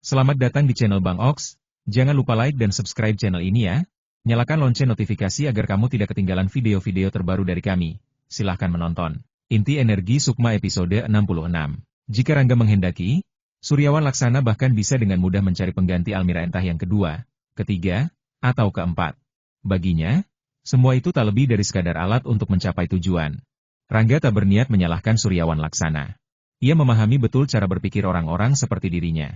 Selamat datang di channel Bang Ox. Jangan lupa like dan subscribe channel ini ya. Nyalakan lonceng notifikasi agar kamu tidak ketinggalan video-video terbaru dari kami. Silahkan menonton. Inti Energi Sukma episode 66. Jika Rangga menghendaki, Suryawan Laksana bahkan bisa dengan mudah mencari pengganti Almira entah yang kedua, ketiga, atau keempat. Baginya, semua itu tak lebih dari sekadar alat untuk mencapai tujuan. Rangga tak berniat menyalahkan Suryawan Laksana. Ia memahami betul cara berpikir orang-orang seperti dirinya.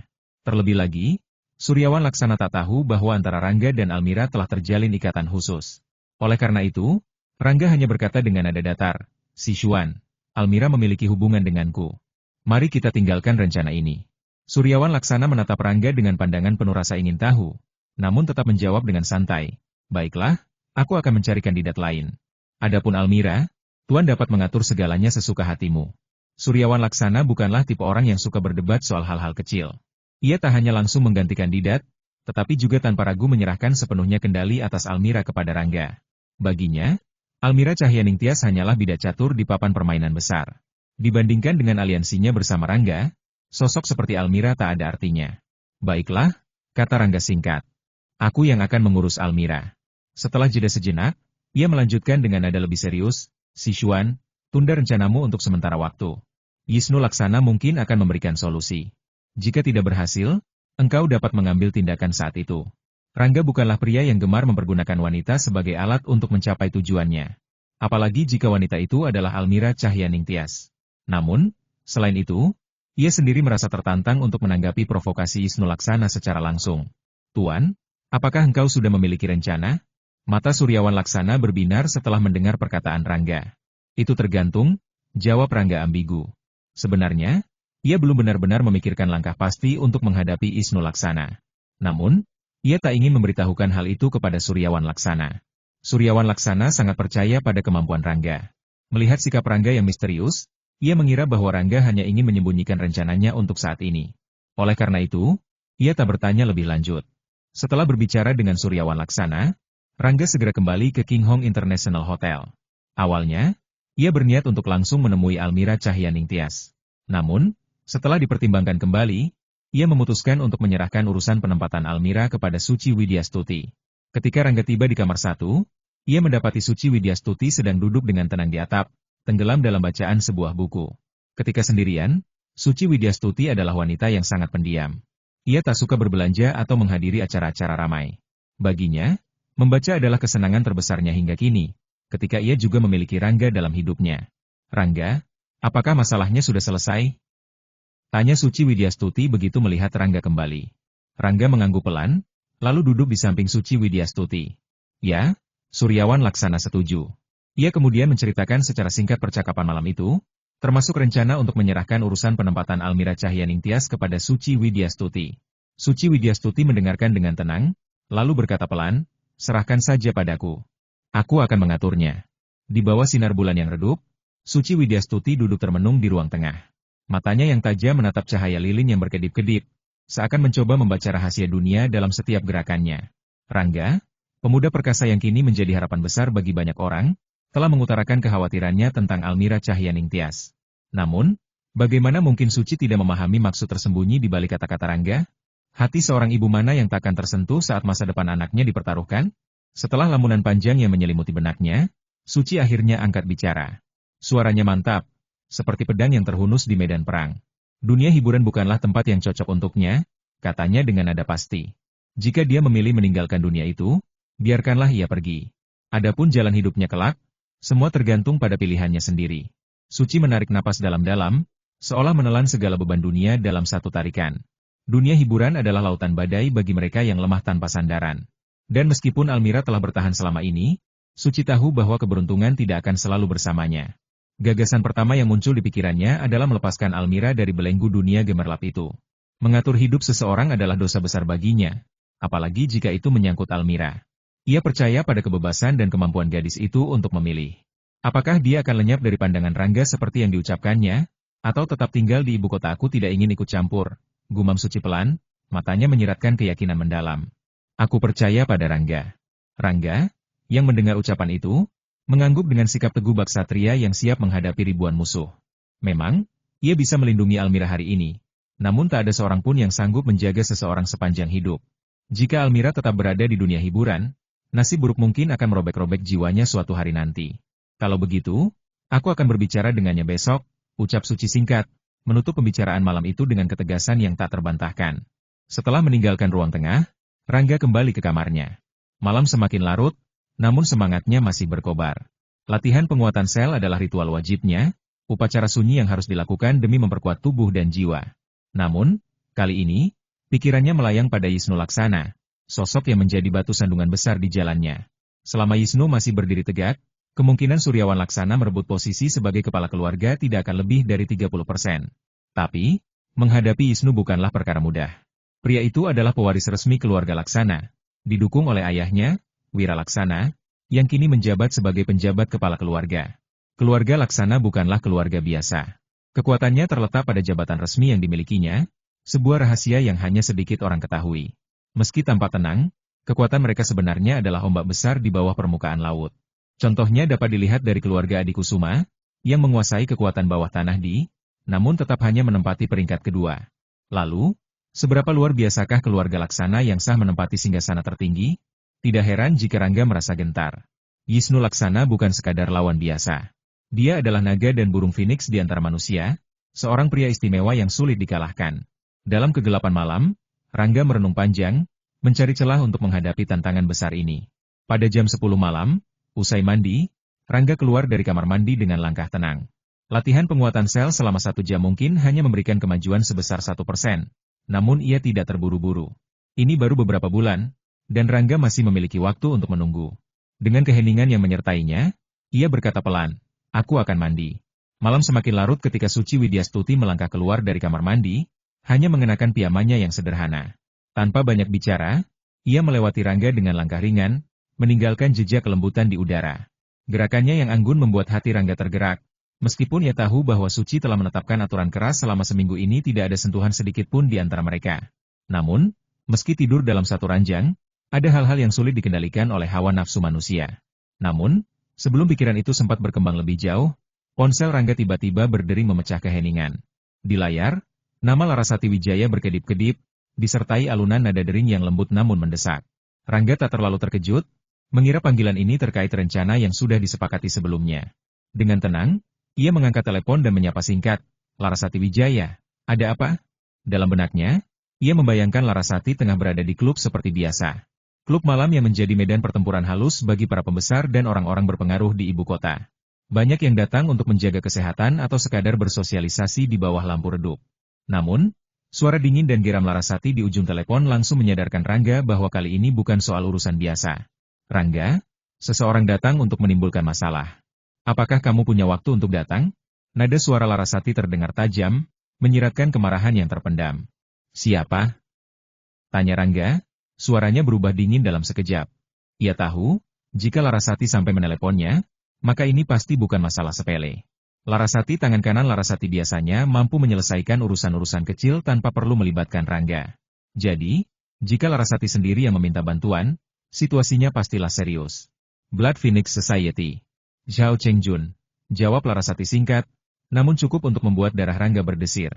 Terlebih lagi, Suryawan Laksana tak tahu bahwa antara Rangga dan Almira telah terjalin ikatan khusus. Oleh karena itu, Rangga hanya berkata dengan nada datar, "Si Xuan, Almira memiliki hubungan denganku. Mari kita tinggalkan rencana ini." Suryawan Laksana menatap Rangga dengan pandangan penuh rasa ingin tahu, namun tetap menjawab dengan santai, "Baiklah, aku akan mencari kandidat lain. Adapun Almira, Tuan dapat mengatur segalanya sesuka hatimu." Suryawan Laksana bukanlah tipe orang yang suka berdebat soal hal-hal kecil. Ia tak hanya langsung mengganti kandidat, tetapi juga tanpa ragu menyerahkan sepenuhnya kendali atas Almira kepada Rangga. Baginya, Almira Cahyaningtyas hanyalah bidak catur di papan permainan besar. Dibandingkan dengan aliansinya bersama Rangga, sosok seperti Almira tak ada artinya. "Baiklah," kata Rangga singkat. "Aku yang akan mengurus Almira." Setelah jeda sejenak, ia melanjutkan dengan nada lebih serius, "Si Xuan, tunda rencanamu untuk sementara waktu. Wisnu Laksana mungkin akan memberikan solusi. Jika tidak berhasil, engkau dapat mengambil tindakan saat itu." Rangga bukanlah pria yang gemar mempergunakan wanita sebagai alat untuk mencapai tujuannya. Apalagi jika wanita itu adalah Almira Cahyaningtyas. Namun, selain itu, ia sendiri merasa tertantang untuk menanggapi provokasi Wisnu Laksana secara langsung. "Tuan, apakah engkau sudah memiliki rencana?" Mata Suryawan Laksana berbinar setelah mendengar perkataan Rangga. "Itu tergantung," jawab Rangga ambigu. Sebenarnya, ia belum benar-benar memikirkan langkah pasti untuk menghadapi Wisnu Laksana. Namun, ia tak ingin memberitahukan hal itu kepada Suryawan Laksana. Suryawan Laksana sangat percaya pada kemampuan Rangga. Melihat sikap Rangga yang misterius, ia mengira bahwa Rangga hanya ingin menyembunyikan rencananya untuk saat ini. Oleh karena itu, ia tak bertanya lebih lanjut. Setelah berbicara dengan Suryawan Laksana, Rangga segera kembali ke King Hong International Hotel. Awalnya, ia berniat untuk langsung menemui Almira Cahyaningtyas. Namun, setelah dipertimbangkan kembali, ia memutuskan untuk menyerahkan urusan penempatan Almira kepada Suci Widyastuti. Ketika Rangga tiba di kamar 1, ia mendapati Suci Widyastuti sedang duduk dengan tenang di atap, tenggelam dalam bacaan sebuah buku. Ketika sendirian, Suci Widyastuti adalah wanita yang sangat pendiam. Ia tak suka berbelanja atau menghadiri acara-acara ramai. Baginya, membaca adalah kesenangan terbesarnya hingga kini, ketika ia juga memiliki Rangga dalam hidupnya. "Rangga, apakah masalahnya sudah selesai?" tanya Suci Widyastuti begitu melihat Rangga kembali. Rangga mengangguk pelan, lalu duduk di samping Suci Widyastuti. "Ya," Suryawan Laksana setuju. Ia kemudian menceritakan secara singkat percakapan malam itu, termasuk rencana untuk menyerahkan urusan penempatan Almira Cahyaningtyas kepada Suci Widyastuti. Suci Widyastuti mendengarkan dengan tenang, lalu berkata pelan, "Serahkan saja padaku. Aku akan mengaturnya." Di bawah sinar bulan yang redup, Suci Widyastuti duduk termenung di ruang tengah. Matanya yang tajam menatap cahaya lilin yang berkedip-kedip, seakan mencoba membaca rahasia dunia dalam setiap gerakannya. Rangga, pemuda perkasa yang kini menjadi harapan besar bagi banyak orang, telah mengutarakan kekhawatirannya tentang Almira Cahyaningtyas. Namun, bagaimana mungkin Suci tidak memahami maksud tersembunyi di balik kata-kata Rangga? Hati seorang ibu mana yang takkan tersentuh saat masa depan anaknya dipertaruhkan? Setelah lamunan panjang yang menyelimuti benaknya, Suci akhirnya angkat bicara. Suaranya mantap, seperti pedang yang terhunus di medan perang. "Dunia hiburan bukanlah tempat yang cocok untuknya," katanya dengan nada pasti. "Jika dia memilih meninggalkan dunia itu, biarkanlah ia pergi. Adapun jalan hidupnya kelak, semua tergantung pada pilihannya sendiri." Suci menarik napas dalam-dalam, seolah menelan segala beban dunia dalam satu tarikan. Dunia hiburan adalah lautan badai bagi mereka yang lemah tanpa sandaran. Dan meskipun Almira telah bertahan selama ini, Suci tahu bahwa keberuntungan tidak akan selalu bersamanya. Gagasan pertama yang muncul di pikirannya adalah melepaskan Almira dari belenggu dunia gemerlap itu. Mengatur hidup seseorang adalah dosa besar baginya, apalagi jika itu menyangkut Almira. Ia percaya pada kebebasan dan kemampuan gadis itu untuk memilih. Apakah dia akan lenyap dari pandangan Rangga seperti yang diucapkannya, atau tetap tinggal di ibu kota? "Aku tidak ingin ikut campur," gumam Suci pelan, matanya menyiratkan keyakinan mendalam. "Aku percaya pada Rangga." Rangga, yang mendengar ucapan itu, mengangguk dengan sikap teguh bak satria yang siap menghadapi ribuan musuh. Memang, ia bisa melindungi Almira hari ini, Namun tak ada seorang pun yang sanggup menjaga seseorang sepanjang hidup. Jika Almira tetap berada di dunia hiburan, nasib buruk mungkin akan merobek-robek jiwanya suatu hari nanti. Kalau begitu, aku akan berbicara dengannya besok, ucap Suci singkat, menutup pembicaraan malam itu dengan ketegasan yang tak terbantahkan. Setelah meninggalkan ruang tengah, Rangga kembali ke kamarnya. Malam semakin larut, namun semangatnya masih berkobar. Latihan penguatan sel adalah ritual wajibnya, upacara sunyi yang harus dilakukan demi memperkuat tubuh dan jiwa. Namun, kali ini, pikirannya melayang pada Yisnu Laksana, sosok yang menjadi batu sandungan besar di jalannya. Selama Yisnu masih berdiri tegak, kemungkinan Suryawan Laksana merebut posisi sebagai kepala keluarga tidak akan lebih dari 30%. Tapi, menghadapi Yisnu bukanlah perkara mudah. Pria itu adalah pewaris resmi keluarga Laksana, didukung oleh ayahnya, Wira Laksana, yang kini menjabat sebagai penjabat kepala keluarga. Keluarga Laksana bukanlah keluarga biasa. Kekuatannya terletak pada jabatan resmi yang dimilikinya, sebuah rahasia yang hanya sedikit orang ketahui. Meski tampak tenang, kekuatan mereka sebenarnya adalah ombak besar di bawah permukaan laut. Contohnya dapat dilihat dari keluarga Adikusuma, yang menguasai kekuatan bawah tanah namun tetap hanya menempati peringkat kedua. Lalu, seberapa luar biasakah keluarga Laksana yang sah menempati singgasana tertinggi? Tidak heran jika Rangga merasa gentar. Yisnu Laksana bukan sekadar lawan biasa. Dia adalah naga dan burung phoenix di antara manusia, seorang pria istimewa yang sulit dikalahkan. Dalam kegelapan malam, Rangga merenung panjang, mencari celah untuk menghadapi tantangan besar ini. Pada jam 10 malam, usai mandi, Rangga keluar dari kamar mandi dengan langkah tenang. Latihan penguatan sel selama 1 jam mungkin hanya memberikan kemajuan sebesar 1%, namun ia tidak terburu-buru. Ini baru beberapa bulan, dan Rangga masih memiliki waktu untuk menunggu. Dengan keheningan yang menyertainya, ia berkata pelan, "Aku akan mandi." Malam semakin larut ketika Suci Widyastuti melangkah keluar dari kamar mandi, hanya mengenakan piyamanya yang sederhana. Tanpa banyak bicara, ia melewati Rangga dengan langkah ringan, meninggalkan jejak kelembutan di udara. Gerakannya yang anggun membuat hati Rangga tergerak. Meskipun ia tahu bahwa Suci telah menetapkan aturan keras selama seminggu ini tidak ada sentuhan sedikit pun di antara mereka. Namun, meski tidur dalam satu ranjang, ada hal-hal yang sulit dikendalikan oleh hawa nafsu manusia. Namun, sebelum pikiran itu sempat berkembang lebih jauh, ponsel Rangga tiba-tiba berdering memecah keheningan. Di layar, nama Larasati Wijaya berkedip-kedip, disertai alunan nada dering yang lembut namun mendesak. Rangga tak terlalu terkejut, mengira panggilan ini terkait rencana yang sudah disepakati sebelumnya. Dengan tenang, ia mengangkat telepon dan menyapa singkat, "Larasati Wijaya, ada apa?" Dalam benaknya, ia membayangkan Larasati tengah berada di klub seperti biasa. Klub malam yang menjadi medan pertempuran halus bagi para pembesar dan orang-orang berpengaruh di ibu kota. Banyak yang datang untuk menjaga kesehatan atau sekadar bersosialisasi di bawah lampu redup. Namun, suara dingin dan geram Larasati di ujung telepon langsung menyadarkan Rangga bahwa kali ini bukan soal urusan biasa. "Rangga, seseorang datang untuk menimbulkan masalah. Apakah kamu punya waktu untuk datang?" Nada suara Larasati terdengar tajam, menyiratkan kemarahan yang terpendam. "Siapa?" tanya Rangga. Suaranya berubah dingin dalam sekejap. Ia tahu, jika Larasati sampai meneleponnya, maka ini pasti bukan masalah sepele. Larasati tangan kanan Larasati biasanya mampu menyelesaikan urusan-urusan kecil tanpa perlu melibatkan Rangga. Jadi, jika Larasati sendiri yang meminta bantuan, situasinya pastilah serius. "Blood Phoenix Society." "Zhao Chengjun," jawab Larasati singkat, namun cukup untuk membuat darah Rangga berdesir.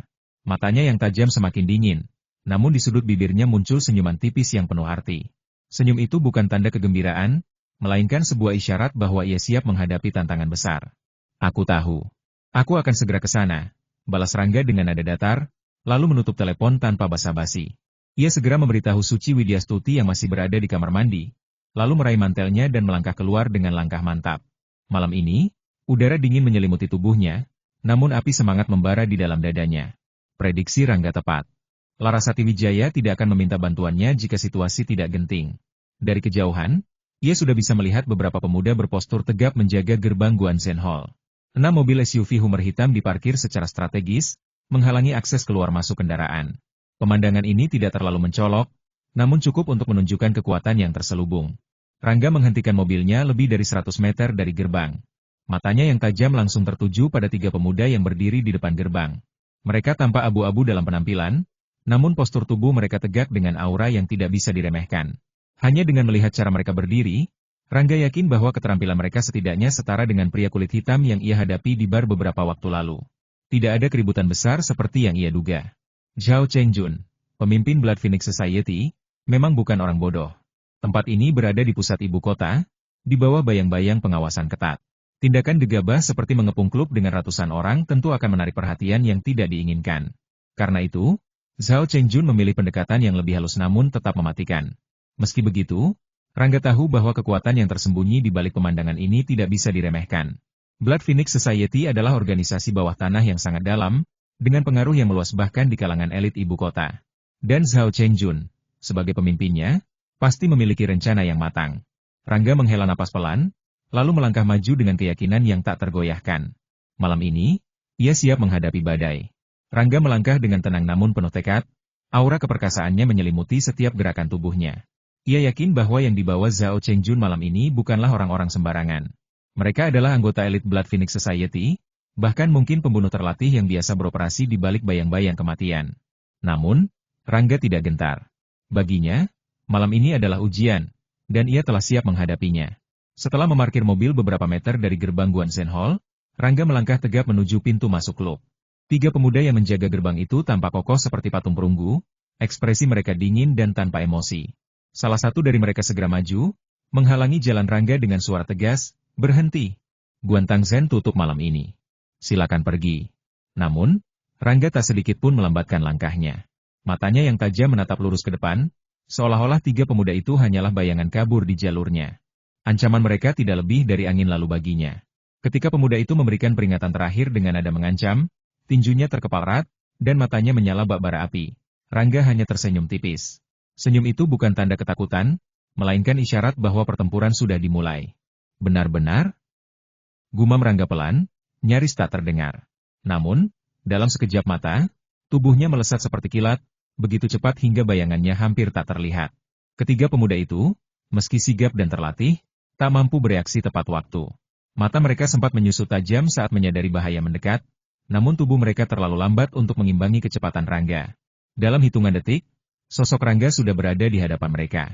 Matanya yang tajam semakin dingin. Namun di sudut bibirnya muncul senyuman tipis yang penuh arti. Senyum itu bukan tanda kegembiraan, melainkan sebuah isyarat bahwa ia siap menghadapi tantangan besar. "Aku tahu. Aku akan segera ke sana," balas Rangga dengan nada datar, lalu menutup telepon tanpa basa-basi. Ia segera memberitahu Suci Widyastuti yang masih berada di kamar mandi, lalu meraih mantelnya dan melangkah keluar dengan langkah mantap. Malam ini, udara dingin menyelimuti tubuhnya, namun api semangat membara di dalam dadanya. Prediksi Rangga tepat. Larasati Wijaya tidak akan meminta bantuannya jika situasi tidak genting. Dari kejauhan, ia sudah bisa melihat beberapa pemuda berpostur tegap menjaga gerbang Guanzhen Hall. 6 mobil SUV Hummer hitam diparkir secara strategis, menghalangi akses keluar masuk kendaraan. Pemandangan ini tidak terlalu mencolok, namun cukup untuk menunjukkan kekuatan yang terselubung. Rangga menghentikan mobilnya lebih dari 100 meter dari gerbang. Matanya yang tajam langsung tertuju pada 3 pemuda yang berdiri di depan gerbang. Mereka tampak abu-abu dalam penampilan, namun postur tubuh mereka tegak dengan aura yang tidak bisa diremehkan. Hanya dengan melihat cara mereka berdiri, Rangga yakin bahwa keterampilan mereka setidaknya setara dengan pria kulit hitam yang ia hadapi di bar beberapa waktu lalu. Tidak ada keributan besar seperti yang ia duga. Zhao Chengjun, pemimpin Blood Phoenix Society, memang bukan orang bodoh. Tempat ini berada di pusat ibu kota, di bawah bayang-bayang pengawasan ketat. Tindakan gegabah seperti mengepung klub dengan ratusan orang tentu akan menarik perhatian yang tidak diinginkan. Karena itu, Zhao Chengjun memilih pendekatan yang lebih halus namun tetap mematikan. Meski begitu, Rangga tahu bahwa kekuatan yang tersembunyi di balik pemandangan ini tidak bisa diremehkan. Blood Phoenix Society adalah organisasi bawah tanah yang sangat dalam, dengan pengaruh yang meluas bahkan di kalangan elit ibu kota. Dan Zhao Chengjun, sebagai pemimpinnya, pasti memiliki rencana yang matang. Rangga menghela napas pelan, lalu melangkah maju dengan keyakinan yang tak tergoyahkan. Malam ini, ia siap menghadapi badai. Rangga melangkah dengan tenang namun penuh tekad, aura keperkasaannya menyelimuti setiap gerakan tubuhnya. Ia yakin bahwa yang dibawa Zhao Chengjun malam ini bukanlah orang-orang sembarangan. Mereka adalah anggota elit Blood Phoenix Society, bahkan mungkin pembunuh terlatih yang biasa beroperasi di balik bayang-bayang kematian. Namun, Rangga tidak gentar. Baginya, malam ini adalah ujian, dan ia telah siap menghadapinya. Setelah memarkir mobil beberapa meter dari gerbang Guanzhen Hall, Rangga melangkah tegap menuju pintu masuk klub. 3 pemuda yang menjaga gerbang itu tampak kokoh seperti patung perunggu, ekspresi mereka dingin dan tanpa emosi. Salah satu dari mereka segera maju, menghalangi jalan Rangga dengan suara tegas, "Berhenti. Guan Tangzhen tutup malam ini. Silakan pergi." Namun, Rangga tak sedikit pun melambatkan langkahnya. Matanya yang tajam menatap lurus ke depan, seolah-olah 3 pemuda itu hanyalah bayangan kabur di jalurnya. Ancaman mereka tidak lebih dari angin lalu baginya. Ketika pemuda itu memberikan peringatan terakhir dengan nada mengancam, tinjunya terkepal erat, dan matanya menyala bak bara api. Rangga hanya tersenyum tipis. Senyum itu bukan tanda ketakutan, melainkan isyarat bahwa pertempuran sudah dimulai. "Benar-benar?" Gumam Rangga pelan, nyaris tak terdengar. Namun, dalam sekejap mata, tubuhnya melesat seperti kilat, begitu cepat hingga bayangannya hampir tak terlihat. Ketiga pemuda itu, meski sigap dan terlatih, tak mampu bereaksi tepat waktu. Mata mereka sempat menyusut tajam saat menyadari bahaya mendekat, namun tubuh mereka terlalu lambat untuk mengimbangi kecepatan Rangga. Dalam hitungan detik, sosok Rangga sudah berada di hadapan mereka.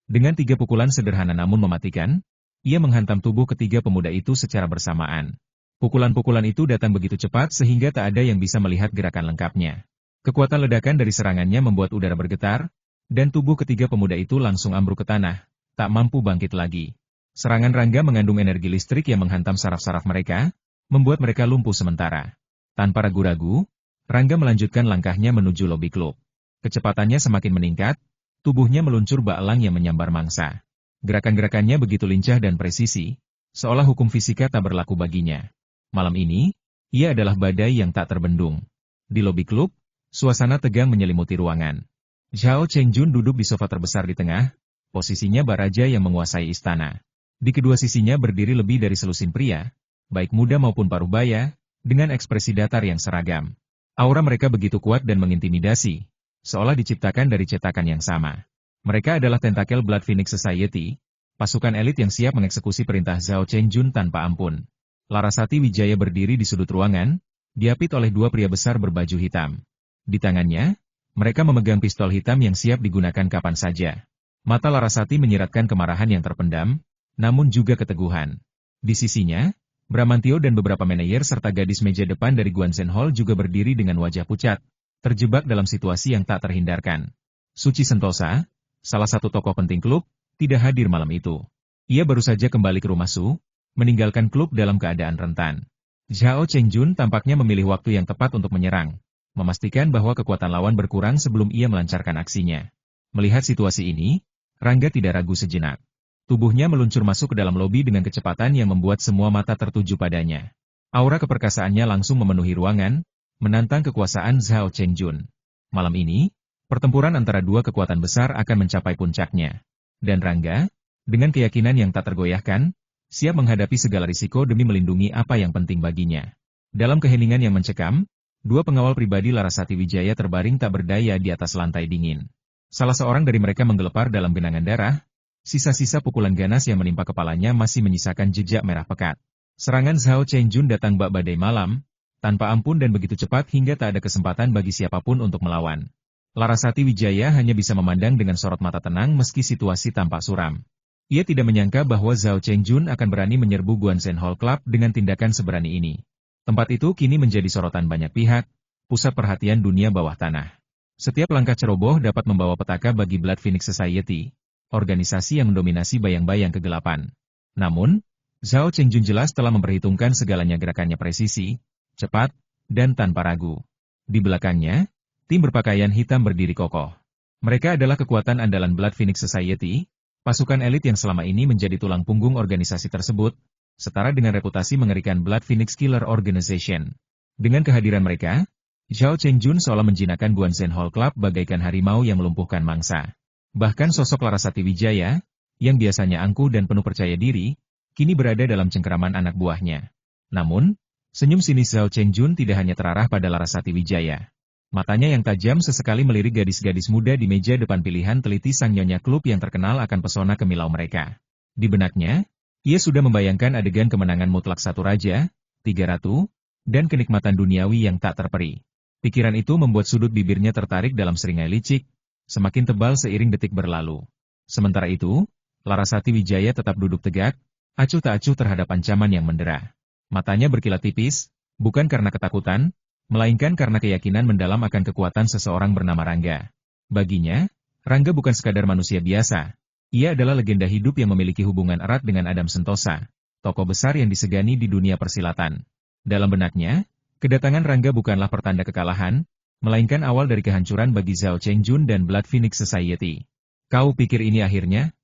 Dengan 3 pukulan sederhana namun mematikan, ia menghantam tubuh ketiga pemuda itu secara bersamaan. Pukulan-pukulan itu datang begitu cepat sehingga tak ada yang bisa melihat gerakan lengkapnya. Kekuatan ledakan dari serangannya membuat udara bergetar, dan tubuh ketiga pemuda itu langsung ambruk ke tanah, tak mampu bangkit lagi. Serangan Rangga mengandung energi listrik yang menghantam saraf-saraf mereka, membuat mereka lumpuh sementara. Tanpa ragu-ragu, Rangga melanjutkan langkahnya menuju lobi klub. Kecepatannya semakin meningkat, tubuhnya meluncur bak elang yang menyambar mangsa. Gerakan-gerakannya begitu lincah dan presisi, seolah hukum fisika tak berlaku baginya. Malam ini, ia adalah badai yang tak terbendung. Di lobi klub, suasana tegang menyelimuti ruangan. Zhao Chengjun duduk di sofa terbesar di tengah, posisinya baraja yang menguasai istana. Di kedua sisinya berdiri lebih dari selusin pria, baik muda maupun parubaya, dengan ekspresi datar yang seragam. Aura mereka begitu kuat dan mengintimidasi, seolah diciptakan dari cetakan yang sama. Mereka adalah tentakel Blood Phoenix Society, pasukan elit yang siap mengeksekusi perintah Zhao Chengjun tanpa ampun. Larasati Wijaya berdiri di sudut ruangan, diapit oleh 2 pria besar berbaju hitam. Di tangannya, mereka memegang pistol hitam yang siap digunakan kapan saja. Mata Larasati menyiratkan kemarahan yang terpendam, namun juga keteguhan. Di sisinya, Bramantio dan beberapa manajer serta gadis meja depan dari Guanzhen Hall juga berdiri dengan wajah pucat, terjebak dalam situasi yang tak terhindarkan. Suci Sentosa, salah satu tokoh penting klub, tidak hadir malam itu. Ia baru saja kembali ke rumah Su, meninggalkan klub dalam keadaan rentan. Zhao Chengjun tampaknya memilih waktu yang tepat untuk menyerang, memastikan bahwa kekuatan lawan berkurang sebelum ia melancarkan aksinya. Melihat situasi ini, Rangga tidak ragu sejenak. Tubuhnya meluncur masuk ke dalam lobi dengan kecepatan yang membuat semua mata tertuju padanya. Aura keperkasaannya langsung memenuhi ruangan, menantang kekuasaan Zhao Chengjun. Malam ini, pertempuran antara 2 kekuatan besar akan mencapai puncaknya. Dan Rangga, dengan keyakinan yang tak tergoyahkan, siap menghadapi segala risiko demi melindungi apa yang penting baginya. Dalam keheningan yang mencekam, 2 pengawal pribadi Larasati Wijaya terbaring tak berdaya di atas lantai dingin. Salah seorang dari mereka menggelepar dalam genangan darah, sisa-sisa pukulan ganas yang menimpa kepalanya masih menyisakan jejak merah pekat. Serangan Zhao Chengjun datang bak badai malam, tanpa ampun dan begitu cepat hingga tak ada kesempatan bagi siapapun untuk melawan. Larasati Wijaya hanya bisa memandang dengan sorot mata tenang meski situasi tampak suram. Ia tidak menyangka bahwa Zhao Chengjun akan berani menyerbu Guanzhen Hall Club dengan tindakan seberani ini. Tempat itu kini menjadi sorotan banyak pihak, pusat perhatian dunia bawah tanah. Setiap langkah ceroboh dapat membawa petaka bagi Blood Phoenix Society, organisasi yang mendominasi bayang-bayang kegelapan. Namun, Zhao Chengjun jelas telah memperhitungkan segalanya, gerakannya presisi, cepat, dan tanpa ragu. Di belakangnya, tim berpakaian hitam berdiri kokoh. Mereka adalah kekuatan andalan Blood Phoenix Society, pasukan elit yang selama ini menjadi tulang punggung organisasi tersebut, setara dengan reputasi mengerikan Blood Phoenix Killer Organization. Dengan kehadiran mereka, Zhao Chengjun seolah menjinakkan Guanzhen Hall Club bagaikan harimau yang melumpuhkan mangsa. Bahkan sosok Larasati Wijaya, yang biasanya angkuh dan penuh percaya diri, kini berada dalam cengkeraman anak buahnya. Namun, senyum sinis Zhao Chengjun tidak hanya terarah pada Larasati Wijaya. Matanya yang tajam sesekali melirik gadis-gadis muda di meja depan, pilihan teliti sang nyonya klub yang terkenal akan pesona kemilau mereka. Di benaknya, ia sudah membayangkan adegan kemenangan mutlak satu raja, 3 ratu, dan kenikmatan duniawi yang tak terperi. Pikiran itu membuat sudut bibirnya tertarik dalam seringai licik, semakin tebal seiring detik berlalu. Sementara itu, Larasati Wijaya tetap duduk tegak, acuh tak acuh terhadap ancaman yang mendera. Matanya berkilat tipis, bukan karena ketakutan, melainkan karena keyakinan mendalam akan kekuatan seseorang bernama Rangga. Baginya, Rangga bukan sekadar manusia biasa. Ia adalah legenda hidup yang memiliki hubungan erat dengan Adam Sentosa, tokoh besar yang disegani di dunia persilatan. Dalam benaknya, kedatangan Rangga bukanlah pertanda kekalahan, melainkan awal dari kehancuran bagi Zhao Chengjun dan Blood Phoenix Society. Kau pikir ini akhirnya?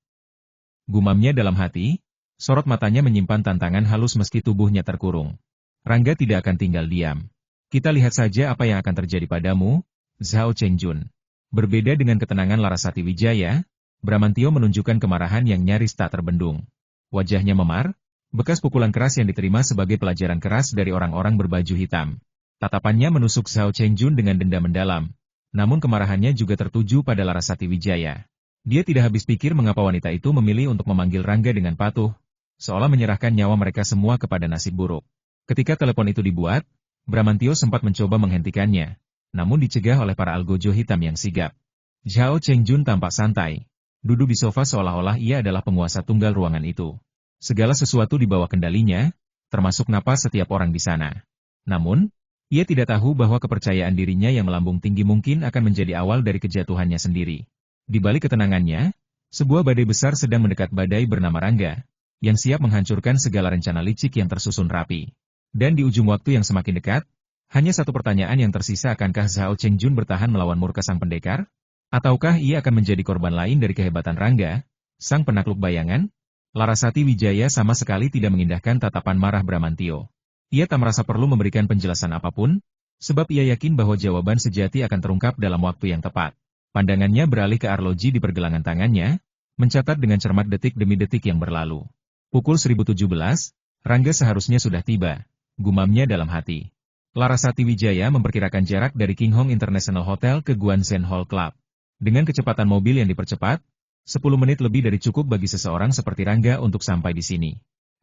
Gumamnya dalam hati, sorot matanya menyimpan tantangan halus meski tubuhnya terkurung. Rangga tidak akan tinggal diam. Kita lihat saja apa yang akan terjadi padamu, Zhao Chengjun. Berbeda dengan ketenangan Larasati Wijaya, Bramantio menunjukkan kemarahan yang nyaris tak terbendung. Wajahnya memar, bekas pukulan keras yang diterima sebagai pelajaran keras dari orang-orang berbaju hitam. Tatapannya menusuk Zhao Chengjun dengan dendam mendalam, namun kemarahannya juga tertuju pada Larasati Wijaya. Dia tidak habis pikir mengapa wanita itu memilih untuk memanggil Rangga dengan patuh, seolah menyerahkan nyawa mereka semua kepada nasib buruk. Ketika telepon itu dibuat, Bramantio sempat mencoba menghentikannya, namun dicegah oleh para algojo hitam yang sigap. Zhao Chengjun tampak santai, duduk di sofa seolah-olah ia adalah penguasa tunggal ruangan itu. Segala sesuatu di bawah kendalinya, termasuk napas setiap orang di sana. Namun, ia tidak tahu bahwa kepercayaan dirinya yang melambung tinggi mungkin akan menjadi awal dari kejatuhannya sendiri. Di balik ketenangannya, sebuah badai besar sedang mendekat, badai bernama Rangga, yang siap menghancurkan segala rencana licik yang tersusun rapi. Dan di ujung waktu yang semakin dekat, hanya satu pertanyaan yang tersisa, akankah Zhao Chengjun bertahan melawan murka sang pendekar? Ataukah ia akan menjadi korban lain dari kehebatan Rangga, sang penakluk bayangan? Larasati Wijaya sama sekali tidak mengindahkan tatapan marah Bramantio. Ia tak merasa perlu memberikan penjelasan apapun, sebab ia yakin bahwa jawaban sejati akan terungkap dalam waktu yang tepat. Pandangannya beralih ke arloji di pergelangan tangannya, mencatat dengan cermat detik demi detik yang berlalu. Pukul 1017, Rangga seharusnya sudah tiba, gumamnya dalam hati. Larasati Wijaya memperkirakan jarak dari King Hong International Hotel ke Guanzhen Hall Club. Dengan kecepatan mobil yang dipercepat, 10 menit lebih dari cukup bagi seseorang seperti Rangga untuk sampai di sini.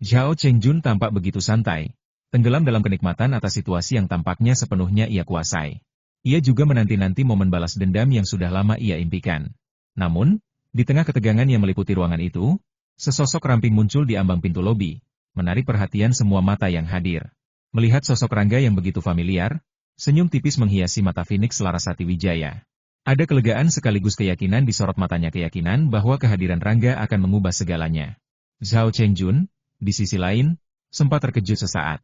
Zhao Chengjun tampak begitu santai, tenggelam dalam kenikmatan atas situasi yang tampaknya sepenuhnya ia kuasai. Ia juga menanti-nanti momen balas dendam yang sudah lama ia impikan. Namun, di tengah ketegangan yang meliputi ruangan itu, sesosok ramping muncul di ambang pintu lobi, menarik perhatian semua mata yang hadir. Melihat sosok Rangga yang begitu familiar, senyum tipis menghiasi mata Phoenix Larasati Wijaya. Ada kelegaan sekaligus keyakinan di sorot matanya, keyakinan bahwa kehadiran Rangga akan mengubah segalanya. Zhao Chengjun, di sisi lain, sempat terkejut sesaat.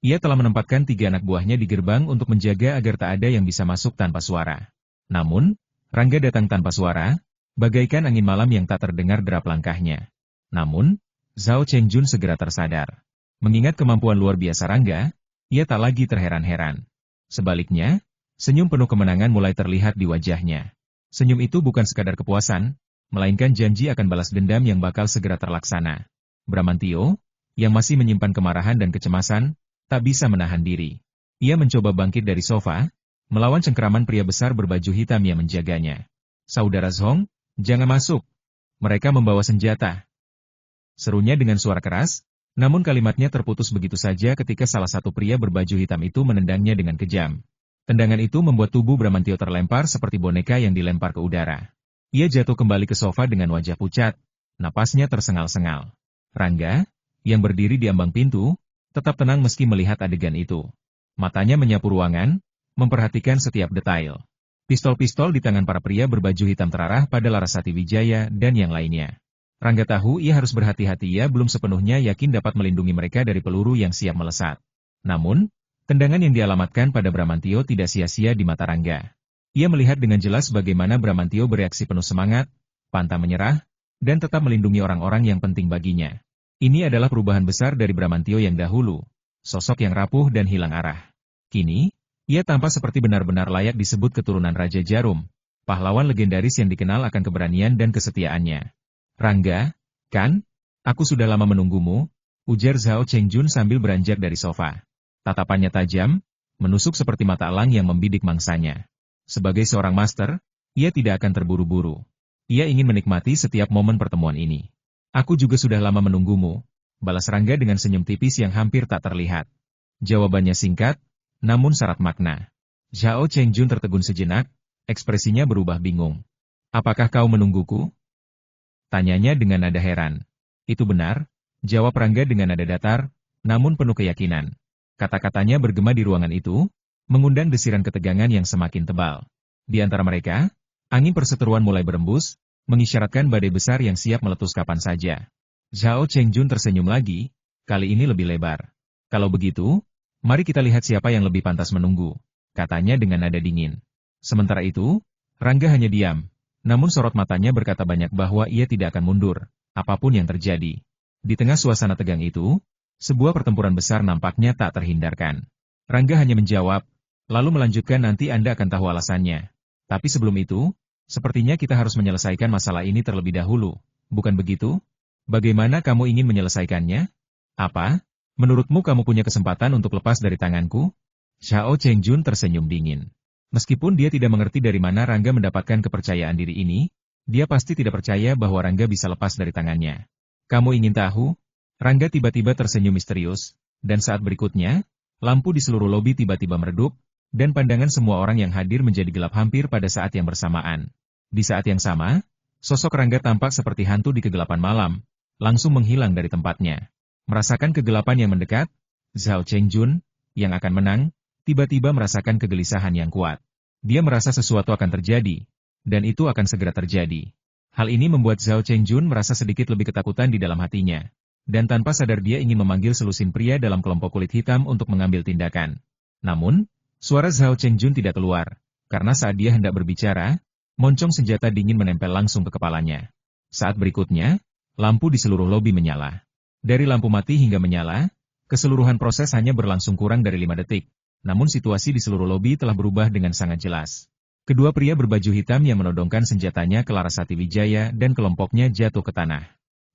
Ia telah menempatkan 3 anak buahnya di gerbang untuk menjaga agar tak ada yang bisa masuk tanpa suara. Namun, Rangga datang tanpa suara, bagaikan angin malam yang tak terdengar derap langkahnya. Namun, Zhao Chengjun segera tersadar. Mengingat kemampuan luar biasa Rangga, ia tak lagi terheran-heran. Sebaliknya, senyum penuh kemenangan mulai terlihat di wajahnya. Senyum itu bukan sekadar kepuasan, melainkan janji akan balas dendam yang bakal segera terlaksana. Bramantio, yang masih menyimpan kemarahan dan kecemasan, tak bisa menahan diri. Ia mencoba bangkit dari sofa, melawan cengkeraman pria besar berbaju hitam yang menjaganya. Saudara Zhong, jangan masuk. Mereka membawa senjata. Serunya dengan suara keras, namun kalimatnya terputus begitu saja ketika salah satu pria berbaju hitam itu menendangnya dengan kejam. Tendangan itu membuat tubuh Bramantio terlempar seperti boneka yang dilempar ke udara. Ia jatuh kembali ke sofa dengan wajah pucat, napasnya tersengal-sengal. Rangga, yang berdiri di ambang pintu, tetap tenang meski melihat adegan itu. Matanya menyapu ruangan, memperhatikan setiap detail. Pistol-pistol di tangan para pria berbaju hitam terarah pada Larasati Wijaya dan yang lainnya. Rangga tahu ia harus berhati-hati, ia belum sepenuhnya yakin dapat melindungi mereka dari peluru yang siap melesat. Namun, tendangan yang dialamatkan pada Bramantio tidak sia-sia di mata Rangga. Ia melihat dengan jelas bagaimana Bramantio bereaksi penuh semangat, pantang menyerah, dan tetap melindungi orang-orang yang penting baginya. Ini adalah perubahan besar dari Bramantio yang dahulu, sosok yang rapuh dan hilang arah. Kini, ia tampak seperti benar-benar layak disebut keturunan Raja Jarum, pahlawan legendaris yang dikenal akan keberanian dan kesetiaannya. Rangga, kan? Aku sudah lama menunggumu, ujar Zhao Chengjun sambil beranjak dari sofa. Tatapannya tajam, menusuk seperti mata elang yang membidik mangsanya. Sebagai seorang master, ia tidak akan terburu-buru. Ia ingin menikmati setiap momen pertemuan ini. Aku juga sudah lama menunggumu, balas Rangga dengan senyum tipis yang hampir tak terlihat. Jawabannya singkat, namun syarat makna. Zhao Chengjun tertegun sejenak, ekspresinya berubah bingung. Apakah kau menungguku? Tanyanya dengan nada heran. Itu benar, jawab Rangga dengan nada datar, namun penuh keyakinan. Kata-katanya bergema di ruangan itu, mengundang desiran ketegangan yang semakin tebal. Di antara mereka, angin perseteruan mulai berembus, mengisyaratkan badai besar yang siap meletus kapan saja. Zhao Chengjun tersenyum lagi, kali ini lebih lebar. Kalau begitu, mari kita lihat siapa yang lebih pantas menunggu, katanya dengan nada dingin. Sementara itu, Rangga hanya diam, namun sorot matanya berkata banyak bahwa ia tidak akan mundur, apapun yang terjadi. Di tengah suasana tegang itu, sebuah pertempuran besar nampaknya tak terhindarkan. Rangga hanya menjawab, lalu melanjutkan, nanti Anda akan tahu alasannya. Tapi sebelum itu, sepertinya kita harus menyelesaikan masalah ini terlebih dahulu, bukan begitu? Bagaimana kamu ingin menyelesaikannya? Apa? Menurutmu kamu punya kesempatan untuk lepas dari tanganku? Zhao Chengjun tersenyum dingin. Meskipun dia tidak mengerti dari mana Rangga mendapatkan kepercayaan diri ini, dia pasti tidak percaya bahwa Rangga bisa lepas dari tangannya. Kamu ingin tahu? Rangga tiba-tiba tersenyum misterius, dan saat berikutnya, lampu di seluruh lobi tiba-tiba meredup, dan pandangan semua orang yang hadir menjadi gelap hampir pada saat yang bersamaan. Di saat yang sama, sosok Rangga tampak seperti hantu di kegelapan malam, langsung menghilang dari tempatnya. Merasakan kegelapan yang mendekat, Zhao Chengjun, yang akan menang, tiba-tiba merasakan kegelisahan yang kuat. Dia merasa sesuatu akan terjadi, dan itu akan segera terjadi. Hal ini membuat Zhao Chengjun merasa sedikit lebih ketakutan di dalam hatinya. Dan tanpa sadar dia ingin memanggil selusin pria dalam kelompok kulit hitam untuk mengambil tindakan. Namun, suara Zhao Chengjun tidak keluar, karena saat dia hendak berbicara, moncong senjata dingin menempel langsung ke kepalanya. Saat berikutnya, lampu di seluruh lobi menyala. Dari lampu mati hingga menyala, keseluruhan proses hanya berlangsung kurang dari 5 detik. Namun situasi di seluruh lobi telah berubah dengan sangat jelas. Kedua pria berbaju hitam yang menodongkan senjatanya ke Larasati Wijaya dan kelompoknya jatuh ke tanah.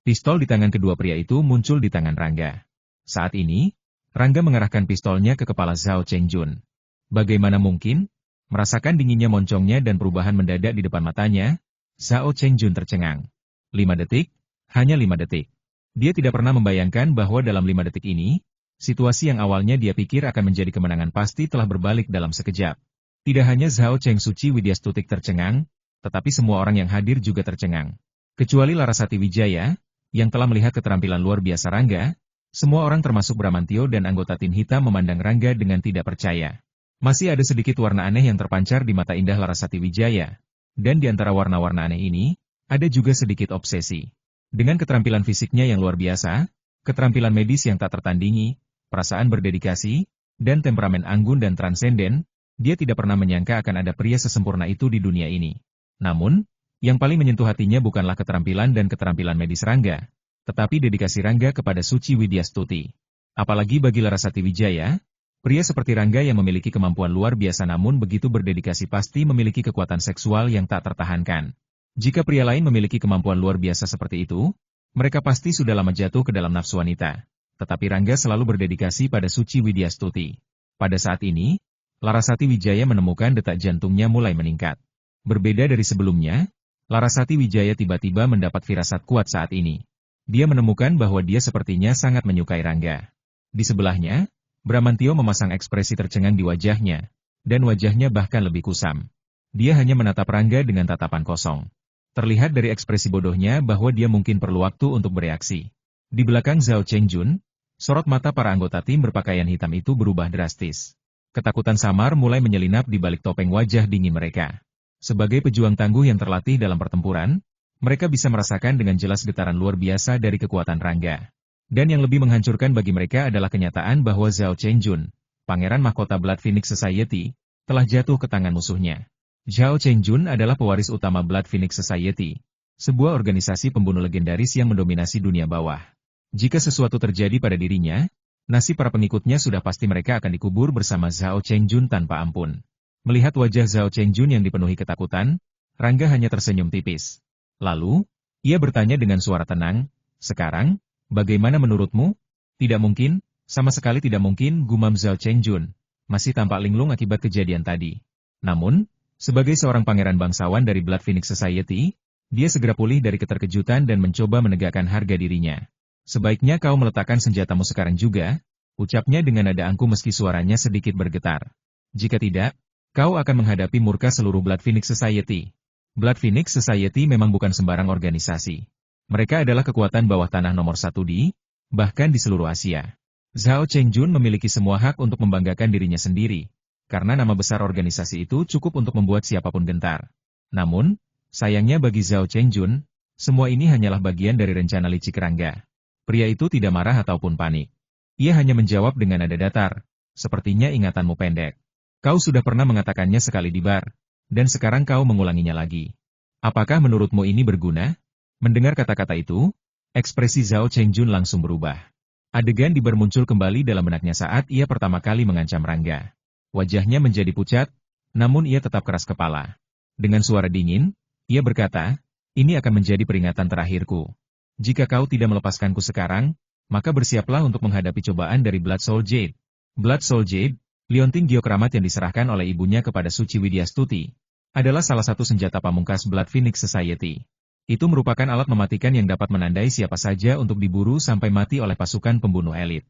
Pistol di tangan kedua pria itu muncul di tangan Rangga. Saat ini, Rangga mengarahkan pistolnya ke kepala Zhao Chengjun. Bagaimana mungkin? Merasakan dinginnya moncongnya dan perubahan mendadak di depan matanya, Zhao Chengjun tercengang. 5 detik? Hanya 5 detik. Dia tidak pernah membayangkan bahwa dalam 5 detik ini, situasi yang awalnya dia pikir akan menjadi kemenangan pasti telah berbalik dalam sekejap. Tidak hanya Zhao Chengsuci Widyastutik tercengang, tetapi semua orang yang hadir juga tercengang. Kecuali Larasati Wijaya, yang telah melihat keterampilan luar biasa Rangga, semua orang termasuk Bramantio dan anggota tim hitam memandang Rangga dengan tidak percaya. Masih ada sedikit warna aneh yang terpancar di mata indah Larasati Wijaya, dan di antara warna-warna aneh ini, ada juga sedikit obsesi. Dengan keterampilan fisiknya yang luar biasa, keterampilan medis yang tak tertandingi, perasaan berdedikasi, dan temperamen anggun dan transenden, dia tidak pernah menyangka akan ada pria sesempurna itu di dunia ini. Namun, yang paling menyentuh hatinya bukanlah keterampilan dan keterampilan medis Rangga, tetapi dedikasi Rangga kepada Suci Widyastuti. Apalagi bagi Larasati Wijaya, pria seperti Rangga yang memiliki kemampuan luar biasa namun begitu berdedikasi pasti memiliki kekuatan seksual yang tak tertahankan. Jika pria lain memiliki kemampuan luar biasa seperti itu, mereka pasti sudah lama jatuh ke dalam nafsu wanita. Tetapi Rangga selalu berdedikasi pada Suci Widyastuti. Pada saat ini, Larasati Wijaya menemukan detak jantungnya mulai meningkat. Berbeda dari sebelumnya, Larasati Wijaya tiba-tiba mendapat firasat kuat saat ini. Dia menemukan bahwa dia sepertinya sangat menyukai Rangga. Di sebelahnya, Bramantio memasang ekspresi tercengang di wajahnya, dan wajahnya bahkan lebih kusam. Dia hanya menatap Rangga dengan tatapan kosong. Terlihat dari ekspresi bodohnya bahwa dia mungkin perlu waktu untuk bereaksi. Di belakang Zhao Chengjun, sorot mata para anggota tim berpakaian hitam itu berubah drastis. Ketakutan samar mulai menyelinap di balik topeng wajah dingin mereka. Sebagai pejuang tangguh yang terlatih dalam pertempuran, mereka bisa merasakan dengan jelas getaran luar biasa dari kekuatan Rangga. Dan yang lebih menghancurkan bagi mereka adalah kenyataan bahwa Zhao Chengjun, pangeran mahkota Blood Phoenix Society, telah jatuh ke tangan musuhnya. Zhao Chengjun adalah pewaris utama Blood Phoenix Society, sebuah organisasi pembunuh legendaris yang mendominasi dunia bawah. Jika sesuatu terjadi pada dirinya, nasib para pengikutnya sudah pasti mereka akan dikubur bersama Zhao Chengjun tanpa ampun. Melihat wajah Zhao Chengjun yang dipenuhi ketakutan, Rangga hanya tersenyum tipis. Lalu, ia bertanya dengan suara tenang, "Sekarang, bagaimana menurutmu?" "Tidak mungkin, sama sekali tidak mungkin," gumam Zhao Chengjun, masih tampak linglung akibat kejadian tadi. Namun, sebagai seorang pangeran bangsawan dari Blood Phoenix Society, dia segera pulih dari keterkejutan dan mencoba menegakkan harga dirinya. "Sebaiknya kau meletakkan senjatamu sekarang juga," ucapnya dengan nada angkuh meski suaranya sedikit bergetar. "Jika tidak, kau akan menghadapi murka seluruh Blood Phoenix Society." Blood Phoenix Society memang bukan sembarang organisasi. Mereka adalah kekuatan bawah tanah nomor satu bahkan di seluruh Asia. Zhao Chengjun memiliki semua hak untuk membanggakan dirinya sendiri, karena nama besar organisasi itu cukup untuk membuat siapapun gentar. Namun, sayangnya bagi Zhao Chengjun, semua ini hanyalah bagian dari rencana licik Rangga. Pria itu tidak marah ataupun panik. Ia hanya menjawab dengan nada datar, "Sepertinya ingatanmu pendek. Kau sudah pernah mengatakannya sekali di bar, dan sekarang kau mengulanginya lagi. Apakah menurutmu ini berguna?" Mendengar kata-kata itu, ekspresi Zhao Chengjun langsung berubah. Adegan di bar muncul kembali dalam benaknya saat ia pertama kali mengancam Rangga. Wajahnya menjadi pucat, namun ia tetap keras kepala. Dengan suara dingin, ia berkata, "Ini akan menjadi peringatan terakhirku. Jika kau tidak melepaskanku sekarang, maka bersiaplah untuk menghadapi cobaan dari Blood Soul Jade." Blood Soul Jade, liontin giok keramat yang diserahkan oleh ibunya kepada Suci Widyastuti, adalah salah satu senjata pamungkas Blood Phoenix Society. Itu merupakan alat mematikan yang dapat menandai siapa saja untuk diburu sampai mati oleh pasukan pembunuh elit.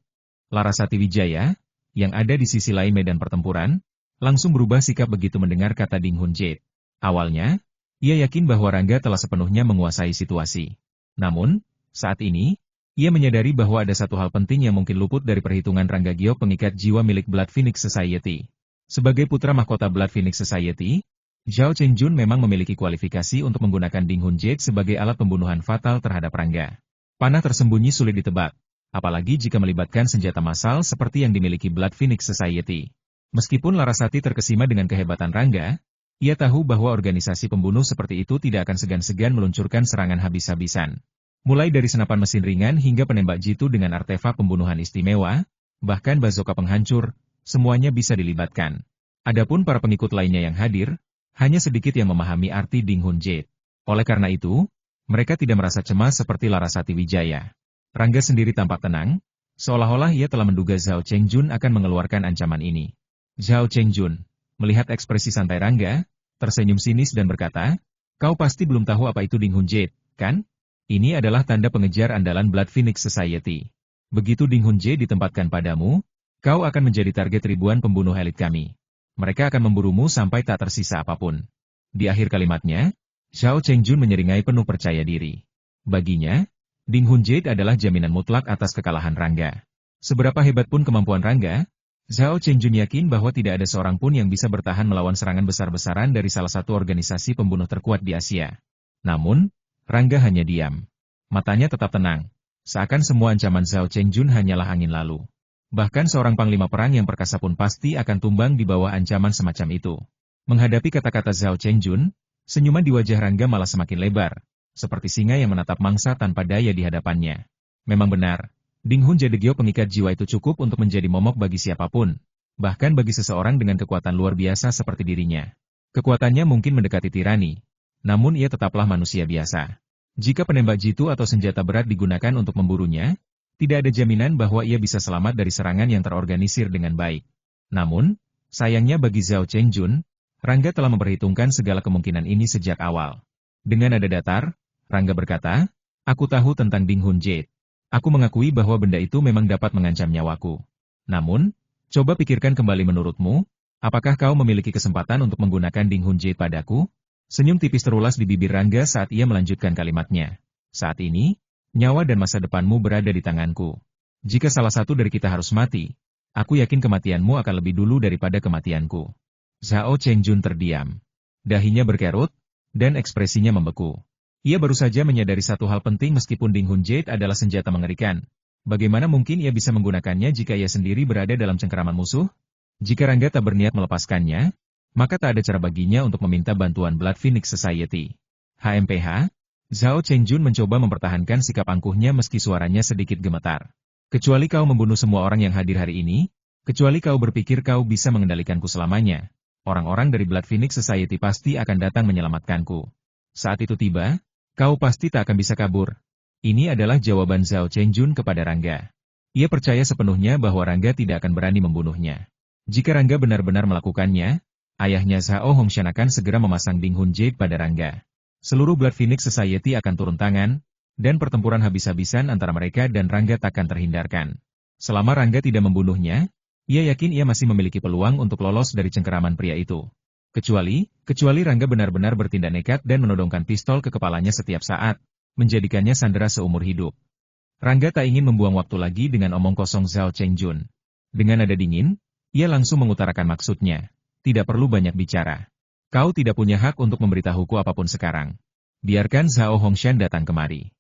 Larasati Wijaya, yang ada di sisi lain medan pertempuran, langsung berubah sikap begitu mendengar kata Ding Hun Jade. Awalnya, ia yakin bahwa Rangga telah sepenuhnya menguasai situasi. Namun, saat ini, ia menyadari bahwa ada satu hal penting yang mungkin luput dari perhitungan Rangga Giok pengikat jiwa milik Blood Phoenix Society. Sebagai putra mahkota Blood Phoenix Society, Zhao Chengjun memang memiliki kualifikasi untuk menggunakan Ding Hun Jade sebagai alat pembunuhan fatal terhadap Rangga. Panah tersembunyi sulit ditebak, apalagi jika melibatkan senjata massal seperti yang dimiliki Blood Phoenix Society. Meskipun Larasati terkesima dengan kehebatan Rangga, ia tahu bahwa organisasi pembunuh seperti itu tidak akan segan-segan meluncurkan serangan habis-habisan. Mulai dari senapan mesin ringan hingga penembak jitu dengan artefak pembunuhan istimewa, bahkan bazooka penghancur, semuanya bisa dilibatkan. Adapun para pengikut lainnya yang hadir, hanya sedikit yang memahami arti Ding Hun Jade. Oleh karena itu, mereka tidak merasa cemas seperti Larasati Wijaya. Rangga sendiri tampak tenang, seolah-olah ia telah menduga Zhao Chengjun akan mengeluarkan ancaman ini. Zhao Chengjun, melihat ekspresi santai Rangga, tersenyum sinis dan berkata, "Kau pasti belum tahu apa itu Ding Hun Jade, kan? Ini adalah tanda pengejar andalan Blood Phoenix Society. Begitu Ding Hun Jade ditempatkan padamu, kau akan menjadi target ribuan pembunuh elit kami. Mereka akan memburumu sampai tak tersisa apapun." Di akhir kalimatnya, Zhao Chengjun menyeringai penuh percaya diri. Baginya, Ding Hun Jade adalah jaminan mutlak atas kekalahan Rangga. Seberapa hebat pun kemampuan Rangga, Zhao Chengjun yakin bahwa tidak ada seorang pun yang bisa bertahan melawan serangan besar-besaran dari salah satu organisasi pembunuh terkuat di Asia. Namun, Rangga hanya diam. Matanya tetap tenang, seakan semua ancaman Zhao Chengjun hanyalah angin lalu. Bahkan seorang panglima perang yang perkasa pun pasti akan tumbang di bawah ancaman semacam itu. Menghadapi kata-kata Zhao Chengjun, senyuman di wajah Rangga malah semakin lebar, seperti singa yang menatap mangsa tanpa daya di hadapannya. Memang benar. Ding Hun Jade Gyo pengikat jiwa itu cukup untuk menjadi momok bagi siapapun, bahkan bagi seseorang dengan kekuatan luar biasa seperti dirinya. Kekuatannya mungkin mendekati tirani, namun ia tetaplah manusia biasa. Jika penembak jitu atau senjata berat digunakan untuk memburunya, tidak ada jaminan bahwa ia bisa selamat dari serangan yang terorganisir dengan baik. Namun, sayangnya bagi Zhao Chengjun, Rangga telah memperhitungkan segala kemungkinan ini sejak awal. Dengan nada datar, Rangga berkata, "Aku tahu tentang Ding Hun Jade. Aku mengakui bahwa benda itu memang dapat mengancam nyawaku. Namun, coba pikirkan kembali menurutmu, apakah kau memiliki kesempatan untuk menggunakan Ding Hun Jade padaku?" Senyum tipis terulas di bibir Rangga saat ia melanjutkan kalimatnya. "Saat ini, nyawa dan masa depanmu berada di tanganku. Jika salah satu dari kita harus mati, Aku yakin kematianmu akan lebih dulu daripada kematianku. Zhao Chengjun terdiam. Dahinya berkerut, dan ekspresinya membeku. Ia baru saja menyadari satu hal penting meskipun Ding Hun Jade adalah senjata mengerikan. Bagaimana mungkin ia bisa menggunakannya jika ia sendiri berada dalam cengkeraman musuh? Jika Rangga tak berniat melepaskannya, maka tak ada cara baginya untuk meminta bantuan Blood Phoenix Society. HMPH, Zhao Chengjun mencoba mempertahankan sikap angkuhnya meski suaranya sedikit gemetar. Kecuali kau membunuh semua orang yang hadir hari ini, kecuali kau berpikir kau bisa mengendalikanku selamanya, orang-orang dari Blood Phoenix Society pasti akan datang menyelamatkanku. Saat itu tiba, kau pasti tak akan bisa kabur. Ini adalah jawaban Zhao Chengjun kepada Rangga. Ia percaya sepenuhnya bahwa Rangga tidak akan berani membunuhnya. Jika Rangga benar-benar melakukannya, ayahnya Zhao Hongshan akan segera memasang Ding Hun Jade pada Rangga. Seluruh Blood Phoenix Society akan turun tangan, dan pertempuran habis-habisan antara mereka dan Rangga takkan terhindarkan. Selama Rangga tidak membunuhnya, ia yakin ia masih memiliki peluang untuk lolos dari cengkeraman pria itu. Kecuali Rangga benar-benar bertindak nekat dan menodongkan pistol ke kepalanya setiap saat, menjadikannya sandera seumur hidup. Rangga tak ingin membuang waktu lagi dengan omong kosong Zhao Chengjun. Dengan nada dingin, ia langsung mengutarakan maksudnya. Tidak perlu banyak bicara. Kau tidak punya hak untuk memberitahuku apapun sekarang. Biarkan Zhao Hongshan datang kemari.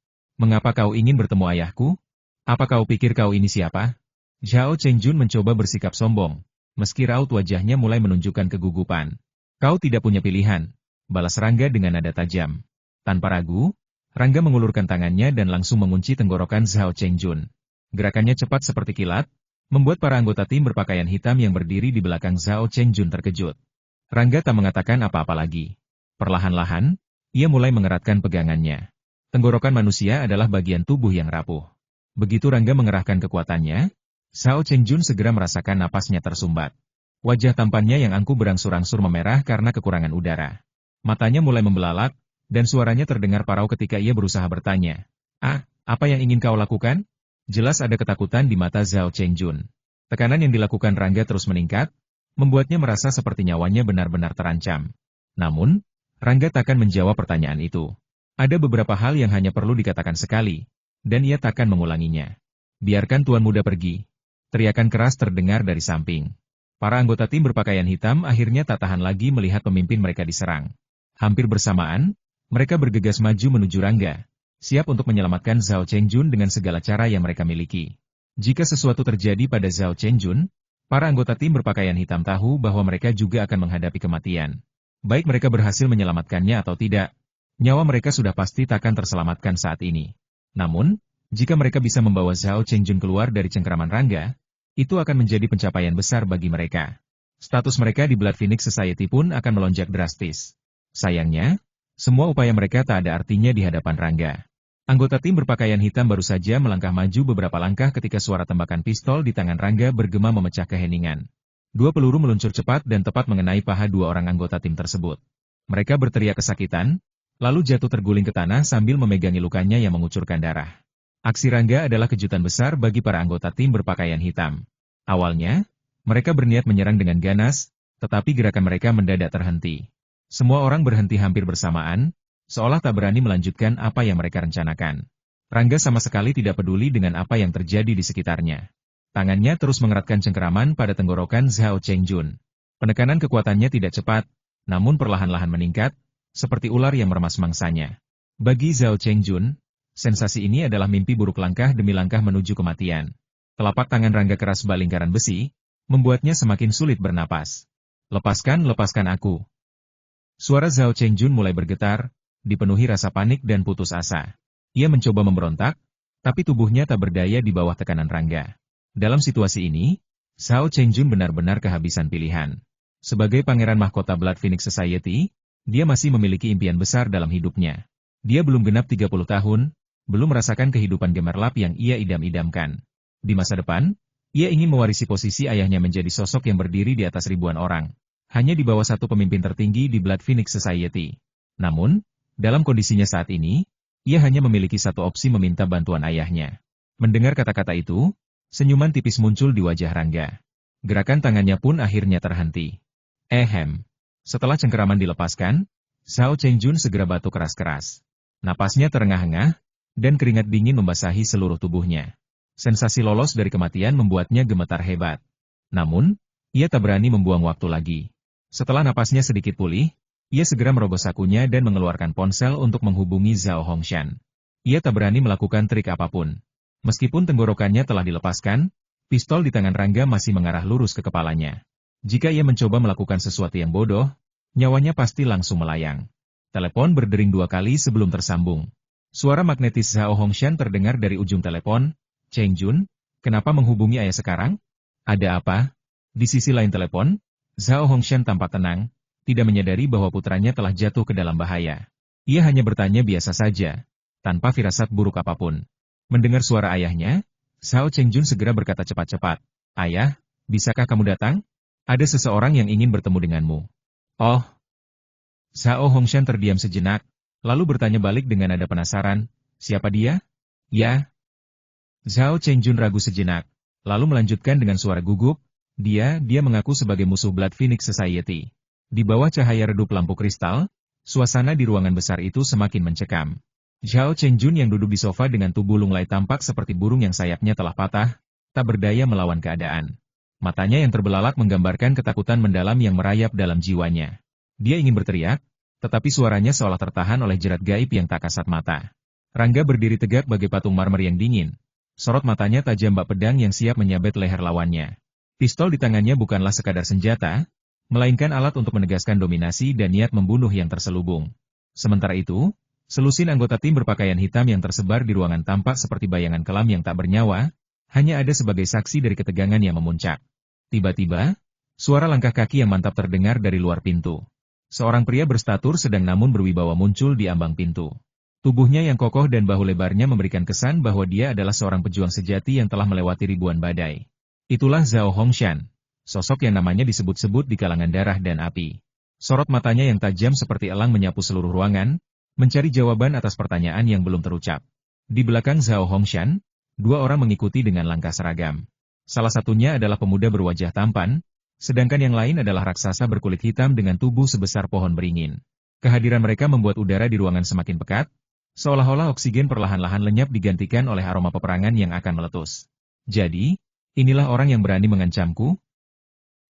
Mengapa kau ingin bertemu ayahku? Apa kau pikir kau ini siapa? Zhao Chengjun mencoba bersikap sombong, meski raut wajahnya mulai menunjukkan kegugupan. Kau tidak punya pilihan, balas Rangga dengan nada tajam. Tanpa ragu, Rangga mengulurkan tangannya dan langsung mengunci tenggorokan Zhao Chengjun. Gerakannya cepat seperti kilat, membuat para anggota tim berpakaian hitam yang berdiri di belakang Zhao Chengjun terkejut. Rangga tak mengatakan apa-apa lagi. Perlahan-lahan, ia mulai mengeratkan pegangannya. Tenggorokan manusia adalah bagian tubuh yang rapuh. Begitu Rangga mengerahkan kekuatannya, Zhao Chengjun segera merasakan napasnya tersumbat. Wajah tampannya yang angkuh berangsur-angsur memerah karena kekurangan udara. Matanya mulai membelalak, dan suaranya terdengar parau ketika ia berusaha bertanya. Apa yang ingin kau lakukan? Jelas ada ketakutan di mata Zhao Chengjun. Tekanan yang dilakukan Rangga terus meningkat, membuatnya merasa seperti nyawanya benar-benar terancam. Namun, Rangga takkan menjawab pertanyaan itu. Ada beberapa hal yang hanya perlu dikatakan sekali, dan ia takkan mengulanginya. Biarkan Tuan Muda pergi. Teriakan keras terdengar dari samping. Para anggota tim berpakaian hitam akhirnya tak tahan lagi melihat pemimpin mereka diserang. Hampir bersamaan, mereka bergegas maju menuju Rangga, siap untuk menyelamatkan Zhao Chengjun dengan segala cara yang mereka miliki. Jika sesuatu terjadi pada Zhao Chengjun, para anggota tim berpakaian hitam tahu bahwa mereka juga akan menghadapi kematian. Baik mereka berhasil menyelamatkannya atau tidak, nyawa mereka sudah pasti takkan terselamatkan saat ini. Namun, jika mereka bisa membawa Zhao Chengjun keluar dari cengkeraman Rangga, itu akan menjadi pencapaian besar bagi mereka. Status mereka di Blood Phoenix Society pun akan melonjak drastis. Sayangnya, semua upaya mereka tak ada artinya di hadapan Rangga. Anggota tim berpakaian hitam baru saja melangkah maju beberapa langkah ketika suara tembakan pistol di tangan Rangga bergema memecah keheningan. Dua peluru meluncur cepat dan tepat mengenai paha dua orang anggota tim tersebut. Mereka berteriak kesakitan, lalu jatuh terguling ke tanah sambil memegangi lukanya yang mengucurkan darah. Aksi Rangga adalah kejutan besar bagi para anggota tim berpakaian hitam. Awalnya, mereka berniat menyerang dengan ganas, tetapi gerakan mereka mendadak terhenti. Semua orang berhenti hampir bersamaan, seolah tak berani melanjutkan apa yang mereka rencanakan. Rangga sama sekali tidak peduli dengan apa yang terjadi di sekitarnya. Tangannya terus mengeratkan cengkeraman pada tenggorokan Zhao Chengjun. Penekanan kekuatannya tidak cepat, namun perlahan-lahan meningkat, seperti ular yang meremas mangsanya. Bagi Zhao Chengjun, sensasi ini adalah mimpi buruk langkah demi langkah menuju kematian. Telapak tangan Rangga keras balingkaran besi, membuatnya semakin sulit bernapas. Lepaskan aku. Suara Zhao Chengjun mulai bergetar, dipenuhi rasa panik dan putus asa. Ia mencoba memberontak, tapi tubuhnya tak berdaya di bawah tekanan Rangga. Dalam situasi ini, Zhao Chengjun benar-benar kehabisan pilihan. Sebagai pangeran mahkota Blood Phoenix Society, dia masih memiliki impian besar dalam hidupnya. Dia belum genap 30 tahun, belum merasakan kehidupan gemerlap yang ia idam-idamkan. Di masa depan, ia ingin mewarisi posisi ayahnya menjadi sosok yang berdiri di atas ribuan orang, hanya di bawah satu pemimpin tertinggi di Blood Phoenix Society. Namun, dalam kondisinya saat ini, ia hanya memiliki satu opsi meminta bantuan ayahnya. Mendengar kata-kata itu, senyuman tipis muncul di wajah Rangga. Gerakan tangannya pun akhirnya terhenti. Setelah cengkeraman dilepaskan, Zhao Chengjun segera batuk keras-keras. Napasnya terengah-engah, dan keringat dingin membasahi seluruh tubuhnya. Sensasi lolos dari kematian membuatnya gemetar hebat. Namun, ia tak berani membuang waktu lagi. Setelah napasnya sedikit pulih, ia segera merogoh sakunya dan mengeluarkan ponsel untuk menghubungi Zhao Hongshan. Ia tak berani melakukan trik apapun. Meskipun tenggorokannya telah dilepaskan, pistol di tangan Rangga masih mengarah lurus ke kepalanya. Jika ia mencoba melakukan sesuatu yang bodoh, nyawanya pasti langsung melayang. Telepon berdering 2 kali sebelum tersambung. Suara magnetis Zhao Hongshan terdengar dari ujung telepon. Cheng Jun, kenapa menghubungi ayah sekarang? Ada apa? Di sisi lain telepon, Zhao Hongshan tampak tenang, tidak menyadari bahwa putranya telah jatuh ke dalam bahaya. Ia hanya bertanya biasa saja, tanpa firasat buruk apapun. Mendengar suara ayahnya, Zhao Chengjun segera berkata cepat-cepat, "Ayah, bisakah kamu datang? Ada seseorang yang ingin bertemu denganmu." Oh. Zhao Hongshan terdiam sejenak, lalu bertanya balik dengan nada penasaran, "Siapa dia?" "Ya." Zhao Chengjun ragu sejenak, lalu melanjutkan dengan suara gugup, Dia mengaku sebagai musuh Blood Phoenix Society." Di bawah cahaya redup lampu kristal, suasana di ruangan besar itu semakin mencekam. Zhao Chengjun yang duduk di sofa dengan tubuh lunglai tampak seperti burung yang sayapnya telah patah, tak berdaya melawan keadaan. Matanya yang terbelalak menggambarkan ketakutan mendalam yang merayap dalam jiwanya. Dia ingin berteriak, tetapi suaranya seolah tertahan oleh jerat gaib yang tak kasat mata. Rangga berdiri tegak bagai patung marmer yang dingin. Sorot matanya tajam bak pedang yang siap menyabet leher lawannya. Pistol di tangannya bukanlah sekadar senjata, melainkan alat untuk menegaskan dominasi dan niat membunuh yang terselubung. Sementara itu, selusin anggota tim berpakaian hitam yang tersebar di ruangan tampak seperti bayangan kelam yang tak bernyawa, hanya ada sebagai saksi dari ketegangan yang memuncak. Tiba-tiba, suara langkah kaki yang mantap terdengar dari luar pintu. Seorang pria berstatur sedang namun berwibawa muncul di ambang pintu. Tubuhnya yang kokoh dan bahu lebarnya memberikan kesan bahwa dia adalah seorang pejuang sejati yang telah melewati ribuan badai. Itulah Zhao Hongshan, sosok yang namanya disebut-sebut di kalangan darah dan api. Sorot matanya yang tajam seperti elang menyapu seluruh ruangan, mencari jawaban atas pertanyaan yang belum terucap. Di belakang Zhao Hongshan, 2 orang mengikuti dengan langkah seragam. Salah satunya adalah pemuda berwajah tampan, sedangkan yang lain adalah raksasa berkulit hitam dengan tubuh sebesar pohon beringin. Kehadiran mereka membuat udara di ruangan semakin pekat, seolah-olah oksigen perlahan-lahan lenyap digantikan oleh aroma peperangan yang akan meletus. "Jadi, inilah orang yang berani mengancamku?"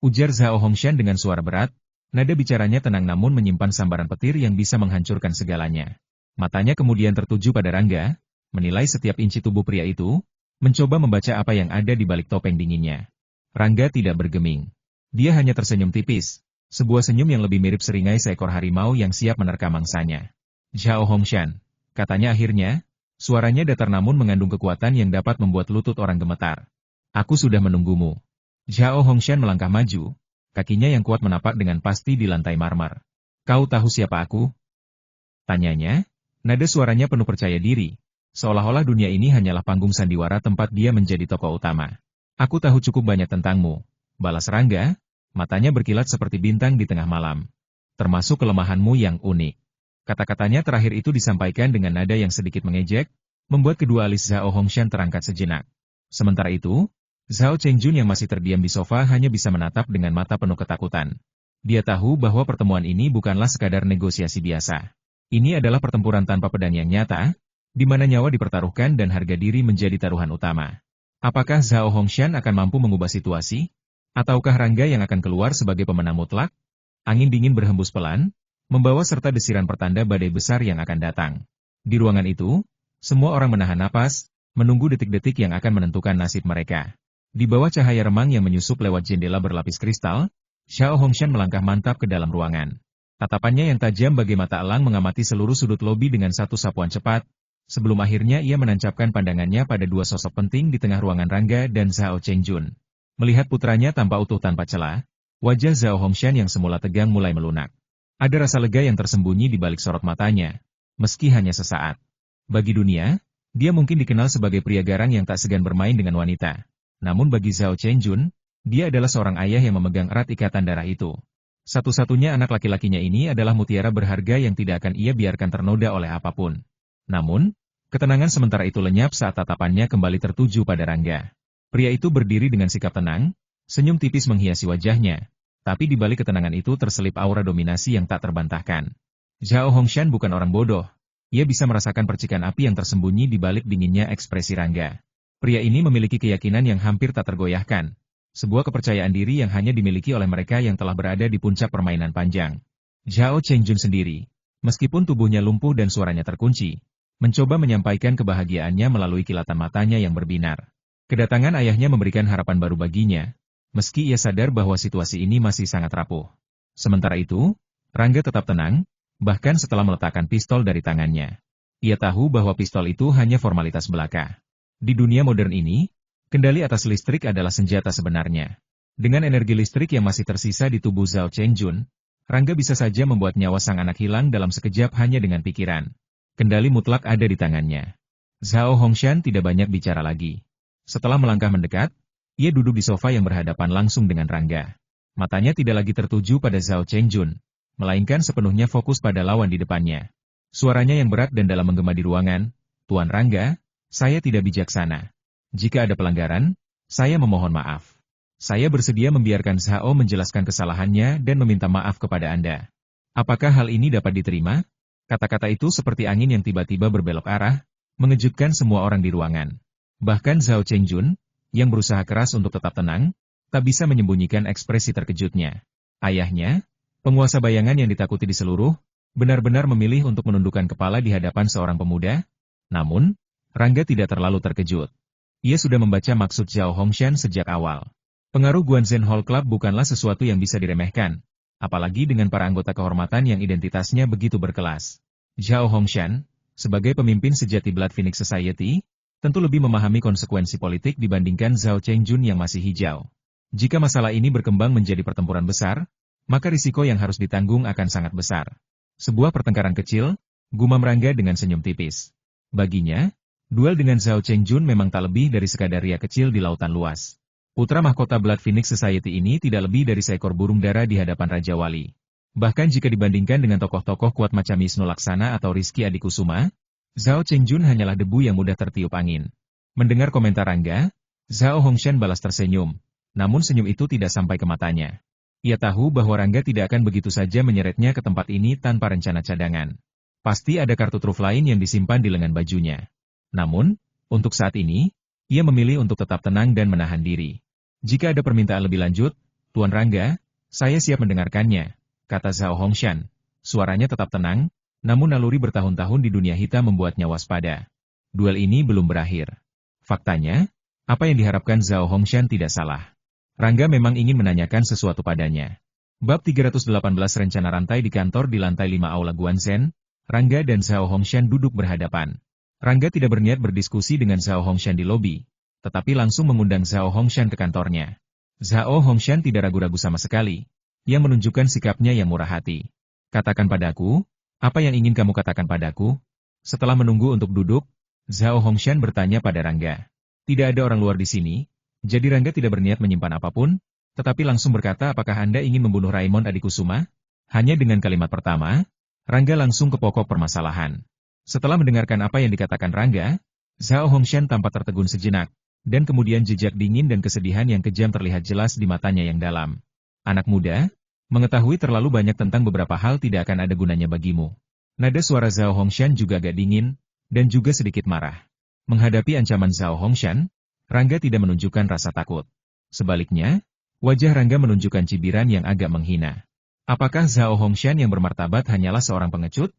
ujar Zhao Hongshan dengan suara berat. Nada bicaranya tenang namun menyimpan sambaran petir yang bisa menghancurkan segalanya. Matanya kemudian tertuju pada Rangga, menilai setiap inci tubuh pria itu, mencoba membaca apa yang ada di balik topeng dinginnya. Rangga tidak bergeming. Dia hanya tersenyum tipis, sebuah senyum yang lebih mirip seringai seekor harimau yang siap menerkam mangsanya. "Zhao Hongshan," katanya akhirnya, suaranya datar namun mengandung kekuatan yang dapat membuat lutut orang gemetar. "Aku sudah menunggumu." Zhao Hongshan melangkah maju. Kakinya yang kuat menapak dengan pasti di lantai marmer. "Kau tahu siapa aku?" tanyanya. Nada suaranya penuh percaya diri, seolah-olah dunia ini hanyalah panggung sandiwara tempat dia menjadi tokoh utama. "Aku tahu cukup banyak tentangmu," balas Rangga, matanya berkilat seperti bintang di tengah malam. "Termasuk kelemahanmu yang unik." Kata-katanya terakhir itu disampaikan dengan nada yang sedikit mengejek, membuat kedua alis Zhao Hongshan terangkat sejenak. Sementara itu, Zhao Chengjun yang masih terdiam di sofa hanya bisa menatap dengan mata penuh ketakutan. Dia tahu bahwa pertemuan ini bukanlah sekadar negosiasi biasa. Ini adalah pertempuran tanpa pedang yang nyata, di mana nyawa dipertaruhkan dan harga diri menjadi taruhan utama. Apakah Zhao Hongshan akan mampu mengubah situasi? Ataukah Rangga yang akan keluar sebagai pemenang mutlak? Angin dingin berhembus pelan, membawa serta desiran pertanda badai besar yang akan datang. Di ruangan itu, semua orang menahan napas, menunggu detik-detik yang akan menentukan nasib mereka. Di bawah cahaya remang yang menyusup lewat jendela berlapis kristal, Zhao Hongshan melangkah mantap ke dalam ruangan. Tatapannya yang tajam bagai mata elang mengamati seluruh sudut lobi dengan satu sapuan cepat, sebelum akhirnya ia menancapkan pandangannya pada 2 sosok penting di tengah ruangan Rangga dan Zhao Chengjun. Melihat putranya tampak utuh tanpa celah, wajah Zhao Hongshan yang semula tegang mulai melunak. Ada rasa lega yang tersembunyi di balik sorot matanya, meski hanya sesaat. Bagi dunia, dia mungkin dikenal sebagai pria garang yang tak segan bermain dengan wanita. Namun bagi Zhao Chengjun, dia adalah seorang ayah yang memegang erat ikatan darah itu. Satu-satunya anak laki-lakinya ini adalah mutiara berharga yang tidak akan ia biarkan ternoda oleh apapun. Namun, ketenangan sementara itu lenyap saat tatapannya kembali tertuju pada Rangga. Pria itu berdiri dengan sikap tenang, senyum tipis menghiasi wajahnya, tapi di balik ketenangan itu terselip aura dominasi yang tak terbantahkan. Zhao Hongshan bukan orang bodoh. Ia bisa merasakan percikan api yang tersembunyi di balik dinginnya ekspresi Rangga. Pria ini memiliki keyakinan yang hampir tak tergoyahkan, Sebuah kepercayaan diri yang hanya dimiliki oleh mereka yang telah berada di puncak permainan panjang. Zhao Chengjun sendiri, meskipun tubuhnya lumpuh dan suaranya terkunci, mencoba menyampaikan kebahagiaannya melalui kilatan matanya yang berbinar. Kedatangan ayahnya memberikan harapan baru baginya, meski ia sadar bahwa situasi ini masih sangat rapuh. Sementara itu, Rangga tetap tenang, bahkan setelah meletakkan pistol dari tangannya. Ia tahu bahwa pistol itu hanya formalitas belaka. Di dunia modern ini, kendali atas listrik adalah senjata sebenarnya. Dengan energi listrik yang masih tersisa di tubuh Zhao Chengjun, Rangga bisa saja membuat nyawa sang anak hilang dalam sekejap hanya dengan pikiran. Kendali mutlak ada di tangannya. Zhao Hongshan tidak banyak bicara lagi. Setelah melangkah mendekat, ia duduk di sofa yang berhadapan langsung dengan Rangga. Matanya tidak lagi tertuju pada Zhao Chengjun, melainkan sepenuhnya fokus pada lawan di depannya. Suaranya yang berat dan dalam menggema di ruangan, "Tuan Rangga, saya tidak bijaksana. Jika ada pelanggaran, saya memohon maaf. Saya bersedia membiarkan Zhao menjelaskan kesalahannya dan meminta maaf kepada Anda. Apakah hal ini dapat diterima?" Kata-kata itu seperti angin yang tiba-tiba berbelok arah, mengejutkan semua orang di ruangan. Bahkan Zhao Chengjun, yang berusaha keras untuk tetap tenang, tak bisa menyembunyikan ekspresi terkejutnya. Ayahnya, penguasa bayangan yang ditakuti di seluruh, benar-benar memilih untuk menundukkan kepala di hadapan seorang pemuda. Namun, Rangga tidak terlalu terkejut. Ia sudah membaca maksud Zhao Hongshan sejak awal. Pengaruh Guanzhen Hall Club bukanlah sesuatu yang bisa diremehkan, apalagi dengan para anggota kehormatan yang identitasnya begitu berkelas. Zhao Hongshan, sebagai pemimpin sejati Blood Phoenix Society, tentu lebih memahami konsekuensi politik dibandingkan Zhao Chengjun yang masih hijau. Jika masalah ini berkembang menjadi pertempuran besar, maka risiko yang harus ditanggung akan sangat besar. Sebuah pertengkaran kecil, gumam Rangga dengan senyum tipis. Baginya, duel dengan Zhao Chengjun memang tak lebih dari sekadar ria kecil di lautan luas. Putra mahkota Blood Phoenix Society ini tidak lebih dari seekor burung dara di hadapan Raja Wali. Bahkan jika dibandingkan dengan tokoh-tokoh kuat macam Wisnu Laksana atau Rizky Adikusuma, Zhao Chengjun hanyalah debu yang mudah tertiup angin. Mendengar komentar Rangga, Zhao Hongshan balas tersenyum, namun senyum itu tidak sampai ke matanya. Ia tahu bahwa Rangga tidak akan begitu saja menyeretnya ke tempat ini tanpa rencana cadangan. Pasti ada kartu truf lain yang disimpan di lengan bajunya. Namun, untuk saat ini, ia memilih untuk tetap tenang dan menahan diri. "Jika ada permintaan lebih lanjut, Tuan Rangga, saya siap mendengarkannya," kata Zhao Hongshan. Suaranya tetap tenang, namun naluri bertahun-tahun di dunia hitam membuatnya waspada. Duel ini belum berakhir. Faktanya, apa yang diharapkan Zhao Hongshan tidak salah. Rangga memang ingin menanyakan sesuatu padanya. Bab 318 Rencana Rantai di kantor di lantai 5 Aula Guanzhen, Rangga dan Zhao Hongshan duduk berhadapan. Rangga tidak berniat berdiskusi dengan Zhao Hongshan di lobi, tetapi langsung mengundang Zhao Hongshan ke kantornya. Zhao Hongshan tidak ragu-ragu sama sekali. Ia menunjukkan sikapnya yang murah hati. "Katakan padaku, apa yang ingin kamu katakan padaku?" Setelah menunggu untuk duduk, Zhao Hongshan bertanya pada Rangga. Tidak ada orang luar di sini, jadi Rangga tidak berniat menyimpan apapun, tetapi langsung berkata, "Apakah Anda ingin membunuh Raimon Adikusuma?" Hanya dengan kalimat pertama, Rangga langsung ke pokok permasalahan. Setelah mendengarkan apa yang dikatakan Rangga, Zhao Hongshan tampak tertegun sejenak, dan kemudian jejak dingin dan kesedihan yang kejam terlihat jelas di matanya yang dalam. "Anak muda, mengetahui terlalu banyak tentang beberapa hal tidak akan ada gunanya bagimu." Nada suara Zhao Hongshan juga agak dingin, dan juga sedikit marah. Menghadapi ancaman Zhao Hongshan, Rangga tidak menunjukkan rasa takut. Sebaliknya, wajah Rangga menunjukkan cibiran yang agak menghina. Apakah Zhao Hongshan yang bermartabat hanyalah seorang pengecut?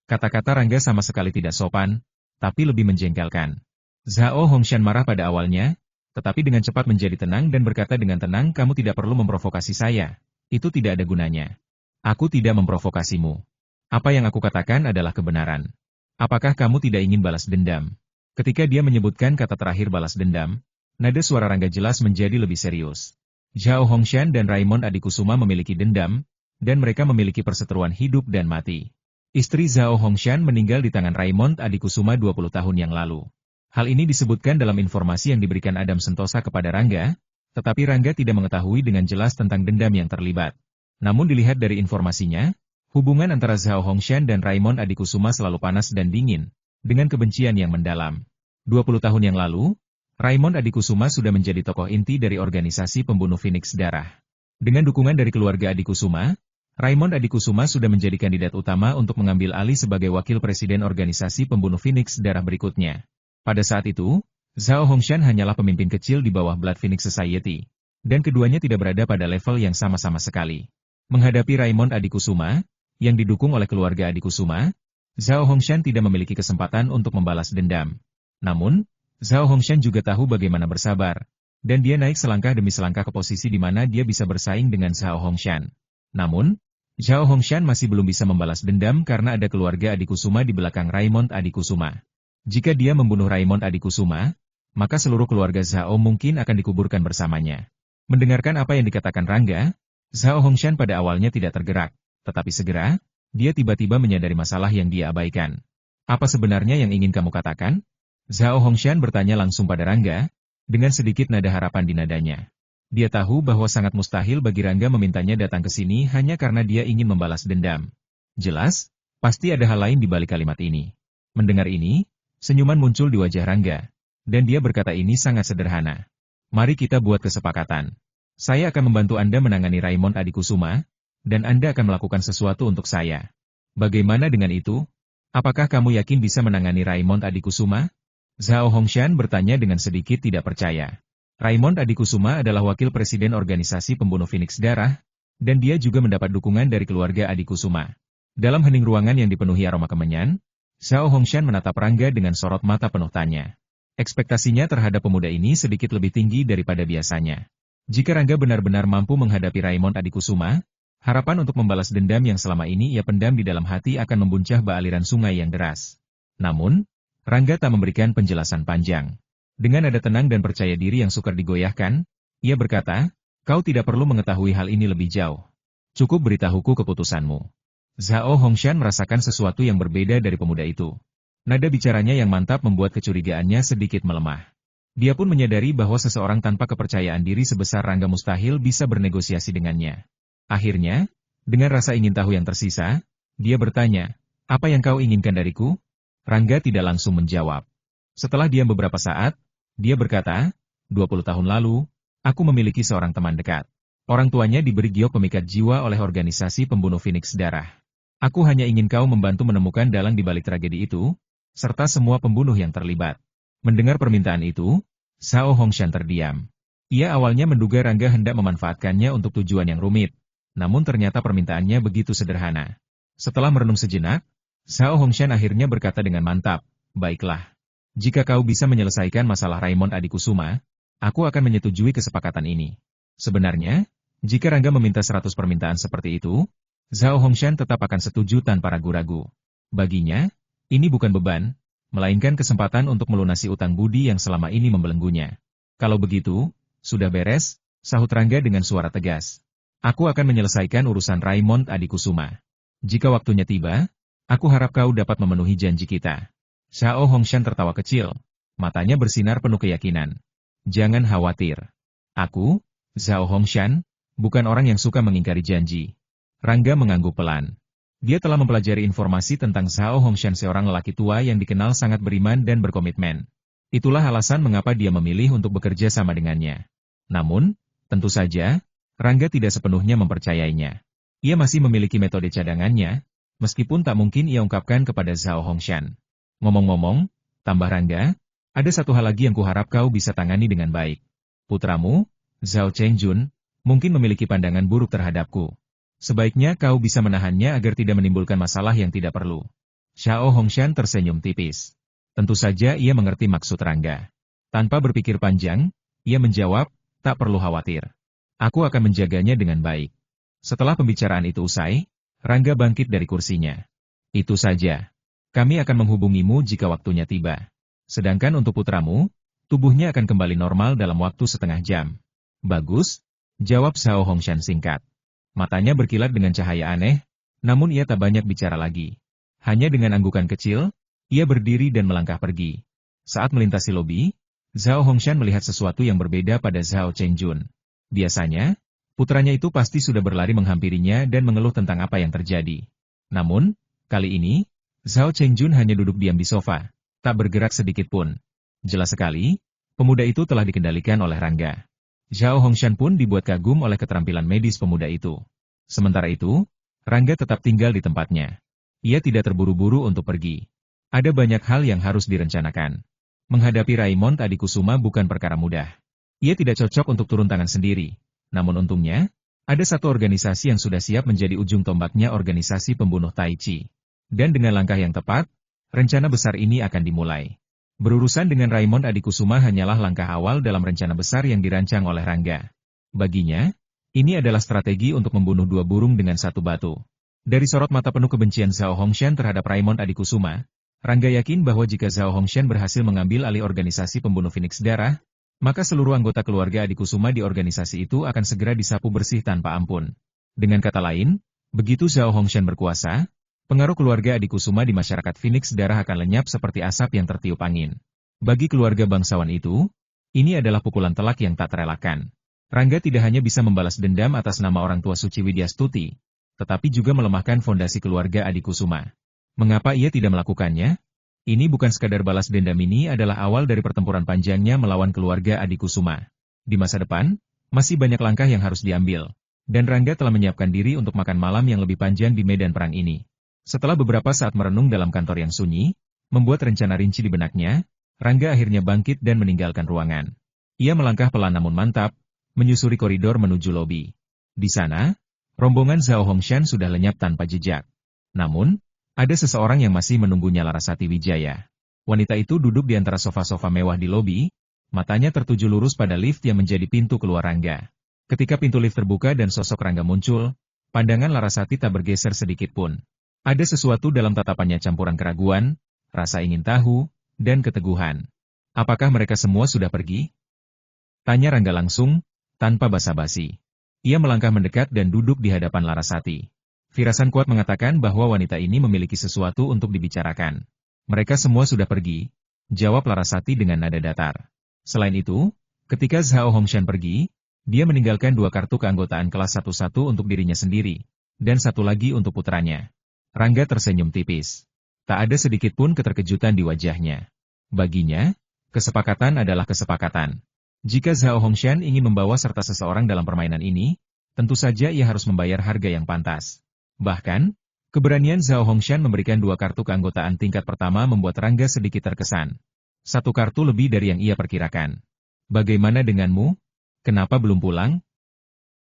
Kata-kata Rangga sama sekali tidak sopan, tapi lebih menjengkelkan. Zhao Hongshan marah pada awalnya, tetapi dengan cepat menjadi tenang dan berkata dengan tenang, "Kamu tidak perlu memprovokasi saya. Itu tidak ada gunanya. Aku tidak memprovokasimu. Apa yang aku katakan adalah kebenaran. Apakah kamu tidak ingin balas dendam?" Ketika dia menyebutkan kata terakhir balas dendam, nada suara Rangga jelas menjadi lebih serius. Zhao Hongshan dan Raimon Adikusuma memiliki dendam, dan mereka memiliki perseteruan hidup dan mati. Istri Zhao Hongshan meninggal di tangan Raimon Adikusuma 20 tahun yang lalu. Hal ini disebutkan dalam informasi yang diberikan Adam Sentosa kepada Rangga, tetapi Rangga tidak mengetahui dengan jelas tentang dendam yang terlibat. Namun dilihat dari informasinya, hubungan antara Zhao Hongshan dan Raimon Adikusuma selalu panas dan dingin, dengan kebencian yang mendalam. 20 tahun yang lalu, Raimon Adikusuma sudah menjadi tokoh inti dari organisasi pembunuh Phoenix Darah. Dengan dukungan dari keluarga Adikusuma, Raimon Adikusuma sudah menjadi kandidat utama untuk mengambil alih sebagai wakil presiden organisasi pembunuh Phoenix Darah berikutnya. Pada saat itu, Zhao Hongshan hanyalah pemimpin kecil di bawah Blood Phoenix Society. dan keduanya tidak berada pada level yang sama-sama sekali. Menghadapi Raimond Adikusuma, yang didukung oleh keluarga Adikusuma, Zhao Hongshan tidak memiliki kesempatan untuk membalas dendam. Namun, Zhao Hongshan juga tahu bagaimana bersabar, dan dia naik selangkah demi selangkah ke posisi di mana dia bisa bersaing dengan Zhao Hongshan. Namun, Zhao Hongshan masih belum bisa membalas dendam karena ada keluarga Adikusuma di belakang Raimond Adikusuma. Jika dia membunuh Raimond Adikusuma, maka seluruh keluarga Zhao mungkin akan dikuburkan bersamanya. Mendengarkan apa yang dikatakan Rangga, Zhao Hongshan pada awalnya tidak tergerak, tetapi segera, dia tiba-tiba menyadari masalah yang dia abaikan. Apa sebenarnya yang ingin kamu katakan? Zhao Hongshan bertanya langsung pada Rangga, dengan sedikit nada harapan di nadanya. Dia tahu bahwa sangat mustahil bagi Rangga memintanya datang ke sini hanya karena dia ingin membalas dendam. Jelas, pasti ada hal lain di balik kalimat ini. Mendengar ini, senyuman muncul di wajah Rangga, dan dia berkata ini sangat sederhana. Mari kita buat kesepakatan. Saya akan membantu Anda menangani Raimond Adikusuma, dan Anda akan melakukan sesuatu untuk saya. Bagaimana dengan itu? Apakah kamu yakin bisa menangani Raimond Adikusuma? Zhao Hongshan bertanya dengan sedikit tidak percaya. Raimond Adikusuma adalah wakil presiden organisasi pembunuh Phoenix Darah, dan dia juga mendapat dukungan dari keluarga Adikusuma. Dalam hening ruangan yang dipenuhi aroma kemenyan, Zhao Hongshan menatap Rangga dengan sorot mata penuh tanya. Ekspektasinya terhadap pemuda ini sedikit lebih tinggi daripada biasanya. Jika Rangga benar-benar mampu menghadapi Raimond Adikusuma, harapan untuk membalas dendam yang selama ini ia pendam di dalam hati akan membuncah aliran sungai yang deras. Namun, Rangga tak memberikan penjelasan panjang. Dengan nada tenang dan percaya diri yang sukar digoyahkan, ia berkata, kau tidak perlu mengetahui hal ini lebih jauh. Cukup beritahuku keputusanmu. Zhao Hongshan merasakan sesuatu yang berbeda dari pemuda itu. Nada bicaranya yang mantap membuat kecurigaannya sedikit melemah. Dia pun menyadari bahwa seseorang tanpa kepercayaan diri sebesar Rangga mustahil bisa bernegosiasi dengannya. Akhirnya, dengan rasa ingin tahu yang tersisa, dia bertanya, apa yang kau inginkan dariku? Rangga tidak langsung menjawab. Setelah diam beberapa saat, dia berkata, 20 tahun lalu, aku memiliki seorang teman dekat. Orang tuanya diberi giok pemikat jiwa oleh organisasi pembunuh Phoenix Darah. Aku hanya ingin kau membantu menemukan dalang di balik tragedi itu, serta semua pembunuh yang terlibat. Mendengar permintaan itu, Zhao Hongshan terdiam. Ia awalnya menduga Rangga hendak memanfaatkannya untuk tujuan yang rumit. Namun ternyata permintaannya begitu sederhana. Setelah merenung sejenak, Zhao Hongshan akhirnya berkata dengan mantap, baiklah. Jika kau bisa menyelesaikan masalah Raimond Adikusuma, aku akan menyetujui kesepakatan ini. Sebenarnya, jika Rangga meminta 100 permintaan seperti itu, Zhao Hongshan tetap akan setuju tanpa ragu-ragu. Baginya, ini bukan beban, melainkan kesempatan untuk melunasi utang budi yang selama ini membelenggunya. Kalau begitu, sudah beres, sahut Rangga dengan suara tegas. Aku akan menyelesaikan urusan Raimond Adikusuma. Jika waktunya tiba, aku harap kau dapat memenuhi janji kita. Zhao Hongshan tertawa kecil. Matanya bersinar penuh keyakinan. Jangan khawatir. Aku, Zhao Hongshan, bukan orang yang suka mengingkari janji. Rangga mengangguk pelan. Dia telah mempelajari informasi tentang Zhao Hongshan, seorang lelaki tua yang dikenal sangat beriman dan berkomitmen. Itulah alasan mengapa dia memilih untuk bekerja sama dengannya. Namun, tentu saja, Rangga tidak sepenuhnya mempercayainya. Ia masih memiliki metode cadangannya, meskipun tak mungkin ia ungkapkan kepada Zhao Hongshan. Ngomong-ngomong, tambah Rangga, ada satu hal lagi yang kuharap kau bisa tangani dengan baik. Putramu, Zhao Chengjun, mungkin memiliki pandangan buruk terhadapku. Sebaiknya kau bisa menahannya agar tidak menimbulkan masalah yang tidak perlu. Zhao Hongshan tersenyum tipis. Tentu saja ia mengerti maksud Rangga. Tanpa berpikir panjang, ia menjawab, tak perlu khawatir. Aku akan menjaganya dengan baik. Setelah pembicaraan itu usai, Rangga bangkit dari kursinya. Itu saja. Kami akan menghubungimu jika waktunya tiba. Sedangkan untuk putramu, tubuhnya akan kembali normal dalam waktu setengah jam. Bagus, jawab Zhao Hongshan singkat. Matanya berkilat dengan cahaya aneh, namun ia tak banyak bicara lagi. Hanya dengan anggukan kecil, ia berdiri dan melangkah pergi. Saat melintasi lobi, Zhao Hongshan melihat sesuatu yang berbeda pada Zhao Chengjun. Biasanya, putranya itu pasti sudah berlari menghampirinya dan mengeluh tentang apa yang terjadi. Namun, kali ini, Zhao Chengjun hanya duduk diam di sofa, tak bergerak sedikit pun. Jelas sekali, pemuda itu telah dikendalikan oleh Rangga. Zhao Hongshan pun dibuat kagum oleh keterampilan medis pemuda itu. Sementara itu, Rangga tetap tinggal di tempatnya. Ia tidak terburu-buru untuk pergi. Ada banyak hal yang harus direncanakan. Menghadapi Raimond Adikusuma bukan perkara mudah. Ia tidak cocok untuk turun tangan sendiri. Namun untungnya, ada satu organisasi yang sudah siap menjadi ujung tombaknya, organisasi pembunuh Tai Chi. Dan dengan langkah yang tepat, rencana besar ini akan dimulai. Berurusan dengan Raimon Adikusuma hanyalah langkah awal dalam rencana besar yang dirancang oleh Rangga. Baginya, ini adalah strategi untuk membunuh dua burung dengan satu batu. Dari sorot mata penuh kebencian Zhao Hongshan terhadap Raimon Adikusuma, Rangga yakin bahwa jika Zhao Hongshan berhasil mengambil alih organisasi pembunuh Phoenix Darah, maka seluruh anggota keluarga Adikusuma di organisasi itu akan segera disapu bersih tanpa ampun. Dengan kata lain, begitu Zhao Hongshan berkuasa, pengaruh keluarga Adikusuma di masyarakat Phoenix Darah akan lenyap seperti asap yang tertiup angin. Bagi keluarga bangsawan itu, ini adalah pukulan telak yang tak terelakkan. Rangga tidak hanya bisa membalas dendam atas nama orang tua Suci Widyastuti, tetapi juga melemahkan fondasi keluarga Adikusuma. Mengapa ia tidak melakukannya? Ini bukan sekadar balas dendam, ini adalah awal dari pertempuran panjangnya melawan keluarga Adikusuma. Di masa depan, masih banyak langkah yang harus diambil, dan Rangga telah menyiapkan diri untuk makan malam yang lebih panjang di medan perang ini. Setelah beberapa saat merenung dalam kantor yang sunyi, membuat rencana rinci di benaknya, Rangga akhirnya bangkit dan meninggalkan ruangan. Ia melangkah pelan namun mantap, menyusuri koridor menuju lobi. Di sana, rombongan Zhao Hongshan sudah lenyap tanpa jejak. Namun, ada seseorang yang masih menunggunya, Larasati Wijaya. Wanita itu duduk di antara sofa-sofa mewah di lobi, matanya tertuju lurus pada lift yang menjadi pintu keluar Rangga. Ketika pintu lift terbuka dan sosok Rangga muncul, pandangan Larasati tak bergeser sedikit pun. Ada sesuatu dalam tatapannya, campuran keraguan, rasa ingin tahu, dan keteguhan. Apakah mereka semua sudah pergi? Tanya Rangga langsung, tanpa basa-basi. Ia melangkah mendekat dan duduk di hadapan Larasati. Firasan kuat mengatakan bahwa wanita ini memiliki sesuatu untuk dibicarakan. Mereka semua sudah pergi, jawab Larasati dengan nada datar. Selain itu, ketika Zhao Hongshan pergi, dia meninggalkan 2 kartu keanggotaan kelas 1-1 untuk dirinya sendiri, dan 1 lagi untuk putranya. Rangga tersenyum tipis. Tak ada sedikit pun keterkejutan di wajahnya. Baginya, kesepakatan adalah kesepakatan. Jika Zhao Hongshan ingin membawa serta seseorang dalam permainan ini, tentu saja ia harus membayar harga yang pantas. Bahkan, keberanian Zhao Hongshan memberikan 2 kartu keanggotaan tingkat pertama membuat Rangga sedikit terkesan. 1 kartu lebih dari yang ia perkirakan. Bagaimana denganmu? Kenapa belum pulang?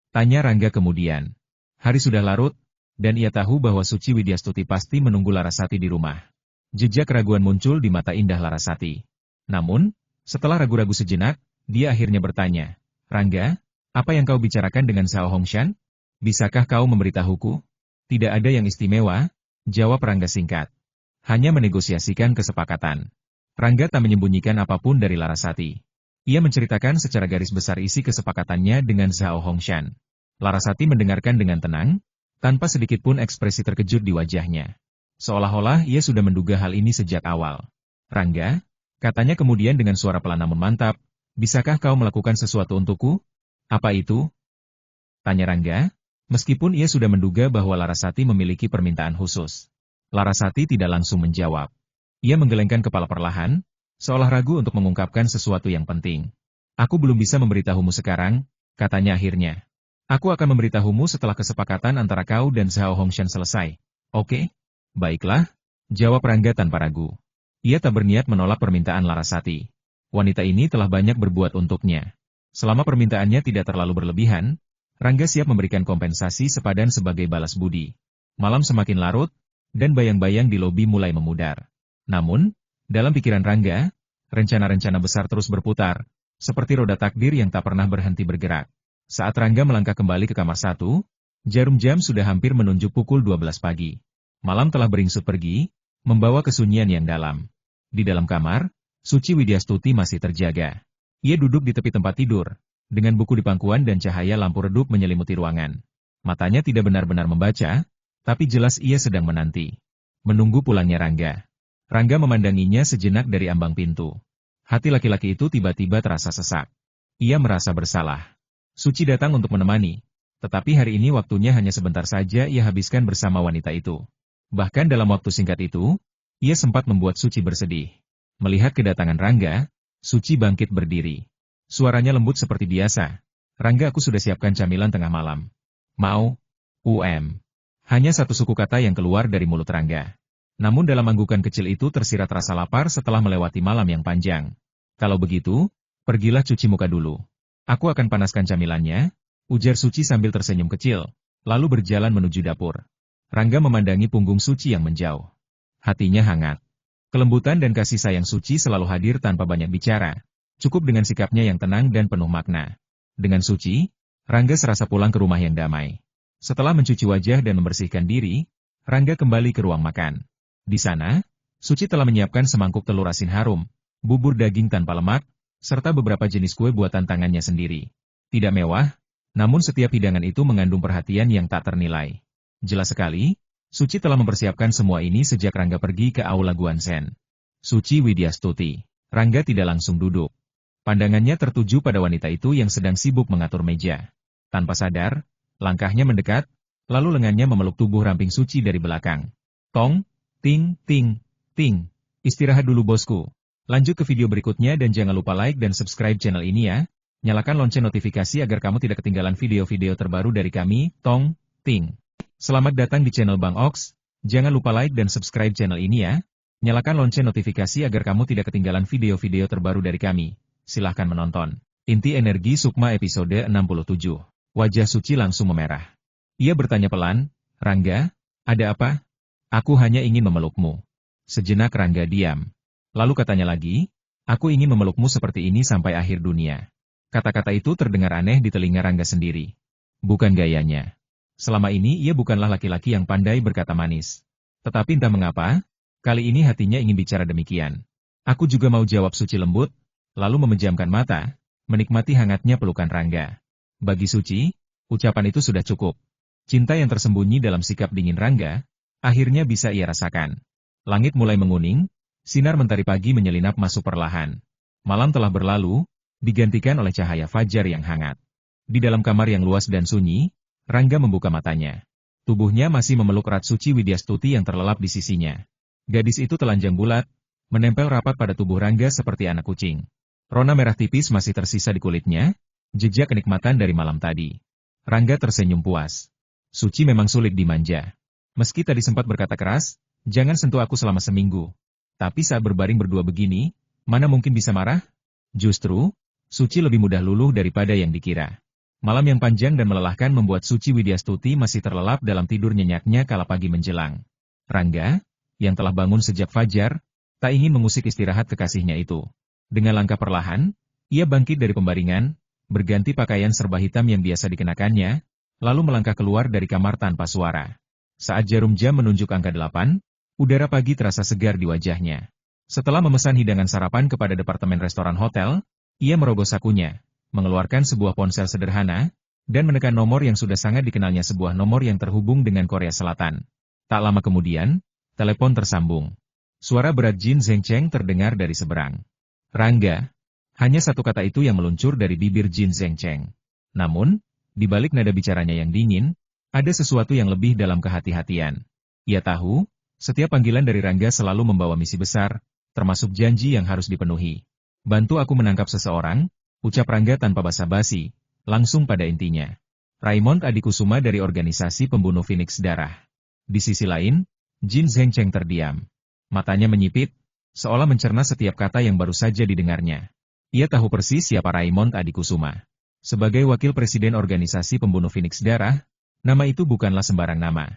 Tanya Rangga kemudian. Hari sudah larut, dan ia tahu bahwa Suci Widyastuti pasti menunggu Larasati di rumah. Jejak keraguan muncul di mata indah Larasati. Namun, setelah ragu-ragu sejenak, dia akhirnya bertanya, Rangga, apa yang kau bicarakan dengan Zhao Hongshan? Bisakah kau memberitahuku? Tidak ada yang istimewa, jawab Rangga singkat. Hanya menegosiasikan kesepakatan. Rangga tak menyembunyikan apapun dari Larasati. Ia menceritakan secara garis besar isi kesepakatannya dengan Zhao Hongshan. Larasati mendengarkan dengan tenang, tanpa sedikit pun ekspresi terkejut di wajahnya. Seolah-olah ia sudah menduga hal ini sejak awal. Rangga, katanya kemudian dengan suara pelan namun mantap, bisakah kau melakukan sesuatu untukku? Apa itu? Tanya Rangga, meskipun ia sudah menduga bahwa Larasati memiliki permintaan khusus. Larasati tidak langsung menjawab. Ia menggelengkan kepala perlahan, seolah ragu untuk mengungkapkan sesuatu yang penting. Aku belum bisa memberitahumu sekarang, katanya akhirnya. Aku akan memberitahumu setelah kesepakatan antara kau dan Zhao Hongshan selesai. Oke? Baiklah, jawab Rangga tanpa ragu. Ia tak berniat menolak permintaan Larasati. Wanita ini telah banyak berbuat untuknya. Selama permintaannya tidak terlalu berlebihan, Rangga siap memberikan kompensasi sepadan sebagai balas budi. Malam semakin larut, dan bayang-bayang di lobi mulai memudar. Namun, dalam pikiran Rangga, rencana-rencana besar terus berputar, seperti roda takdir yang tak pernah berhenti bergerak. Saat Rangga melangkah kembali ke kamar 1, jarum jam sudah hampir menunjuk pukul 12 pagi. Malam telah beringsut pergi, membawa kesunyian yang dalam. Di dalam kamar, Suci Widyastuti masih terjaga. Ia duduk di tepi tempat tidur, dengan buku di pangkuan dan cahaya lampu redup menyelimuti ruangan. Matanya tidak benar-benar membaca, tapi jelas ia sedang menanti. Menunggu pulangnya Rangga. Rangga memandanginya sejenak dari ambang pintu. Hati laki-laki itu tiba-tiba terasa sesak. Ia merasa bersalah. Suci datang untuk menemani, tetapi hari ini waktunya hanya sebentar saja ia habiskan bersama wanita itu. Bahkan dalam waktu singkat itu, ia sempat membuat Suci bersedih. Melihat kedatangan Rangga, Suci bangkit berdiri. Suaranya lembut seperti biasa. Rangga, aku sudah siapkan camilan tengah malam. Mau? Hanya satu suku kata yang keluar dari mulut Rangga. Namun dalam anggukan kecil itu tersirat rasa lapar setelah melewati malam yang panjang. Kalau begitu, pergilah cuci muka dulu. Aku akan panaskan camilannya, ujar Suci sambil tersenyum kecil, lalu berjalan menuju dapur. Rangga memandangi punggung Suci yang menjauh. Hatinya hangat. Kelembutan dan kasih sayang Suci selalu hadir tanpa banyak bicara. Cukup dengan sikapnya yang tenang dan penuh makna. Dengan Suci, Rangga serasa pulang ke rumah yang damai. Setelah mencuci wajah dan membersihkan diri, Rangga kembali ke ruang makan. Di sana, Suci telah menyiapkan semangkuk telur asin harum, bubur daging tanpa lemak, serta beberapa jenis kue buatan tangannya sendiri. Tidak mewah, namun setiap hidangan itu mengandung perhatian yang tak ternilai. Jelas sekali, Suci telah mempersiapkan semua ini sejak Rangga pergi ke Aula Guansen. Suci Widyastuti. Rangga tidak langsung duduk. Pandangannya tertuju pada wanita itu yang sedang sibuk mengatur meja. Tanpa sadar, langkahnya mendekat, lalu lengannya memeluk tubuh ramping Suci dari belakang. Tong, ting, ting, ting. Istirahat dulu bosku. Lanjut ke video berikutnya dan jangan lupa like dan subscribe channel ini ya. Nyalakan lonceng notifikasi agar kamu tidak ketinggalan video-video terbaru dari kami, Tong, ting. Selamat datang di channel Bang Ox. Jangan lupa like dan subscribe channel ini ya. Nyalakan lonceng notifikasi agar kamu tidak ketinggalan video-video terbaru dari kami. Silahkan menonton. Inti Energi Sukma episode 67. Wajah Suci langsung memerah. Ia bertanya pelan, Rangga, ada apa? Aku hanya ingin memelukmu. Sejenak Rangga diam. Lalu katanya lagi, aku ingin memelukmu seperti ini sampai akhir dunia. Kata-kata itu terdengar aneh di telinga Rangga sendiri. Bukan gayanya. Selama ini ia bukanlah laki-laki yang pandai berkata manis. Tetapi entah mengapa, kali ini hatinya ingin bicara demikian. Aku juga mau jawab Suci lembut, lalu memejamkan mata, menikmati hangatnya pelukan Rangga. Bagi Suci, ucapan itu sudah cukup. Cinta yang tersembunyi dalam sikap dingin Rangga, akhirnya bisa ia rasakan. Langit mulai menguning, sinar mentari pagi menyelinap masuk perlahan. Malam telah berlalu, digantikan oleh cahaya fajar yang hangat. Di dalam kamar yang luas dan sunyi, Rangga membuka matanya. Tubuhnya masih memeluk erat Suci Widyastuti yang terlelap di sisinya. Gadis itu telanjang bulat, menempel rapat pada tubuh Rangga seperti anak kucing. Rona merah tipis masih tersisa di kulitnya, jejak kenikmatan dari malam tadi. Rangga tersenyum puas. Suci memang sulit dimanja. Meski tadi sempat berkata keras, jangan sentuh aku selama seminggu. Tapi saat berbaring berdua begini, mana mungkin bisa marah? Justru, Suci lebih mudah luluh daripada yang dikira. Malam yang panjang dan melelahkan membuat Suci Widyastuti masih terlelap dalam tidur nyenyaknya kala pagi menjelang. Rangga, yang telah bangun sejak fajar, tak ingin mengusik istirahat kekasihnya itu. Dengan langkah perlahan, ia bangkit dari pembaringan, berganti pakaian serba hitam yang biasa dikenakannya, lalu melangkah keluar dari kamar tanpa suara. Saat jarum jam menunjuk angka 8, udara pagi terasa segar di wajahnya. Setelah memesan hidangan sarapan kepada departemen restoran hotel, ia merogoh sakunya, mengeluarkan sebuah ponsel sederhana, dan menekan nomor yang sudah sangat dikenalnya sebuah nomor yang terhubung dengan Korea Selatan. Tak lama kemudian, telepon tersambung. Suara berat Jin Zhengcheng terdengar dari seberang. Rangga. Hanya satu kata itu yang meluncur dari bibir Jin Zhengcheng. Namun, di balik nada bicaranya yang dingin, ada sesuatu yang lebih dalam kehati-hatian. Ia tahu, setiap panggilan dari Rangga selalu membawa misi besar, termasuk janji yang harus dipenuhi. Bantu aku menangkap seseorang, ucap Rangga tanpa basa-basi, langsung pada intinya. Raymond Adikusuma dari organisasi pembunuh Phoenix Darah. Di sisi lain, Jin Zhengcheng terdiam. Matanya menyipit, seolah mencerna setiap kata yang baru saja didengarnya. Ia tahu persis siapa Raymond Adikusuma. Sebagai wakil presiden organisasi pembunuh Phoenix Darah, nama itu bukanlah sembarang nama.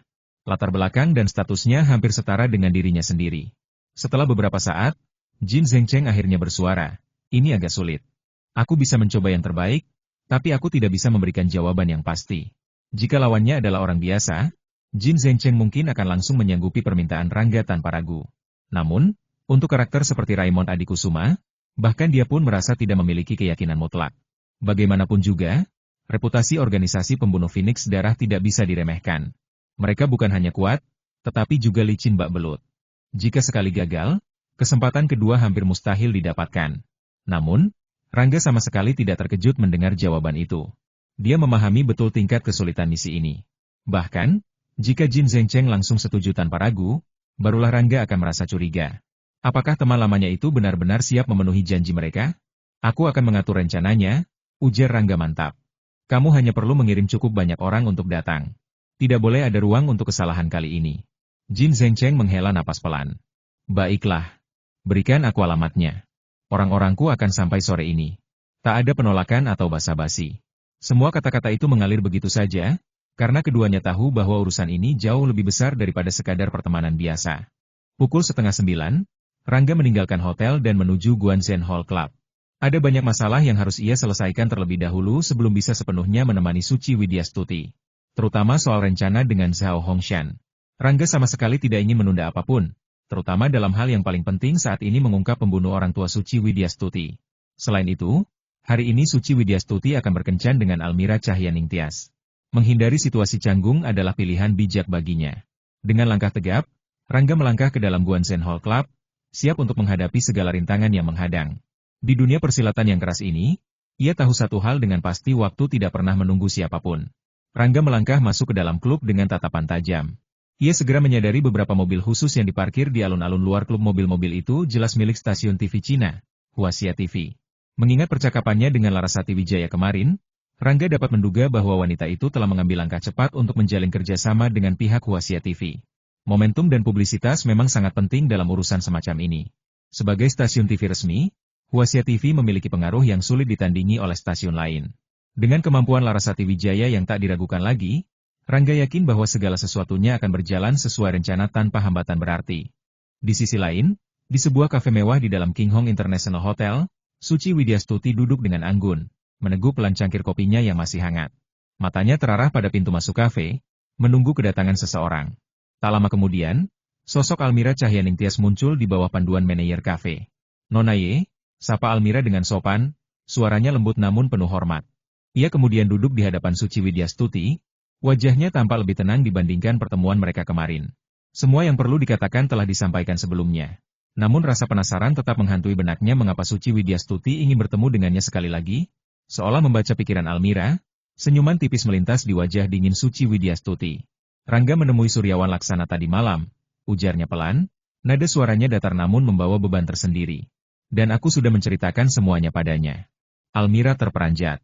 Latar belakang dan statusnya hampir setara dengan dirinya sendiri. Setelah beberapa saat, Jin Zhengcheng akhirnya bersuara, ini agak sulit. Aku bisa mencoba yang terbaik, tapi aku tidak bisa memberikan jawaban yang pasti. Jika lawannya adalah orang biasa, Jin Zhengcheng mungkin akan langsung menyanggupi permintaan Rangga tanpa ragu. Namun, untuk karakter seperti Raymond Adikusuma, bahkan dia pun merasa tidak memiliki keyakinan mutlak. Bagaimanapun juga, reputasi organisasi pembunuh Phoenix Darah tidak bisa diremehkan. Mereka bukan hanya kuat, tetapi juga licin bak belut. Jika sekali gagal, kesempatan kedua hampir mustahil didapatkan. Namun, Rangga sama sekali tidak terkejut mendengar jawaban itu. Dia memahami betul tingkat kesulitan misi ini. Bahkan, jika Jin Zhengcheng langsung setuju tanpa ragu, barulah Rangga akan merasa curiga. Apakah teman lamanya itu benar-benar siap memenuhi janji mereka? Aku akan mengatur rencananya, ujar Rangga mantap. Kamu hanya perlu mengirim cukup banyak orang untuk datang. Tidak boleh ada ruang untuk kesalahan kali ini. Jin Zhengcheng menghela napas pelan. Baiklah. Berikan aku alamatnya. Orang-orangku akan sampai sore ini. Tak ada penolakan atau basa-basi. Semua kata-kata itu mengalir begitu saja, karena keduanya tahu bahwa urusan ini jauh lebih besar daripada sekadar pertemanan biasa. Pukul 8:30, Rangga meninggalkan hotel dan menuju Guanzhen Hall Club. Ada banyak masalah yang harus ia selesaikan terlebih dahulu sebelum bisa sepenuhnya menemani Suci Widyastuti. Terutama soal rencana dengan Zhao Hongshan. Rangga sama sekali tidak ingin menunda apapun, terutama dalam hal yang paling penting saat ini mengungkap pembunuh orang tua Suci Widyastuti. Selain itu, hari ini Suci Widyastuti akan berkencan dengan Almira Cahyaningtyas. Menghindari situasi canggung adalah pilihan bijak baginya. Dengan langkah tegap, Rangga melangkah ke dalam Guanzhen Hall Club, siap untuk menghadapi segala rintangan yang menghadang. Di dunia persilatan yang keras ini, ia tahu satu hal dengan pasti, waktu tidak pernah menunggu siapapun. Rangga melangkah masuk ke dalam klub dengan tatapan tajam. Ia segera menyadari beberapa mobil khusus yang diparkir di alun-alun luar klub. Mobil-mobil itu jelas milik stasiun TV Cina, Huaxia TV. Mengingat percakapannya dengan Larasati Wijaya kemarin, Rangga dapat menduga bahwa wanita itu telah mengambil langkah cepat untuk menjalin kerjasama dengan pihak Huaxia TV. Momentum dan publisitas memang sangat penting dalam urusan semacam ini. Sebagai stasiun TV resmi, Huaxia TV memiliki pengaruh yang sulit ditandingi oleh stasiun lain. Dengan kemampuan Larasati Wijaya yang tak diragukan lagi, Rangga yakin bahwa segala sesuatunya akan berjalan sesuai rencana tanpa hambatan berarti. Di sisi lain, di sebuah kafe mewah di dalam King Hong International Hotel, Suci Widyastuti duduk dengan anggun, meneguk pelan cangkir kopinya yang masih hangat. Matanya terarah pada pintu masuk kafe, menunggu kedatangan seseorang. Tak lama kemudian, sosok Almira Cahyaningtyas muncul di bawah panduan manajer kafe. "Nona Ye," sapa Almira dengan sopan, suaranya lembut namun penuh hormat. Ia kemudian duduk di hadapan Suci Widyastuti, wajahnya tampak lebih tenang dibandingkan pertemuan mereka kemarin. Semua yang perlu dikatakan telah disampaikan sebelumnya. Namun rasa penasaran tetap menghantui benaknya mengapa Suci Widyastuti ingin bertemu dengannya sekali lagi. Seolah membaca pikiran Almira, senyuman tipis melintas di wajah dingin Suci Widyastuti. "Rangga menemui Suryawan Laksana tadi malam," ujarnya pelan, nada suaranya datar namun membawa beban tersendiri. "Dan aku sudah menceritakan semuanya padanya." Almira terperanjat.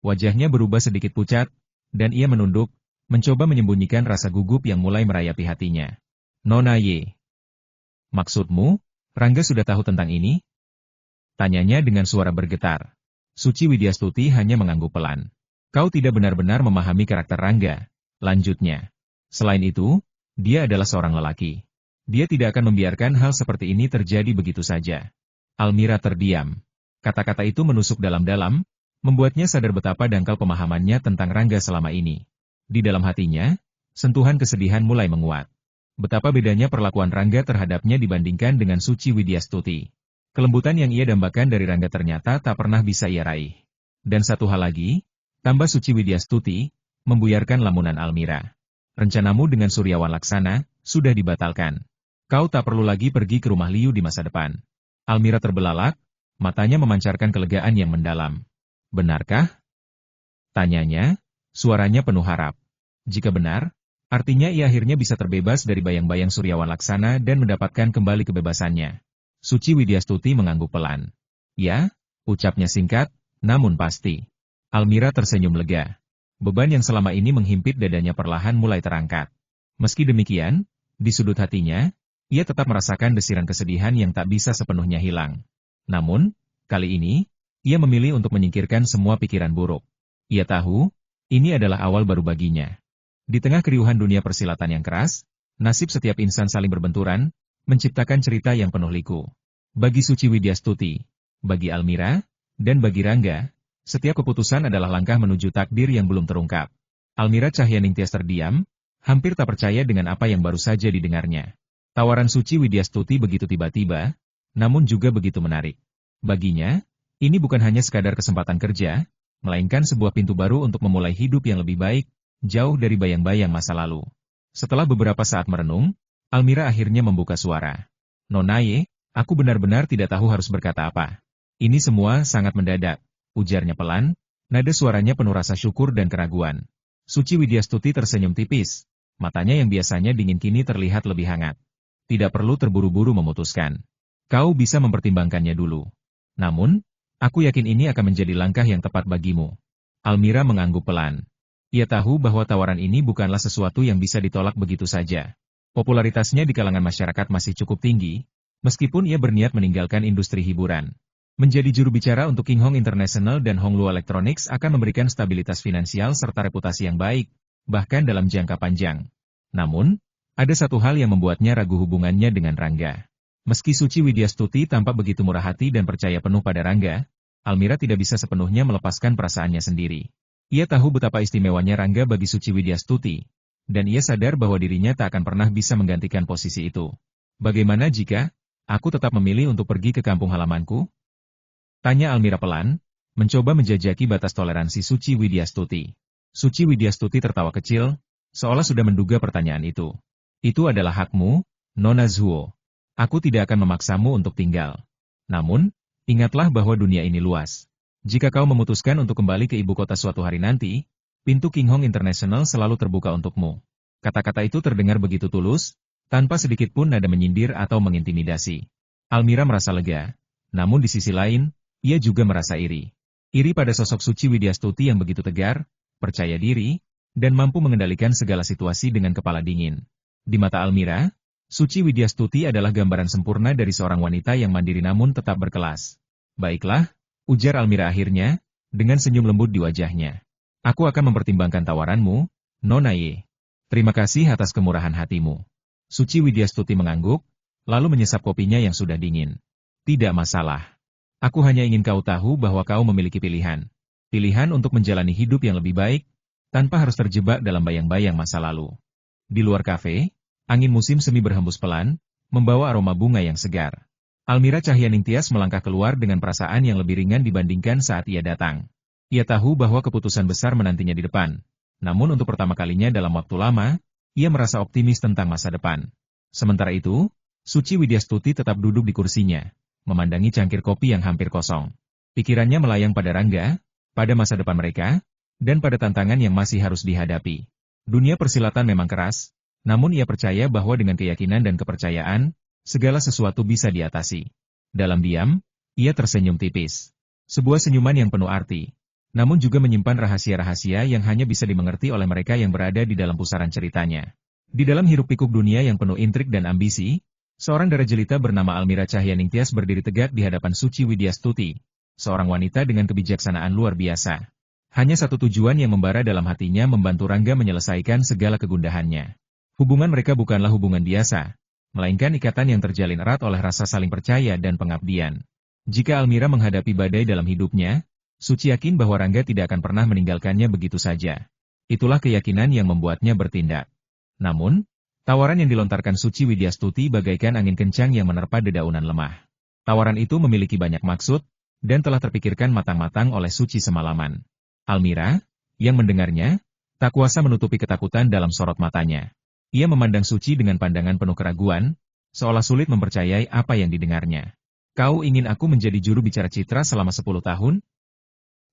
Wajahnya berubah sedikit pucat, dan ia menunduk, mencoba menyembunyikan rasa gugup yang mulai merayapi hatinya. "Nona Ye, maksudmu, Rangga sudah tahu tentang ini?" tanyanya dengan suara bergetar. Suci Widyastuti hanya mengangguk pelan. "Kau tidak benar-benar memahami karakter Rangga," lanjutnya. "Selain itu, dia adalah seorang lelaki. Dia tidak akan membiarkan hal seperti ini terjadi begitu saja." Almira terdiam. Kata-kata itu menusuk dalam-dalam, membuatnya sadar betapa dangkal pemahamannya tentang Rangga selama ini. Di dalam hatinya, sentuhan kesedihan mulai menguat. Betapa bedanya perlakuan Rangga terhadapnya dibandingkan dengan Suci Widyastuti. Kelembutan yang ia dambakan dari Rangga ternyata tak pernah bisa ia raih. Dan satu hal lagi, tambah Suci Widyastuti, membuyarkan lamunan Almira. "Rencanamu dengan Suryawan Laksana, sudah dibatalkan. Kau tak perlu lagi pergi ke rumah Liu di masa depan." Almira terbelalak, matanya memancarkan kelegaan yang mendalam. "Benarkah?" tanyanya, suaranya penuh harap. Jika benar, artinya ia akhirnya bisa terbebas dari bayang-bayang Suryawan Laksana dan mendapatkan kembali kebebasannya. Suci Widyastuti mengangguk pelan. "Ya," ucapnya singkat, namun pasti. Almira tersenyum lega. Beban yang selama ini menghimpit dadanya perlahan mulai terangkat. Meski demikian, di sudut hatinya, ia tetap merasakan desiran kesedihan yang tak bisa sepenuhnya hilang. Namun, kali ini, ia memilih untuk menyingkirkan semua pikiran buruk. Ia tahu, ini adalah awal baru baginya. Di tengah keriuhan dunia persilatan yang keras, nasib setiap insan saling berbenturan, menciptakan cerita yang penuh liku. Bagi Suci Widyastuti, bagi Almira, dan bagi Rangga, setiap keputusan adalah langkah menuju takdir yang belum terungkap. Almira Cahyaningtyas terdiam, hampir tak percaya dengan apa yang baru saja didengarnya. Tawaran Suci Widyastuti begitu tiba-tiba, namun juga begitu menarik. Baginya, ini bukan hanya sekadar kesempatan kerja, melainkan sebuah pintu baru untuk memulai hidup yang lebih baik, jauh dari bayang-bayang masa lalu. Setelah beberapa saat merenung, Almira akhirnya membuka suara. "Nona Ye, aku benar-benar tidak tahu harus berkata apa. Ini semua sangat mendadak," ujarnya pelan, nada suaranya penuh rasa syukur dan keraguan. Suci Widyastuti tersenyum tipis, matanya yang biasanya dingin kini terlihat lebih hangat. "Tidak perlu terburu-buru memutuskan. Kau bisa mempertimbangkannya dulu. Namun, aku yakin ini akan menjadi langkah yang tepat bagimu." Almira mengangguk pelan. Ia tahu bahwa tawaran ini bukanlah sesuatu yang bisa ditolak begitu saja. Popularitasnya di kalangan masyarakat masih cukup tinggi, meskipun ia berniat meninggalkan industri hiburan. Menjadi juru bicara untuk King Hong International dan Hongluo Electronics akan memberikan stabilitas finansial serta reputasi yang baik, bahkan dalam jangka panjang. Namun, ada satu hal yang membuatnya ragu hubungannya dengan Rangga. Meski Suci Widyastuti tampak begitu murah hati dan percaya penuh pada Rangga, Almira tidak bisa sepenuhnya melepaskan perasaannya sendiri. Ia tahu betapa istimewanya Rangga bagi Suci Widyastuti, dan ia sadar bahwa dirinya tak akan pernah bisa menggantikan posisi itu. Bagaimana jika aku tetap memilih untuk pergi ke kampung halamanku? Tanya Almira pelan, mencoba menjajaki batas toleransi Suci Widyastuti. Suci Widyastuti tertawa kecil, seolah sudah menduga pertanyaan itu. Itu adalah hakmu, Nona Zuo. Aku tidak akan memaksamu untuk tinggal. Namun, ingatlah bahwa dunia ini luas. Jika kau memutuskan untuk kembali ke ibu kota suatu hari nanti, pintu King Hong International selalu terbuka untukmu. Kata-kata itu terdengar begitu tulus, tanpa sedikit pun nada menyindir atau mengintimidasi. Almira merasa lega. Namun di sisi lain, ia juga merasa iri. Iri pada sosok Suci Widyastuti yang begitu tegar, percaya diri, dan mampu mengendalikan segala situasi dengan kepala dingin. Di mata Almira, Suci Widyastuti adalah gambaran sempurna dari seorang wanita yang mandiri namun tetap berkelas. Baiklah, ujar Almira akhirnya, dengan senyum lembut di wajahnya. Aku akan mempertimbangkan tawaranmu, Nona Ye. Terima kasih atas kemurahan hatimu. Suci Widyastuti mengangguk, lalu menyesap kopinya yang sudah dingin. Tidak masalah. Aku hanya ingin kau tahu bahwa kau memiliki pilihan. Pilihan untuk menjalani hidup yang lebih baik, tanpa harus terjebak dalam bayang-bayang masa lalu. Di luar kafe, angin musim semi berhembus pelan, membawa aroma bunga yang segar. Almira Cahyaningtyas melangkah keluar dengan perasaan yang lebih ringan dibandingkan saat ia datang. Ia tahu bahwa keputusan besar menantinya di depan. Namun untuk pertama kalinya dalam waktu lama, ia merasa optimis tentang masa depan. Sementara itu, Suci Widyastuti tetap duduk di kursinya, memandangi cangkir kopi yang hampir kosong. Pikirannya melayang pada Rangga, pada masa depan mereka, dan pada tantangan yang masih harus dihadapi. Dunia persilatan memang keras, namun ia percaya bahwa dengan keyakinan dan kepercayaan, segala sesuatu bisa diatasi. Dalam diam, ia tersenyum tipis. Sebuah senyuman yang penuh arti, namun juga menyimpan rahasia-rahasia yang hanya bisa dimengerti oleh mereka yang berada di dalam pusaran ceritanya. Di dalam hiruk-pikuk dunia yang penuh intrik dan ambisi, seorang dara jelita bernama Almira Cahyaningtyas berdiri tegak di hadapan Suci Widyastuti, seorang wanita dengan kebijaksanaan luar biasa. Hanya satu tujuan yang membara dalam hatinya membantu Rangga menyelesaikan segala kegundahannya. Hubungan mereka bukanlah hubungan biasa, melainkan ikatan yang terjalin erat oleh rasa saling percaya dan pengabdian. Jika Almira menghadapi badai dalam hidupnya, Suci yakin bahwa Rangga tidak akan pernah meninggalkannya begitu saja. Itulah keyakinan yang membuatnya bertindak. Namun, tawaran yang dilontarkan Suci Widyastuti bagaikan angin kencang yang menerpa dedaunan lemah. Tawaran itu memiliki banyak maksud, dan telah terpikirkan matang-matang oleh Suci semalaman. Almira, yang mendengarnya, tak kuasa menutupi ketakutan dalam sorot matanya. Ia memandang Suci dengan pandangan penuh keraguan, seolah sulit mempercayai apa yang didengarnya. Kau ingin aku menjadi juru bicara citra selama 10 tahun?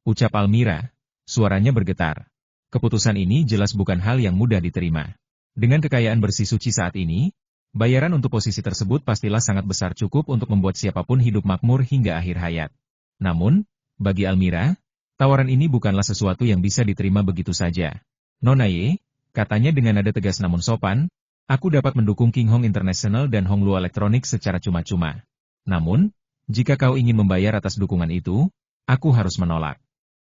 Ucap Almira, suaranya bergetar. Keputusan ini jelas bukan hal yang mudah diterima. Dengan kekayaan bersih Suci saat ini, bayaran untuk posisi tersebut pastilah sangat besar cukup untuk membuat siapapun hidup makmur hingga akhir hayat. Namun, bagi Almira, tawaran ini bukanlah sesuatu yang bisa diterima begitu saja. Nona Ye, katanya dengan nada tegas namun sopan, aku dapat mendukung King Hong International dan Hongluo Electronics secara cuma-cuma. Namun, jika kau ingin membayar atas dukungan itu, aku harus menolak.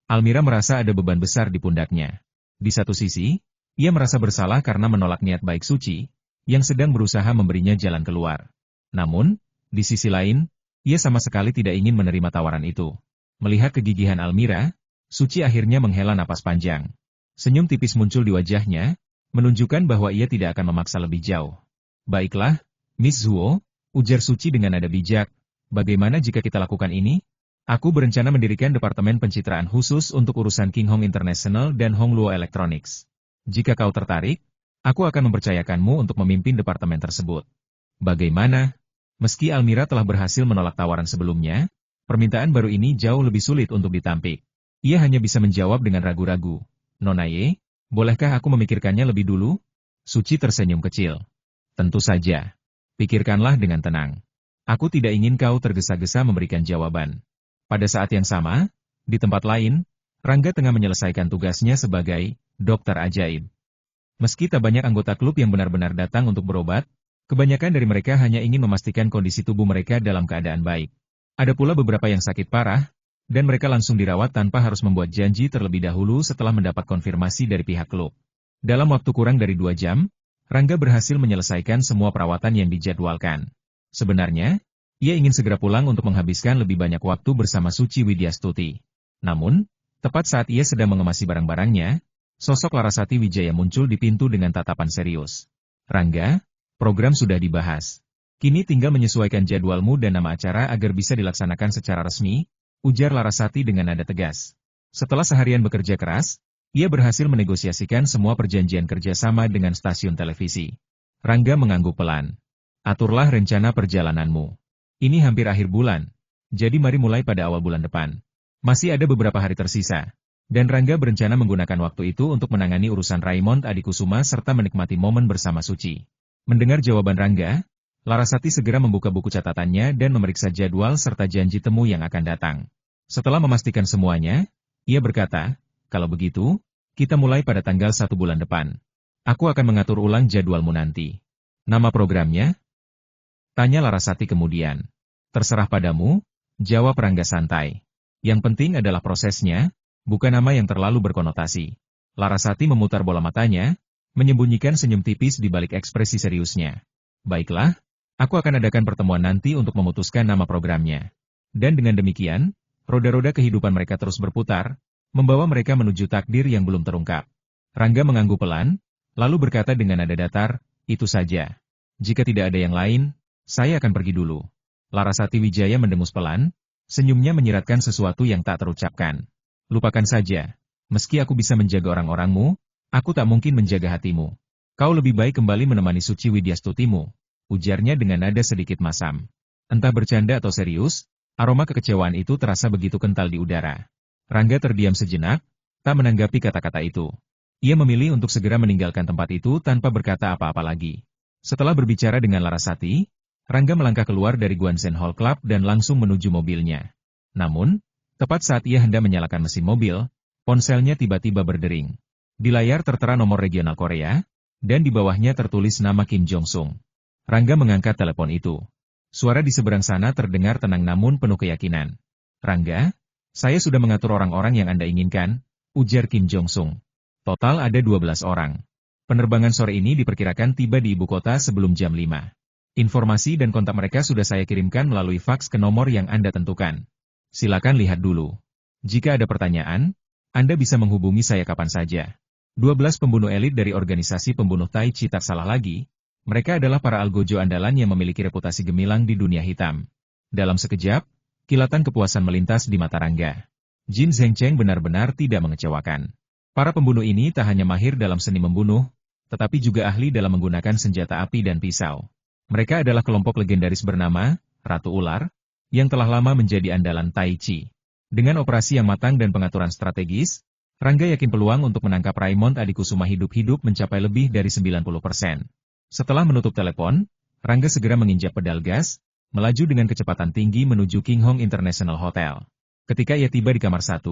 Almira merasa ada beban besar di pundaknya. Di satu sisi, ia merasa bersalah karena menolak niat baik Suci, yang sedang berusaha memberinya jalan keluar. Namun, di sisi lain, ia sama sekali tidak ingin menerima tawaran itu. Melihat kegigihan Almira, Suci akhirnya menghela napas panjang. Senyum tipis muncul di wajahnya, menunjukkan bahwa ia tidak akan memaksa lebih jauh. Baiklah, Miss Zuo, ujar Suci dengan nada bijak, bagaimana jika kita lakukan ini? Aku berencana mendirikan departemen pencitraan khusus untuk urusan King Hong International dan Hongluo Electronics. Jika kau tertarik, aku akan mempercayakanmu untuk memimpin departemen tersebut. Bagaimana? Meski Almira telah berhasil menolak tawaran sebelumnya, permintaan baru ini jauh lebih sulit untuk ditampik. Ia hanya bisa menjawab dengan ragu-ragu. Nona Ye, bolehkah aku memikirkannya lebih dulu? Suci tersenyum kecil. Tentu saja. Pikirkanlah dengan tenang. Aku tidak ingin kau tergesa-gesa memberikan jawaban. Pada saat yang sama, di tempat lain, Rangga tengah menyelesaikan tugasnya sebagai dokter ajaib. Meski tak banyak anggota klub yang benar-benar datang untuk berobat, kebanyakan dari mereka hanya ingin memastikan kondisi tubuh mereka dalam keadaan baik. Ada pula beberapa yang sakit parah, dan mereka langsung dirawat tanpa harus membuat janji terlebih dahulu setelah mendapat konfirmasi dari pihak klub. Dalam waktu kurang dari 2 jam, Rangga berhasil menyelesaikan semua perawatan yang dijadwalkan. Sebenarnya, ia ingin segera pulang untuk menghabiskan lebih banyak waktu bersama Suci Widyastuti. Namun, tepat saat ia sedang mengemasi barang-barangnya, sosok Larasati Wijaya muncul di pintu dengan tatapan serius. Rangga, program sudah dibahas. Kini tinggal menyesuaikan jadwalmu dan nama acara agar bisa dilaksanakan secara resmi, ujar Larasati dengan nada tegas. Setelah seharian bekerja keras, ia berhasil menegosiasikan semua perjanjian kerjasama dengan stasiun televisi. Rangga mengangguk pelan. Aturlah rencana perjalananmu. Ini hampir akhir bulan, jadi mari mulai pada awal bulan depan. Masih ada beberapa hari tersisa, dan Rangga berencana menggunakan waktu itu untuk menangani urusan Raimond Adikusuma serta menikmati momen bersama Suci. Mendengar jawaban Rangga, Larasati segera membuka buku catatannya dan memeriksa jadwal serta janji temu yang akan datang. Setelah memastikan semuanya, ia berkata, kalau begitu, kita mulai pada tanggal 1 bulan depan. Aku akan mengatur ulang jadwalmu nanti. Nama programnya? Tanya Larasati kemudian. Terserah padamu, jawab Rangga santai. Yang penting adalah prosesnya, bukan nama yang terlalu berkonotasi. Larasati memutar bola matanya, menyembunyikan senyum tipis di balik ekspresi seriusnya. Baiklah, aku akan adakan pertemuan nanti untuk memutuskan nama programnya. Dan dengan demikian, roda-roda kehidupan mereka terus berputar, membawa mereka menuju takdir yang belum terungkap. Rangga mengangguk pelan, lalu berkata dengan nada datar, itu saja. Jika tidak ada yang lain, saya akan pergi dulu. Larasati Wijaya mendengus pelan, senyumnya menyiratkan sesuatu yang tak terucapkan. Lupakan saja. Meski aku bisa menjaga orang-orangmu, aku tak mungkin menjaga hatimu. Kau lebih baik kembali menemani Suci Widyastutimu, ujarnya dengan nada sedikit masam. Entah bercanda atau serius, aroma kekecewaan itu terasa begitu kental di udara. Rangga terdiam sejenak, tak menanggapi kata-kata itu. Ia memilih untuk segera meninggalkan tempat itu tanpa berkata apa-apa lagi. Setelah berbicara dengan Larasati, Rangga melangkah keluar dari Guansen Hall Club dan langsung menuju mobilnya. Namun, tepat saat ia hendak menyalakan mesin mobil, ponselnya tiba-tiba berdering. Di layar tertera nomor regional Korea, dan di bawahnya tertulis nama Kim Jong-sung. Rangga mengangkat telepon itu. Suara di seberang sana terdengar tenang namun penuh keyakinan. Rangga, saya sudah mengatur orang-orang yang Anda inginkan, ujar Kim Jong-sung. Total ada 12 orang. Penerbangan sore ini diperkirakan tiba di ibu kota sebelum jam 5. Informasi dan kontak mereka sudah saya kirimkan melalui faks ke nomor yang Anda tentukan. Silakan lihat dulu. Jika ada pertanyaan, Anda bisa menghubungi saya kapan saja. 12 pembunuh elit dari organisasi pembunuh Tai Chi tak salah lagi. Mereka adalah para algojo andalan yang memiliki reputasi gemilang di dunia hitam. Dalam sekejap, kilatan kepuasan melintas di mata Rangga. Jin Zhengcheng benar-benar tidak mengecewakan. Para pembunuh ini tak hanya mahir dalam seni membunuh, tetapi juga ahli dalam menggunakan senjata api dan pisau. Mereka adalah kelompok legendaris bernama Ratu Ular, yang telah lama menjadi andalan Tai Chi. Dengan operasi yang matang dan pengaturan strategis, Rangga yakin peluang untuk menangkap Raimond Adikusuma hidup-hidup mencapai lebih dari 90%. Setelah menutup telepon, Rangga segera menginjak pedal gas, melaju dengan kecepatan tinggi menuju King Hong International Hotel. Ketika ia tiba di kamar 1,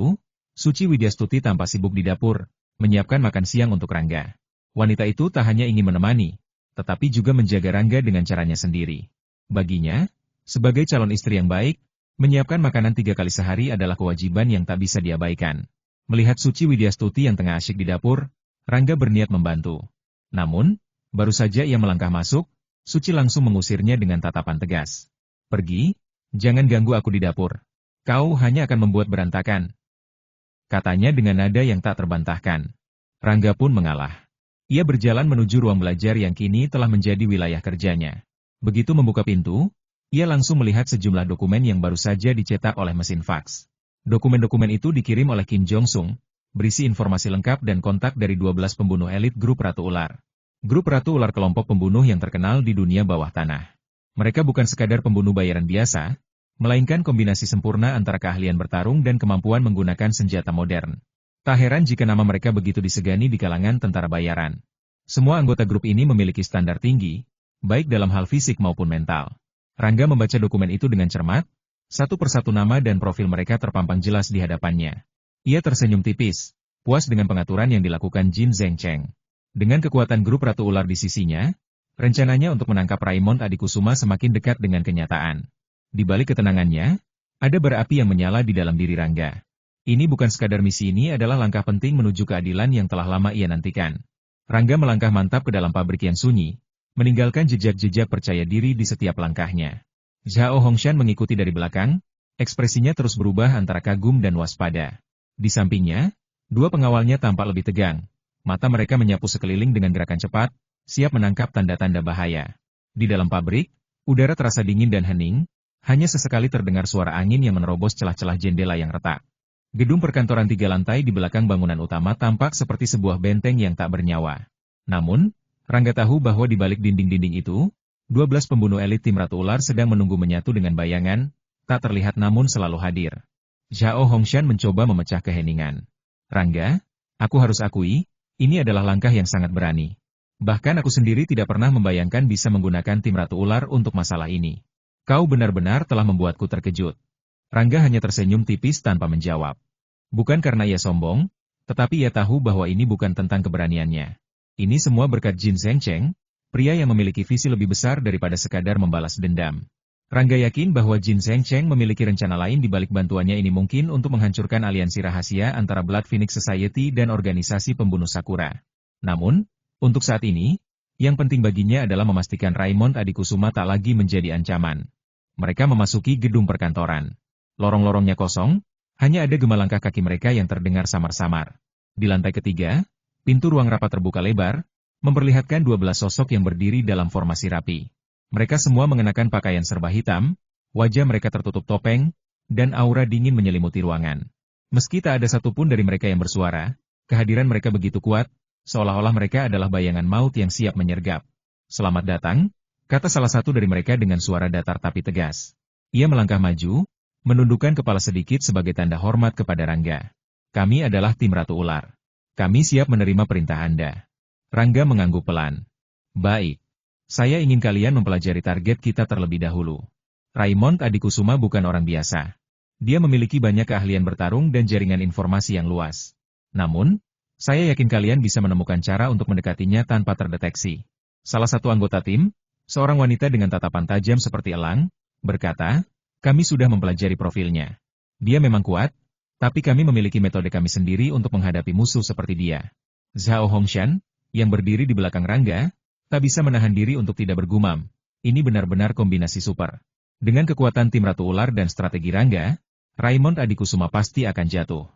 Suci Widyastuti tampak sibuk di dapur, menyiapkan makan siang untuk Rangga. Wanita itu tak hanya ingin menemani, tetapi juga menjaga Rangga dengan caranya sendiri. Baginya, sebagai calon istri yang baik, menyiapkan makanan 3 kali sehari adalah kewajiban yang tak bisa diabaikan. Melihat Suci Widyastuti yang tengah asyik di dapur, Rangga berniat membantu. Namun, baru saja ia melangkah masuk, Suci langsung mengusirnya dengan tatapan tegas. Pergi, jangan ganggu aku di dapur. Kau hanya akan membuat berantakan. Katanya dengan nada yang tak terbantahkan. Rangga pun mengalah. Ia berjalan menuju ruang belajar yang kini telah menjadi wilayah kerjanya. Begitu membuka pintu, ia langsung melihat sejumlah dokumen yang baru saja dicetak oleh mesin faks. Dokumen-dokumen itu dikirim oleh Kim Jong-sung, berisi informasi lengkap dan kontak dari 12 pembunuh elit grup Ratu Ular. Grup Ratu Ular kelompok pembunuh yang terkenal di dunia bawah tanah. Mereka bukan sekadar pembunuh bayaran biasa, melainkan kombinasi sempurna antara keahlian bertarung dan kemampuan menggunakan senjata modern. Tak heran jika nama mereka begitu disegani di kalangan tentara bayaran. Semua anggota grup ini memiliki standar tinggi, baik dalam hal fisik maupun mental. Rangga membaca dokumen itu dengan cermat, satu persatu nama dan profil mereka terpampang jelas di hadapannya. Ia tersenyum tipis, puas dengan pengaturan yang dilakukan Jin Zhengcheng. Dengan kekuatan grup Ratu Ular di sisinya, rencananya untuk menangkap Raimond Adikusuma semakin dekat dengan kenyataan. Di balik ketenangannya, Ada bara api yang menyala di dalam diri Rangga. Ini bukan sekadar misi, ini adalah langkah penting menuju keadilan yang telah lama ia nantikan. Rangga melangkah mantap ke dalam pabrik yang sunyi, meninggalkan jejak-jejak percaya diri di setiap langkahnya. Zhao Hongshan mengikuti dari belakang, ekspresinya terus berubah antara kagum dan waspada. Di sampingnya, dua pengawalnya tampak lebih tegang. Mata mereka menyapu sekeliling dengan gerakan cepat, siap menangkap tanda-tanda bahaya. Di dalam pabrik, udara terasa dingin dan hening, hanya sesekali terdengar suara angin yang menerobos celah-celah jendela yang retak. Gedung perkantoran 3 lantai di belakang bangunan utama tampak seperti sebuah benteng yang tak bernyawa. Namun, Rangga tahu bahwa di balik dinding-dinding itu, 12 pembunuh elit tim Ratu Ular sedang menunggu menyatu dengan bayangan, tak terlihat namun selalu hadir. Zhao Hongshan mencoba memecah keheningan. Rangga, aku harus akui, ini adalah langkah yang sangat berani. Bahkan aku sendiri tidak pernah membayangkan bisa menggunakan tim Ratu Ular untuk masalah ini. Kau benar-benar telah membuatku terkejut. Rangga hanya tersenyum tipis tanpa menjawab. Bukan karena ia sombong, tetapi ia tahu bahwa ini bukan tentang keberaniannya. Ini semua berkat Jin Zhengcheng, pria yang memiliki visi lebih besar daripada sekadar membalas dendam. Rangga yakin bahwa Jin Zhengcheng memiliki rencana lain di balik bantuannya ini, mungkin untuk menghancurkan aliansi rahasia antara Blood Phoenix Society dan organisasi pembunuh Sakura. Namun, untuk saat ini, yang penting baginya adalah memastikan Raymond Adikusuma tak lagi menjadi ancaman. Mereka memasuki gedung perkantoran. Lorong-lorongnya kosong, hanya ada gema langkah kaki mereka yang terdengar samar-samar. Di lantai ketiga, pintu ruang rapat terbuka lebar, memperlihatkan 12 sosok yang berdiri dalam formasi rapi. Mereka semua mengenakan pakaian serba hitam, wajah mereka tertutup topeng, dan aura dingin menyelimuti ruangan. Meski tak ada satupun dari mereka yang bersuara, kehadiran mereka begitu kuat, seolah-olah mereka adalah bayangan maut yang siap menyergap. "Selamat datang," kata salah satu dari mereka dengan suara datar tapi tegas. Ia melangkah maju, menundukkan kepala sedikit sebagai tanda hormat kepada Rangga. "Kami adalah tim Ratu Ular. Kami siap menerima perintah Anda." Rangga mengangguk pelan. "Baik. Saya ingin kalian mempelajari target kita terlebih dahulu. Raymond Adikusuma bukan orang biasa. Dia memiliki banyak keahlian bertarung dan jaringan informasi yang luas. Namun, saya yakin kalian bisa menemukan cara untuk mendekatinya tanpa terdeteksi." Salah satu anggota tim, seorang wanita dengan tatapan tajam seperti elang, berkata, "Kami sudah mempelajari profilnya. Dia memang kuat, tapi kami memiliki metode kami sendiri untuk menghadapi musuh seperti dia." Zhao Hongshan, yang berdiri di belakang Rangga, tak bisa menahan diri untuk tidak bergumam. Ini benar-benar kombinasi super. Dengan kekuatan tim Ratu Ular dan strategi Rangga, Raymond Adikusuma pasti akan jatuh.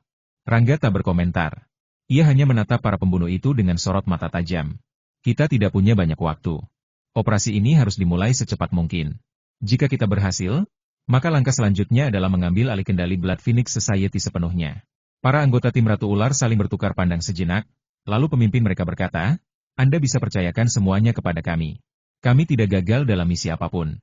Rangga tak berkomentar. Ia hanya menatap para pembunuh itu dengan sorot mata tajam. "Kita tidak punya banyak waktu. Operasi ini harus dimulai secepat mungkin. Jika kita berhasil, maka langkah selanjutnya adalah mengambil alih kendali Blood Phoenix Society sepenuhnya." Para anggota tim Ratu Ular saling bertukar pandang sejenak, lalu pemimpin mereka berkata, "Anda bisa percayakan semuanya kepada kami. Kami tidak gagal dalam misi apapun."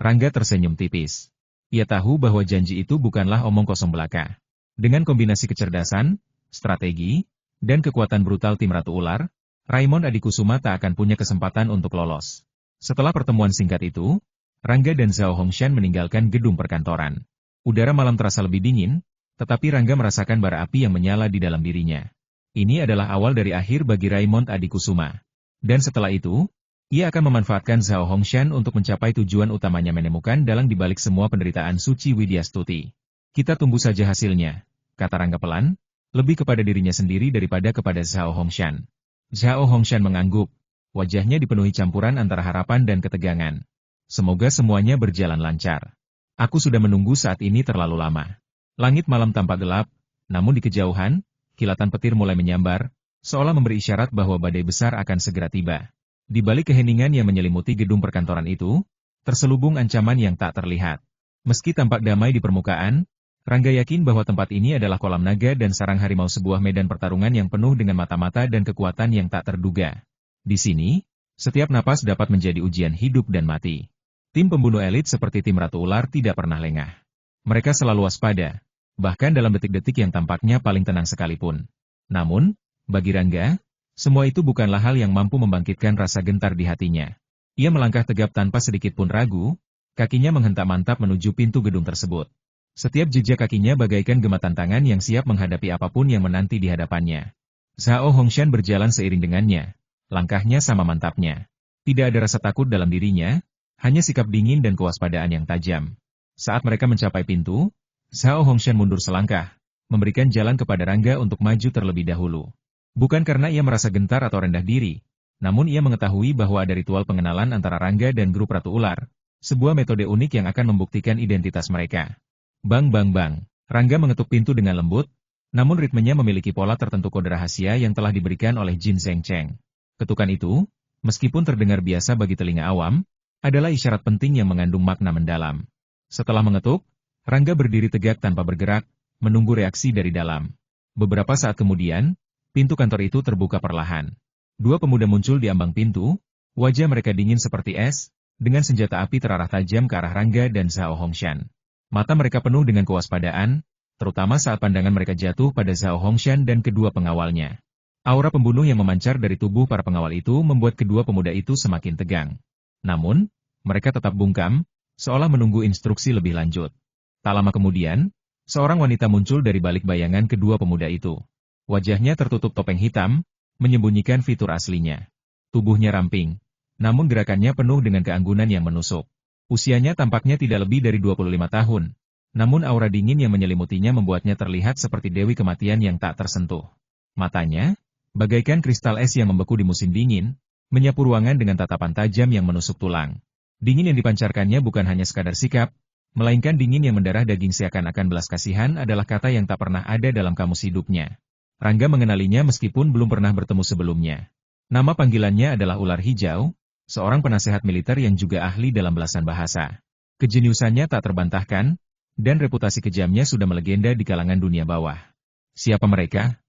Rangga tersenyum tipis. Ia tahu bahwa janji itu bukanlah omong kosong belaka. Dengan kombinasi kecerdasan, strategi, dan kekuatan brutal tim Ratu Ular, Raymond Adikusuma tak akan punya kesempatan untuk lolos. Setelah pertemuan singkat itu, Rangga dan Zhao Hongshan meninggalkan gedung perkantoran. Udara malam terasa lebih dingin, tetapi Rangga merasakan bara api yang menyala di dalam dirinya. Ini adalah awal dari akhir bagi Raymond Adikusuma. Dan setelah itu, ia akan memanfaatkan Zhao Hongshan untuk mencapai tujuan utamanya, menemukan dalang di balik semua penderitaan Suci Widyastuti. "Kita tunggu saja hasilnya," kata Rangga pelan, lebih kepada dirinya sendiri daripada kepada Zhao Hongshan. Zhao Hongshan mengangguk, wajahnya dipenuhi campuran antara harapan dan ketegangan. "Semoga semuanya berjalan lancar. Aku sudah menunggu saat ini terlalu lama." Langit malam tampak gelap, namun di kejauhan, kilatan petir mulai menyambar, seolah memberi isyarat bahwa badai besar akan segera tiba. Di balik keheningan yang menyelimuti gedung perkantoran itu, terselubung ancaman yang tak terlihat. Meski tampak damai di permukaan, Rangga yakin bahwa tempat ini adalah kolam naga dan sarang harimau, sebuah medan pertarungan yang penuh dengan mata-mata dan kekuatan yang tak terduga. Di sini, setiap napas dapat menjadi ujian hidup dan mati. Tim pembunuh elit seperti tim Ratu Ular tidak pernah lengah. Mereka selalu waspada, bahkan dalam detik-detik yang tampaknya paling tenang sekalipun. Namun, bagi Rangga, semua itu bukanlah hal yang mampu membangkitkan rasa gentar di hatinya. Ia melangkah tegap tanpa sedikit pun ragu, kakinya menghentak mantap menuju pintu gedung tersebut. Setiap jejak kakinya bagaikan gematan tangan yang siap menghadapi apapun yang menanti di hadapannya. Zhao Hongshan berjalan seiring dengannya, langkahnya sama mantapnya. Tidak ada rasa takut dalam dirinya, hanya sikap dingin dan kewaspadaan yang tajam. Saat mereka mencapai pintu, Zhao Hongshan mundur selangkah, memberikan jalan kepada Rangga untuk maju terlebih dahulu. Bukan karena ia merasa gentar atau rendah diri, namun ia mengetahui bahwa ada ritual pengenalan antara Rangga dan grup Ratu Ular, sebuah metode unik yang akan membuktikan identitas mereka. Bang bang bang, Rangga mengetuk pintu dengan lembut, namun ritmenya memiliki pola tertentu kode rahasia yang telah diberikan oleh Jin Zheng Cheng. Ketukan itu, meskipun terdengar biasa bagi telinga awam, adalah isyarat penting yang mengandung makna mendalam. Setelah mengetuk, Rangga berdiri tegak tanpa bergerak, menunggu reaksi dari dalam. Beberapa saat kemudian, pintu kantor itu terbuka perlahan. Dua pemuda muncul di ambang pintu, wajah mereka dingin seperti es, dengan senjata api terarah tajam ke arah Rangga dan Zhao Hongshan. Mata mereka penuh dengan kewaspadaan, terutama saat pandangan mereka jatuh pada Zhao Hongshan dan kedua pengawalnya. Aura pembunuh yang memancar dari tubuh para pengawal itu membuat kedua pemuda itu semakin tegang. Namun, mereka tetap bungkam, seolah menunggu instruksi lebih lanjut. Tak lama kemudian, seorang wanita muncul dari balik bayangan kedua pemuda itu. Wajahnya tertutup topeng hitam, menyembunyikan fitur aslinya. Tubuhnya ramping, namun gerakannya penuh dengan keanggunan yang menusuk. Usianya tampaknya tidak lebih dari 25 tahun, namun aura dingin yang menyelimutinya membuatnya terlihat seperti dewi kematian yang tak tersentuh. Matanya, bagaikan kristal es yang membeku di musim dingin, menyapu ruangan dengan tatapan tajam yang menusuk tulang. Dingin yang dipancarkannya bukan hanya sekadar sikap, melainkan dingin yang mendarah daging seakan-akan belas kasihan adalah kata yang tak pernah ada dalam kamus hidupnya. Rangga mengenalinya meskipun belum pernah bertemu sebelumnya. Nama panggilannya adalah Ular Hijau, seorang penasehat militer yang juga ahli dalam belasan bahasa. Kejeniusannya tak terbantahkan, dan reputasi kejamnya sudah melegenda di kalangan dunia bawah. Siapa mereka?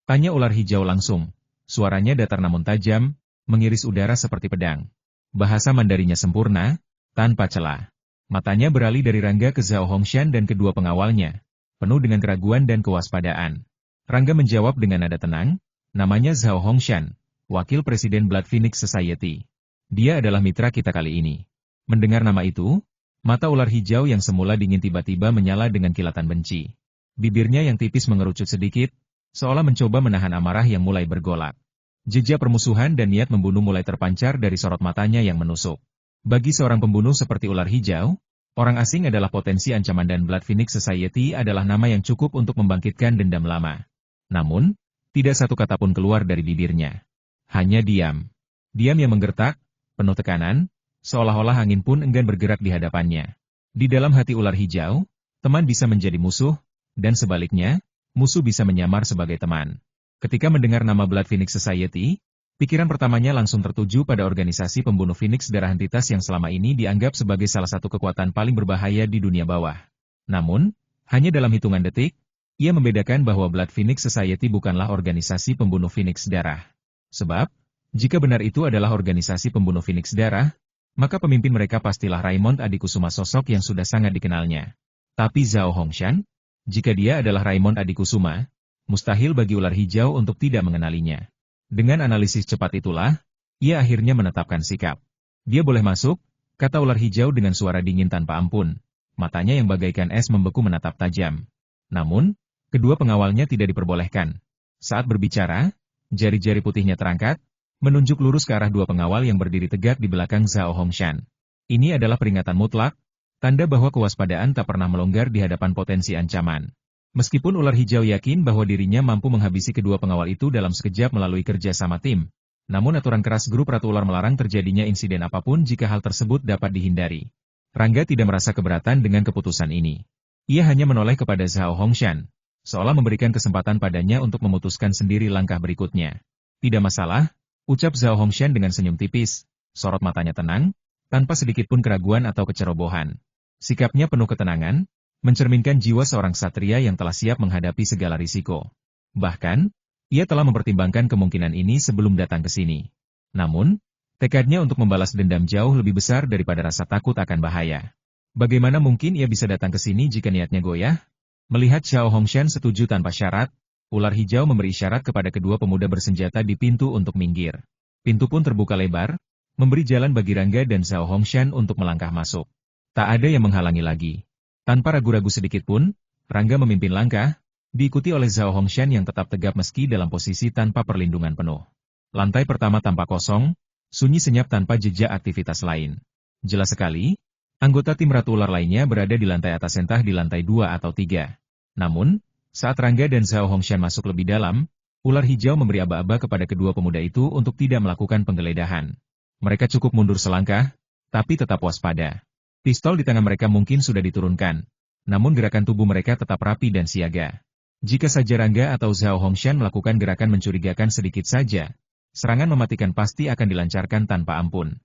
Tanya Ular Hijau langsung. Suaranya datar namun tajam, mengiris udara seperti pedang. Bahasa Mandarinya sempurna, tanpa celah. Matanya beralih dari Rangga ke Zhao Hongshan dan kedua pengawalnya, penuh dengan keraguan dan kewaspadaan. Rangga menjawab dengan nada tenang, namanya Zhao Hongshan, wakil presiden Blood Phoenix Society. Dia adalah mitra kita kali ini. Mendengar nama itu, mata Ular Hijau yang semula dingin tiba-tiba menyala dengan kilatan benci. Bibirnya yang tipis mengerucut sedikit, seolah mencoba menahan amarah yang mulai bergolak. Jejak permusuhan dan niat membunuh mulai terpancar dari sorot matanya yang menusuk. Bagi seorang pembunuh seperti Ular Hijau, orang asing adalah potensi ancaman dan Blood Phoenix Society adalah nama yang cukup untuk membangkitkan dendam lama. Namun, tidak satu kata pun keluar dari bibirnya. Hanya diam. Diam yang menggertak, penuh tekanan, seolah-olah angin pun enggan bergerak di hadapannya. Di dalam hati Ular Hijau, teman bisa menjadi musuh, dan sebaliknya, musuh bisa menyamar sebagai teman. Ketika mendengar nama Blood Phoenix Society, pikiran pertamanya langsung tertuju pada organisasi pembunuh Phoenix darah entitas yang selama ini dianggap sebagai salah satu kekuatan paling berbahaya di dunia bawah. Namun, hanya dalam hitungan detik, ia membedakan bahwa Blood Phoenix Society bukanlah organisasi pembunuh Phoenix darah. Sebab, jika benar itu adalah organisasi pembunuh Phoenix darah, maka pemimpin mereka pastilah Raymond Adikusuma, sosok yang sudah sangat dikenalnya. Tapi Zhao Hongshan, jika dia adalah Raymond Adikusuma, mustahil bagi Ular Hijau untuk tidak mengenalinya. Dengan analisis cepat itulah, ia akhirnya menetapkan sikap. Dia boleh masuk, kata Ular Hijau dengan suara dingin tanpa ampun. Matanya yang bagaikan es membeku menatap tajam. Namun, kedua pengawalnya tidak diperbolehkan. Saat berbicara, jari-jari putihnya terangkat, menunjuk lurus ke arah dua pengawal yang berdiri tegak di belakang Zhao Hongshan. Ini adalah peringatan mutlak, tanda bahwa kewaspadaan tak pernah melonggar di hadapan potensi ancaman. Meskipun Ular Hijau yakin bahwa dirinya mampu menghabisi kedua pengawal itu dalam sekejap melalui kerja sama tim, namun aturan keras grup Ratu Ular melarang terjadinya insiden apapun jika hal tersebut dapat dihindari. Rangga tidak merasa keberatan dengan keputusan ini. Ia hanya menoleh kepada Zhao Hongshan, seolah memberikan kesempatan padanya untuk memutuskan sendiri langkah berikutnya. Tidak masalah, ucap Zhao Hongshan dengan senyum tipis, sorot matanya tenang, tanpa sedikit pun keraguan atau kecerobohan. Sikapnya penuh ketenangan, mencerminkan jiwa seorang ksatria yang telah siap menghadapi segala risiko. Bahkan, ia telah mempertimbangkan kemungkinan ini sebelum datang ke sini. Namun, tekadnya untuk membalas dendam jauh lebih besar daripada rasa takut akan bahaya. Bagaimana mungkin ia bisa datang ke sini jika niatnya goyah? Melihat Zhao Hongshan setuju tanpa syarat, Ular Hijau memberi isyarat kepada kedua pemuda bersenjata di pintu untuk minggir. Pintu pun terbuka lebar, memberi jalan bagi Rangga dan Zhao Hongshan untuk melangkah masuk. Tak ada yang menghalangi lagi. Tanpa ragu-ragu sedikit pun, Rangga memimpin langkah, diikuti oleh Zhao Hongshan yang tetap tegap meski dalam posisi tanpa perlindungan penuh. Lantai pertama tampak kosong, sunyi senyap tanpa jejak aktivitas lain. Jelas sekali, Anggota tim Ratu Ular lainnya berada di lantai atas, entah di lantai 2 atau 3. Namun, saat Rangga dan Zhao Hongshan masuk lebih dalam, ular hijau memberi aba-aba kepada kedua pemuda itu untuk tidak melakukan penggeledahan. Mereka cukup mundur selangkah, tapi tetap waspada. Pistol di tangan mereka mungkin sudah diturunkan, namun gerakan tubuh mereka tetap rapi dan siaga. Jika saja Rangga atau Zhao Hongshan melakukan gerakan mencurigakan sedikit saja, serangan mematikan pasti akan dilancarkan tanpa ampun.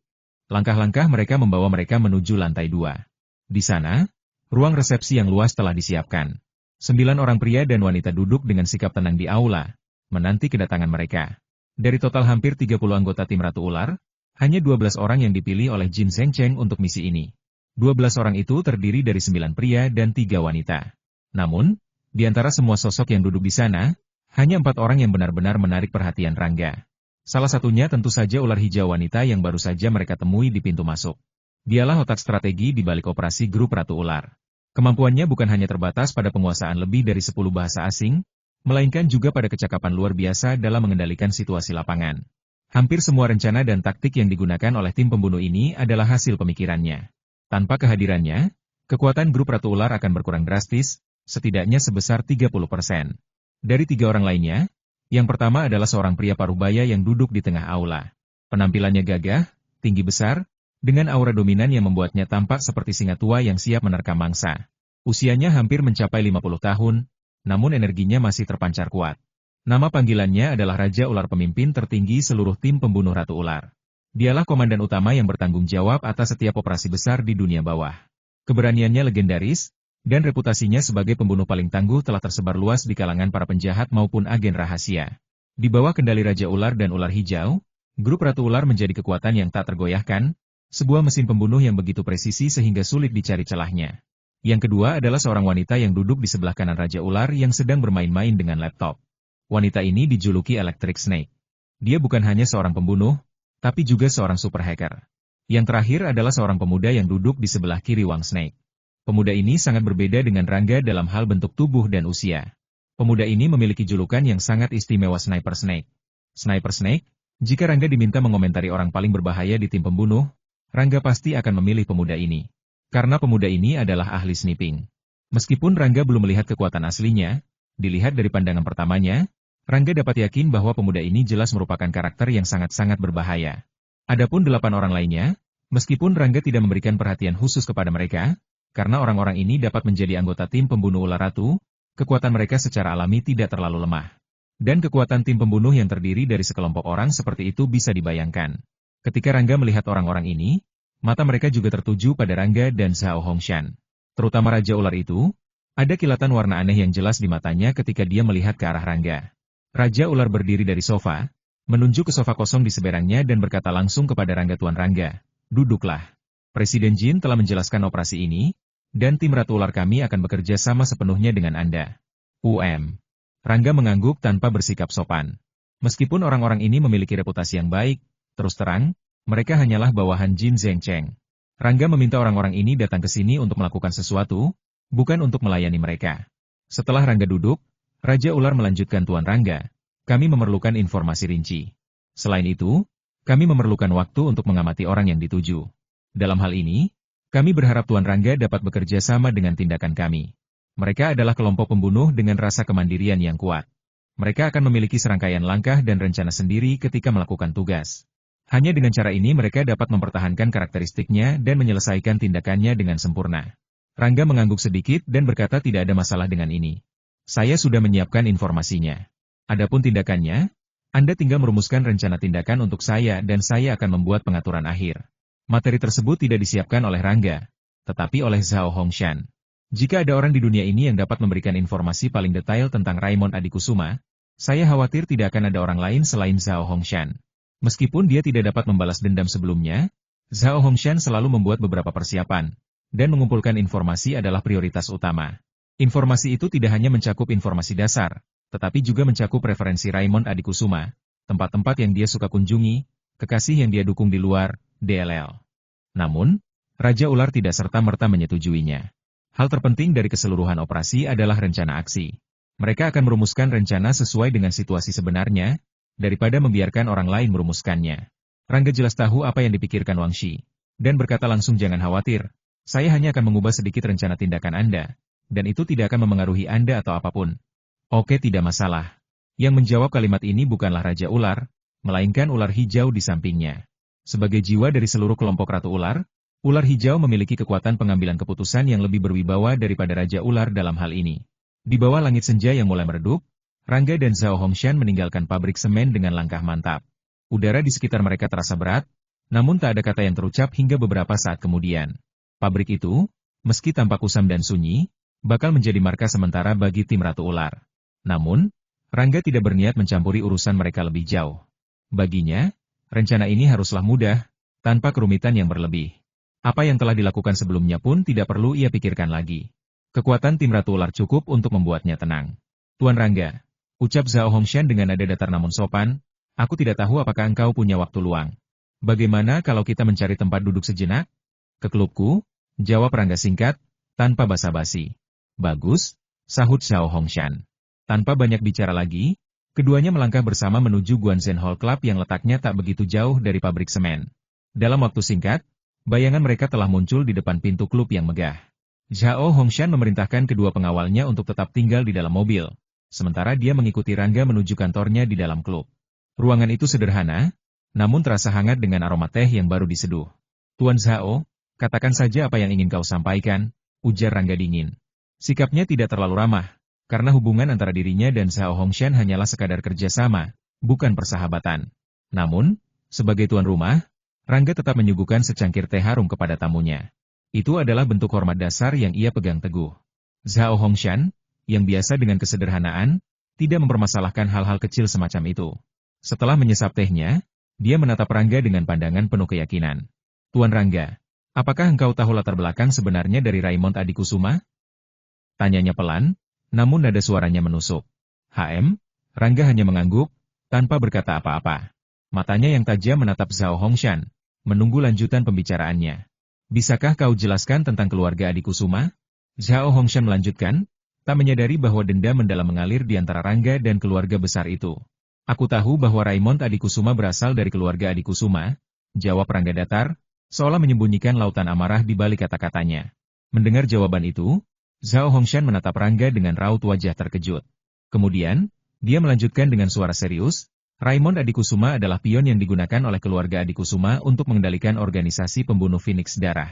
Langkah-langkah mereka membawa mereka menuju lantai 2. Di sana, ruang resepsi yang luas telah disiapkan. 9 orang pria dan wanita duduk dengan sikap tenang di aula, menanti kedatangan mereka. Dari total hampir 30 anggota tim Ratu Ular, hanya 12 orang yang dipilih oleh Jin Zhengcheng untuk misi ini. 12 orang itu terdiri dari 9 pria dan 3 wanita. Namun, di antara semua sosok yang duduk di sana, hanya 4 orang yang benar-benar menarik perhatian Rangga. Salah satunya tentu saja ular hijau wanita yang baru saja mereka temui di pintu masuk. Dialah otak strategi di balik operasi grup Ratu Ular. Kemampuannya bukan hanya terbatas pada penguasaan lebih dari 10 bahasa asing, melainkan juga pada kecakapan luar biasa dalam mengendalikan situasi lapangan. Hampir semua rencana dan taktik yang digunakan oleh tim pembunuh ini adalah hasil pemikirannya. Tanpa kehadirannya, kekuatan grup Ratu Ular akan berkurang drastis, setidaknya sebesar 30%. Dari 3 orang lainnya, yang pertama adalah seorang pria parubaya yang duduk di tengah aula. Penampilannya gagah, tinggi besar, dengan aura dominan yang membuatnya tampak seperti singa tua yang siap menerkam mangsa. Usianya hampir mencapai 50 tahun, namun energinya masih terpancar kuat. Nama panggilannya adalah Raja Ular, pemimpin tertinggi seluruh tim pembunuh Ratu Ular. Dialah komandan utama yang bertanggung jawab atas setiap operasi besar di dunia bawah. Keberaniannya legendaris, dan reputasinya sebagai pembunuh paling tangguh telah tersebar luas di kalangan para penjahat maupun agen rahasia. Di bawah kendali Raja Ular dan Ular Hijau, grup Ratu Ular menjadi kekuatan yang tak tergoyahkan, sebuah mesin pembunuh yang begitu presisi sehingga sulit dicari celahnya. Yang kedua adalah seorang wanita yang duduk di sebelah kanan Raja Ular yang sedang bermain-main dengan laptop. Wanita ini dijuluki Electric Snake. Dia bukan hanya seorang pembunuh, tapi juga seorang super hacker. Yang terakhir adalah seorang pemuda yang duduk di sebelah kiri Wang Snake. Pemuda ini sangat berbeda dengan Rangga dalam hal bentuk tubuh dan usia. Pemuda ini memiliki julukan yang sangat istimewa, Sniper Snake. Sniper Snake, jika Rangga diminta mengomentari orang paling berbahaya di tim pembunuh, Rangga pasti akan memilih pemuda ini. Karena pemuda ini adalah ahli sniping. Meskipun Rangga belum melihat kekuatan aslinya, dilihat dari pandangan pertamanya, Rangga dapat yakin bahwa pemuda ini jelas merupakan karakter yang sangat-sangat berbahaya. Adapun 8 orang lainnya, meskipun Rangga tidak memberikan perhatian khusus kepada mereka, karena orang-orang ini dapat menjadi anggota tim pembunuh ular ratu, kekuatan mereka secara alami tidak terlalu lemah. Dan kekuatan tim pembunuh yang terdiri dari sekelompok orang seperti itu bisa dibayangkan. Ketika Rangga melihat orang-orang ini, mata mereka juga tertuju pada Rangga dan Zhao Hongshan. Terutama Raja Ular itu, ada kilatan warna aneh yang jelas di matanya ketika dia melihat ke arah Rangga. Raja Ular berdiri dari sofa, menunjuk ke sofa kosong di seberangnya dan berkata langsung kepada Rangga, "Tuan Rangga, duduklah. Presiden Jin telah menjelaskan operasi ini, dan tim Ratu Ular kami akan bekerja sama sepenuhnya dengan Anda." Rangga mengangguk tanpa bersikap sopan. Meskipun orang-orang ini memiliki reputasi yang baik, terus terang, mereka hanyalah bawahan Jin Zhengcheng. Rangga meminta orang-orang ini datang ke sini untuk melakukan sesuatu, bukan untuk melayani mereka. Setelah Rangga duduk, Raja Ular melanjutkan, "Tuan Rangga, kami memerlukan informasi rinci. Selain itu, kami memerlukan waktu untuk mengamati orang yang dituju. Dalam hal ini, kami berharap Tuan Rangga dapat bekerja sama dengan tindakan kami. Mereka adalah kelompok pembunuh dengan rasa kemandirian yang kuat. Mereka akan memiliki serangkaian langkah dan rencana sendiri ketika melakukan tugas. Hanya dengan cara ini mereka dapat mempertahankan karakteristiknya dan menyelesaikan tindakannya dengan sempurna." Rangga mengangguk sedikit dan berkata, "Tidak ada masalah dengan ini. Saya sudah menyiapkan informasinya. Adapun tindakannya, Anda tinggal merumuskan rencana tindakan untuk saya dan saya akan membuat pengaturan akhir." Materi tersebut tidak disiapkan oleh Rangga, tetapi oleh Zhao Hongshan. Jika ada orang di dunia ini yang dapat memberikan informasi paling detail tentang Raimon Adikusuma, saya khawatir tidak akan ada orang lain selain Zhao Hongshan. Meskipun dia tidak dapat membalas dendam sebelumnya, Zhao Hongshan selalu membuat beberapa persiapan, dan mengumpulkan informasi adalah prioritas utama. Informasi itu tidak hanya mencakup informasi dasar, tetapi juga mencakup referensi Raimon Adikusuma, tempat-tempat yang dia suka kunjungi, kekasih yang dia dukung di luar, DLL. Namun, Raja Ular tidak serta-merta menyetujuinya. Hal terpenting dari keseluruhan operasi adalah rencana aksi. Mereka akan merumuskan rencana sesuai dengan situasi sebenarnya, daripada membiarkan orang lain merumuskannya. Rangga jelas tahu apa yang dipikirkan Wang Shi, dan berkata langsung, "Jangan khawatir, Saya hanya akan mengubah sedikit rencana tindakan Anda, dan itu tidak akan memengaruhi Anda atau apapun. Oke, tidak masalah. Yang menjawab kalimat ini bukanlah Raja Ular, melainkan ular hijau di sampingnya. Sebagai jiwa dari seluruh kelompok Ratu Ular, ular hijau memiliki kekuatan pengambilan keputusan yang lebih berwibawa daripada Raja Ular dalam hal ini. Di bawah langit senja yang mulai meredup, Rangga dan Zhao Hongshan meninggalkan pabrik semen dengan langkah mantap. Udara di sekitar mereka terasa berat, namun tak ada kata yang terucap hingga beberapa saat kemudian. Pabrik itu, meski tampak kusam dan sunyi, bakal menjadi markas sementara bagi tim Ratu Ular. Namun, Rangga tidak berniat mencampuri urusan mereka lebih jauh. Baginya, rencana ini haruslah mudah, tanpa kerumitan yang berlebih. Apa yang telah dilakukan sebelumnya pun tidak perlu ia pikirkan lagi. Kekuatan tim Ratu Ular cukup untuk membuatnya tenang. Tuan Rangga, ucap Zhao Hongshan dengan nada datar namun sopan, aku tidak tahu apakah engkau punya waktu luang. Bagaimana kalau kita mencari tempat duduk sejenak? Ke klubku? Jawab Rangga singkat, tanpa basa-basi. Bagus, sahut Zhao Hongshan. Tanpa banyak bicara lagi, keduanya melangkah bersama menuju Guanzhen Hall Club yang letaknya tak begitu jauh dari pabrik semen. Dalam waktu singkat, bayangan mereka telah muncul di depan pintu klub yang megah. Zhao Hongshan memerintahkan kedua pengawalnya untuk tetap tinggal di dalam mobil, sementara dia mengikuti Rangga menuju kantornya di dalam klub. Ruangan itu sederhana, namun terasa hangat dengan aroma teh yang baru diseduh. Tuan Zhao, katakan saja apa yang ingin kau sampaikan, ujar Rangga dingin. Sikapnya tidak terlalu ramah, karena hubungan antara dirinya dan Zhao Hongshan hanyalah sekadar kerjasama, bukan persahabatan. Namun, sebagai tuan rumah, Rangga tetap menyuguhkan secangkir teh harum kepada tamunya. Itu adalah bentuk hormat dasar yang ia pegang teguh. Zhao Hongshan, yang biasa dengan kesederhanaan, tidak mempermasalahkan hal-hal kecil semacam itu. Setelah menyesap tehnya, dia menatap Rangga dengan pandangan penuh keyakinan. Tuan Rangga, apakah engkau tahu latar belakang sebenarnya dari Raimond Adikusuma? Tanyanya pelan, namun nada suaranya menusuk. Rangga hanya mengangguk, tanpa berkata apa-apa. Matanya yang tajam menatap Zhao Hongshan, menunggu lanjutan pembicaraannya. Bisakah kau jelaskan tentang keluarga Adikusuma? Zhao Hongshan melanjutkan, tak menyadari bahwa dendam mendalam mengalir di antara Rangga dan keluarga besar itu. Aku tahu bahwa Raimond Adikusuma berasal dari keluarga Adikusuma, jawab Rangga datar, seolah menyembunyikan lautan amarah di balik kata-katanya. Mendengar jawaban itu, Zhao Hongshan menatap Rangga dengan raut wajah terkejut. Kemudian, dia melanjutkan dengan suara serius, Raimond Adikusuma adalah pion yang digunakan oleh keluarga Adikusuma untuk mengendalikan organisasi pembunuh Phoenix Darah.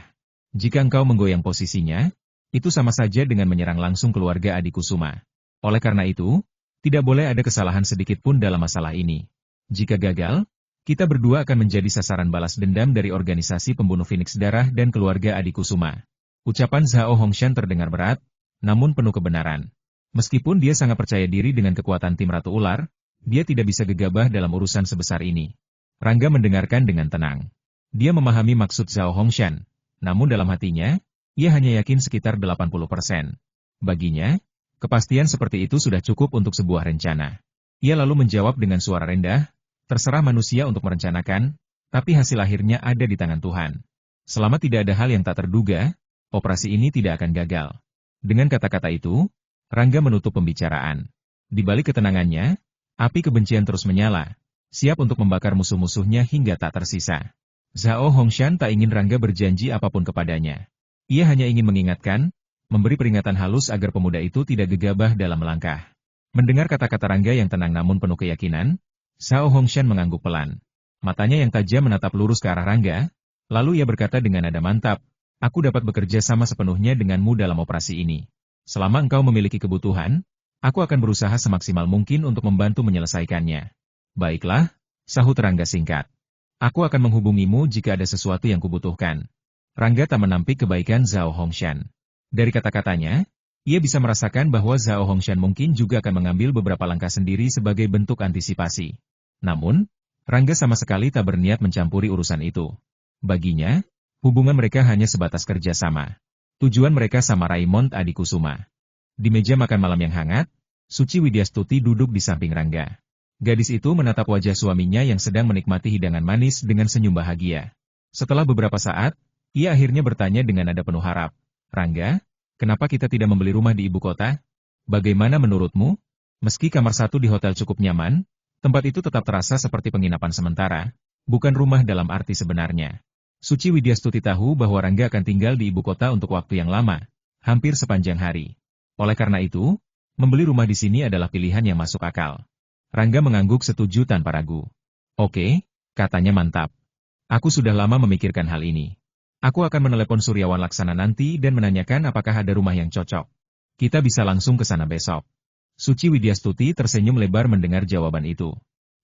Jika engkau menggoyang posisinya, itu sama saja dengan menyerang langsung keluarga Adikusuma. Oleh karena itu, tidak boleh ada kesalahan sedikit pun dalam masalah ini. Jika gagal, kita berdua akan menjadi sasaran balas dendam dari organisasi pembunuh Phoenix Darah dan keluarga Adikusuma. Ucapan Zhao Hongshan terdengar berat, namun penuh kebenaran. Meskipun dia sangat percaya diri dengan kekuatan tim Ratu Ular, dia tidak bisa gegabah dalam urusan sebesar ini. Rangga mendengarkan dengan tenang. Dia memahami maksud Zhao Hongshan, namun dalam hatinya, ia hanya yakin sekitar 80%. Baginya, kepastian seperti itu sudah cukup untuk sebuah rencana. Ia lalu menjawab dengan suara rendah, terserah manusia untuk merencanakan, tapi hasil akhirnya ada di tangan Tuhan. Selama tidak ada hal yang tak terduga, operasi ini tidak akan gagal. Dengan kata-kata itu, Rangga menutup pembicaraan. Di balik ketenangannya, api kebencian terus menyala, siap untuk membakar musuh-musuhnya hingga tak tersisa. Zhao Hongshan tak ingin Rangga berjanji apapun kepadanya. Ia hanya ingin mengingatkan, memberi peringatan halus agar pemuda itu tidak gegabah dalam melangkah. Mendengar kata-kata Rangga yang tenang namun penuh keyakinan, Zhao Hongshan mengangguk pelan. Matanya yang tajam menatap lurus ke arah Rangga, lalu ia berkata dengan nada mantap, aku dapat bekerja sama sepenuhnya denganmu dalam operasi ini. Selama engkau memiliki kebutuhan, aku akan berusaha semaksimal mungkin untuk membantu menyelesaikannya. Baiklah, sahut Rangga singkat. Aku akan menghubungimu jika ada sesuatu yang kubutuhkan. Rangga tak menampik kebaikan Zhao Hongshan. Dari kata-katanya, ia bisa merasakan bahwa Zhao Hongshan mungkin juga akan mengambil beberapa langkah sendiri sebagai bentuk antisipasi. Namun, Rangga sama sekali tak berniat mencampuri urusan itu. Baginya, hubungan mereka hanya sebatas kerjasama. Tujuan mereka sama Raimond Adikusuma. Di meja makan malam yang hangat, Suci Widyastuti duduk di samping Rangga. Gadis itu menatap wajah suaminya yang sedang menikmati hidangan manis dengan senyum bahagia. Setelah beberapa saat, ia akhirnya bertanya dengan nada penuh harap. Rangga, kenapa kita tidak membeli rumah di ibu kota? Bagaimana menurutmu? Meski kamar satu di hotel cukup nyaman, tempat itu tetap terasa seperti penginapan sementara, bukan rumah dalam arti sebenarnya. Suci Widyastuti tahu bahwa Rangga akan tinggal di ibu kota untuk waktu yang lama, hampir sepanjang hari. Oleh karena itu, membeli rumah di sini adalah pilihan yang masuk akal. Rangga mengangguk setuju tanpa ragu. Oke, katanya mantap. Aku sudah lama memikirkan hal ini. Aku akan menelepon Suryawan Laksana nanti dan menanyakan apakah ada rumah yang cocok. Kita bisa langsung ke sana besok. Suci Widyastuti tersenyum lebar mendengar jawaban itu.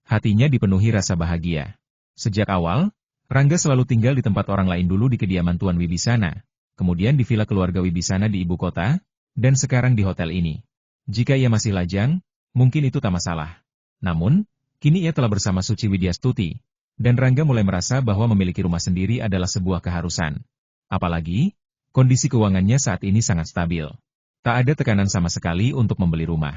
Hatinya dipenuhi rasa bahagia. Sejak awal, Rangga selalu tinggal di tempat orang lain dulu di kediaman Tuan Wibisana, kemudian di villa keluarga Wibisana di ibu kota, dan sekarang di hotel ini. Jika ia masih lajang, mungkin itu tak masalah. Namun, kini ia telah bersama Suci Widyastuti, dan Rangga mulai merasa bahwa memiliki rumah sendiri adalah sebuah keharusan. Apalagi, kondisi keuangannya saat ini sangat stabil. Tak ada tekanan sama sekali untuk membeli rumah.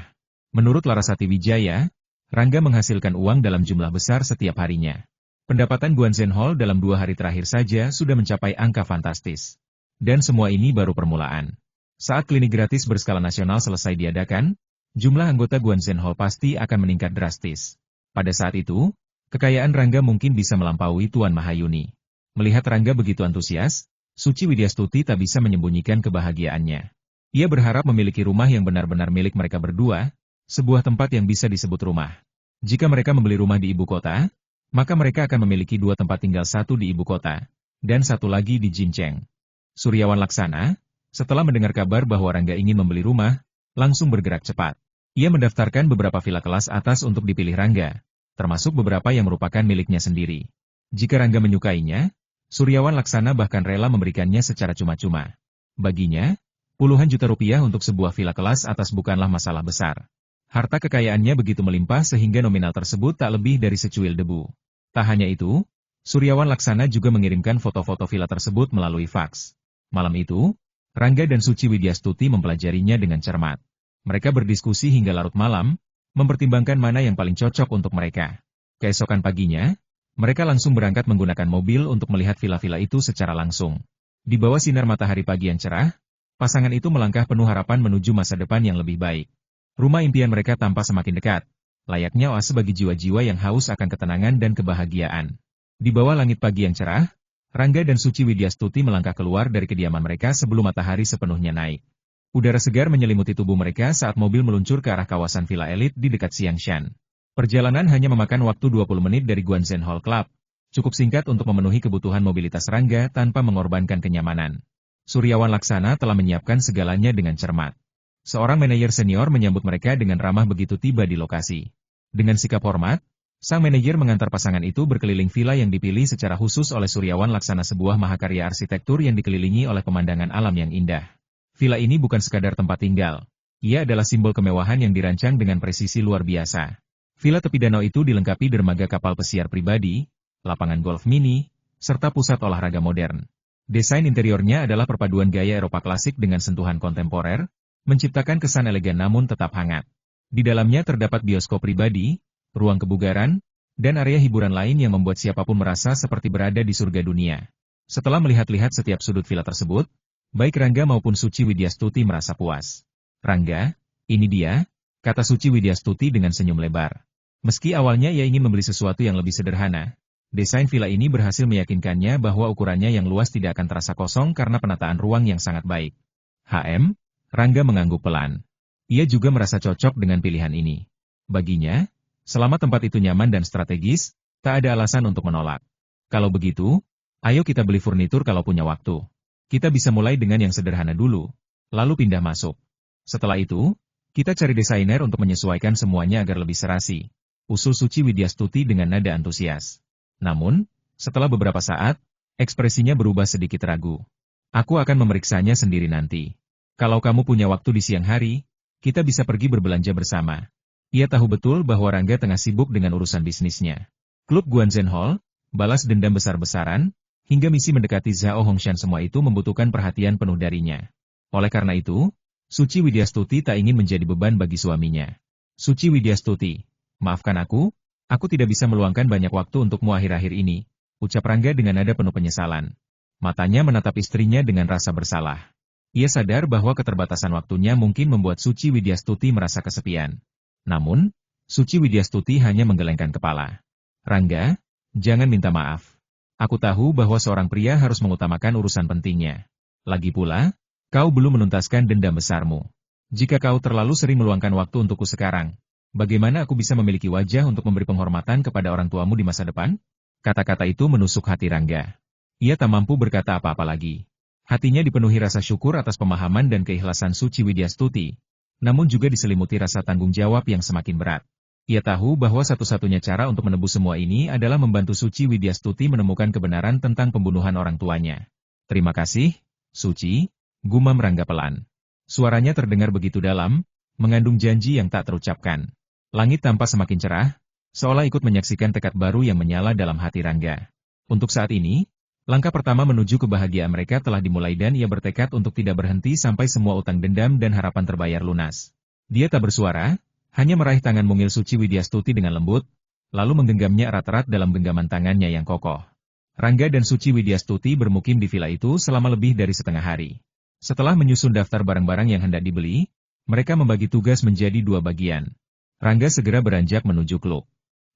Menurut Larasati Wijaya, Rangga menghasilkan uang dalam jumlah besar setiap harinya. Pendapatan Guanzen Hall dalam 2 hari terakhir saja sudah mencapai angka fantastis. Dan semua ini baru permulaan. Saat klinik gratis berskala nasional selesai diadakan, jumlah anggota Guanzen Hall pasti akan meningkat drastis. Pada saat itu, kekayaan Rangga mungkin bisa melampaui Tuan Mahayuni. Melihat Rangga begitu antusias, Suci Widyastuti tak bisa menyembunyikan kebahagiaannya. Ia berharap memiliki rumah yang benar-benar milik mereka berdua, sebuah tempat yang bisa disebut rumah. Jika mereka membeli rumah di ibu kota, maka mereka akan memiliki 2 tempat tinggal, satu di ibu kota, dan satu lagi di Jinceng. Suryawan Laksana, setelah mendengar kabar bahwa Rangga ingin membeli rumah, langsung bergerak cepat. Ia mendaftarkan beberapa villa kelas atas untuk dipilih Rangga, termasuk beberapa yang merupakan miliknya sendiri. Jika Rangga menyukainya, Suryawan Laksana bahkan rela memberikannya secara cuma-cuma. Baginya, puluhan juta rupiah untuk sebuah villa kelas atas bukanlah masalah besar. Harta kekayaannya begitu melimpah sehingga nominal tersebut tak lebih dari secuil debu. Tak hanya itu, Suryawan Laksana juga mengirimkan foto-foto villa tersebut melalui faks. Malam itu, Rangga dan Suci Widyastuti mempelajarinya dengan cermat. Mereka berdiskusi hingga larut malam, mempertimbangkan mana yang paling cocok untuk mereka. Keesokan paginya, mereka langsung berangkat menggunakan mobil untuk melihat villa-villa itu secara langsung. Di bawah sinar matahari pagi yang cerah, pasangan itu melangkah penuh harapan menuju masa depan yang lebih baik. Rumah impian mereka tampak semakin dekat. Layaknya oase bagi jiwa-jiwa yang haus akan ketenangan dan kebahagiaan. Di bawah langit pagi yang cerah, Rangga dan Suci Widyastuti melangkah keluar dari kediaman mereka sebelum matahari sepenuhnya naik. Udara segar menyelimuti tubuh mereka saat mobil meluncur ke arah kawasan villa elit di dekat Xiangshan. Perjalanan hanya memakan waktu 20 menit dari Guanzen Hall Club, cukup singkat untuk memenuhi kebutuhan mobilitas Rangga tanpa mengorbankan kenyamanan. Suryawan Laksana telah menyiapkan segalanya dengan cermat. Seorang manajer senior menyambut mereka dengan ramah begitu tiba di lokasi. Dengan sikap hormat, sang manajer mengantar pasangan itu berkeliling villa yang dipilih secara khusus oleh Suryawan Laksana, sebuah mahakarya arsitektur yang dikelilingi oleh pemandangan alam yang indah. Villa ini bukan sekadar tempat tinggal. Ia adalah simbol kemewahan yang dirancang dengan presisi luar biasa. Villa tepi danau itu dilengkapi dermaga kapal pesiar pribadi, lapangan golf mini, serta pusat olahraga modern. Desain interiornya adalah perpaduan gaya Eropa klasik dengan sentuhan kontemporer, menciptakan kesan elegan namun tetap hangat. Di dalamnya terdapat bioskop pribadi, ruang kebugaran, dan area hiburan lain yang membuat siapapun merasa seperti berada di surga dunia. Setelah melihat-lihat setiap sudut villa tersebut, baik Rangga maupun Suci Widyastuti merasa puas. Rangga, ini dia, kata Suci Widyastuti dengan senyum lebar. Meski awalnya ia ingin membeli sesuatu yang lebih sederhana, desain villa ini berhasil meyakinkannya bahwa ukurannya yang luas tidak akan terasa kosong karena penataan ruang yang sangat baik. Rangga mengangguk pelan. Ia juga merasa cocok dengan pilihan ini. Baginya, selama tempat itu nyaman dan strategis, tak ada alasan untuk menolak. Kalau begitu, ayo kita beli furnitur kalau punya waktu. Kita bisa mulai dengan yang sederhana dulu, lalu pindah masuk. Setelah itu, kita cari desainer untuk menyesuaikan semuanya agar lebih serasi. Usul Suci Widyastuti dengan nada antusias. Namun, setelah beberapa saat, ekspresinya berubah sedikit ragu. Aku akan memeriksanya sendiri nanti. Kalau kamu punya waktu di siang hari, kita bisa pergi berbelanja bersama. Ia tahu betul bahwa Rangga tengah sibuk dengan urusan bisnisnya. Klub Guanzen Hall, balas dendam besar-besaran, hingga misi mendekati Zhao Hongshan, semua itu membutuhkan perhatian penuh darinya. Oleh karena itu, Suci Widyastuti tak ingin menjadi beban bagi suaminya. Suci Widyastuti, maafkan aku tidak bisa meluangkan banyak waktu untukmu akhir-akhir ini, ucap Rangga dengan nada penuh penyesalan. Matanya menatap istrinya dengan rasa bersalah. Ia sadar bahwa keterbatasan waktunya mungkin membuat Suci Widyastuti merasa kesepian. Namun, Suci Widyastuti hanya menggelengkan kepala. Rangga, jangan minta maaf. Aku tahu bahwa seorang pria harus mengutamakan urusan pentingnya. Lagi pula, kau belum menuntaskan dendam besarmu. Jika kau terlalu sering meluangkan waktu untukku sekarang, bagaimana aku bisa memiliki wajah untuk memberi penghormatan kepada orang tuamu di masa depan? Kata-kata itu menusuk hati Rangga. Ia tak mampu berkata apa-apa lagi. Hatinya dipenuhi rasa syukur atas pemahaman dan keikhlasan Suci Widyastuti, namun juga diselimuti rasa tanggung jawab yang semakin berat. Ia tahu bahwa satu-satunya cara untuk menebus semua ini adalah membantu Suci Widyastuti menemukan kebenaran tentang pembunuhan orang tuanya. Terima kasih, Suci, gumam Rangga pelan. Suaranya terdengar begitu dalam, mengandung janji yang tak terucapkan. Langit tampak semakin cerah, seolah ikut menyaksikan tekad baru yang menyala dalam hati Rangga. Untuk saat ini, langkah pertama menuju kebahagiaan mereka telah dimulai dan ia bertekad untuk tidak berhenti sampai semua utang dendam dan harapan terbayar lunas. Dia tak bersuara, hanya meraih tangan mungil Suci Widyastuti dengan lembut, lalu menggenggamnya erat-erat dalam genggaman tangannya yang kokoh. Rangga dan Suci Widyastuti bermukim di villa itu selama lebih dari setengah hari. Setelah menyusun daftar barang-barang yang hendak dibeli, mereka membagi tugas menjadi dua bagian. Rangga segera beranjak menuju klub.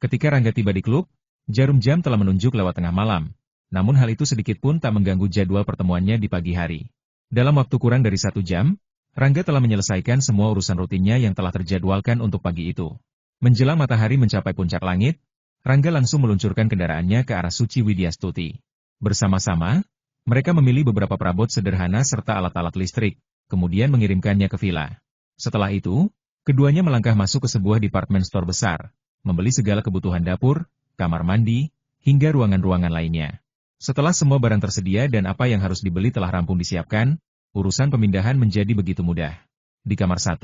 Ketika Rangga tiba di klub, jarum jam telah menunjuk lewat tengah malam. Namun hal itu sedikit pun tak mengganggu jadwal pertemuannya di pagi hari. Dalam waktu kurang dari 1 jam, Rangga telah menyelesaikan semua urusan rutinnya yang telah terjadwalkan untuk pagi itu. Menjelang matahari mencapai puncak langit, Rangga langsung meluncurkan kendaraannya ke arah Suci Widyastuti. Bersama-sama, mereka memilih beberapa perabot sederhana serta alat-alat listrik, kemudian mengirimkannya ke villa. Setelah itu, keduanya melangkah masuk ke sebuah department store besar, membeli segala kebutuhan dapur, kamar mandi, hingga ruangan-ruangan lainnya. Setelah semua barang tersedia dan apa yang harus dibeli telah rampung disiapkan, urusan pemindahan menjadi begitu mudah. Di kamar 1,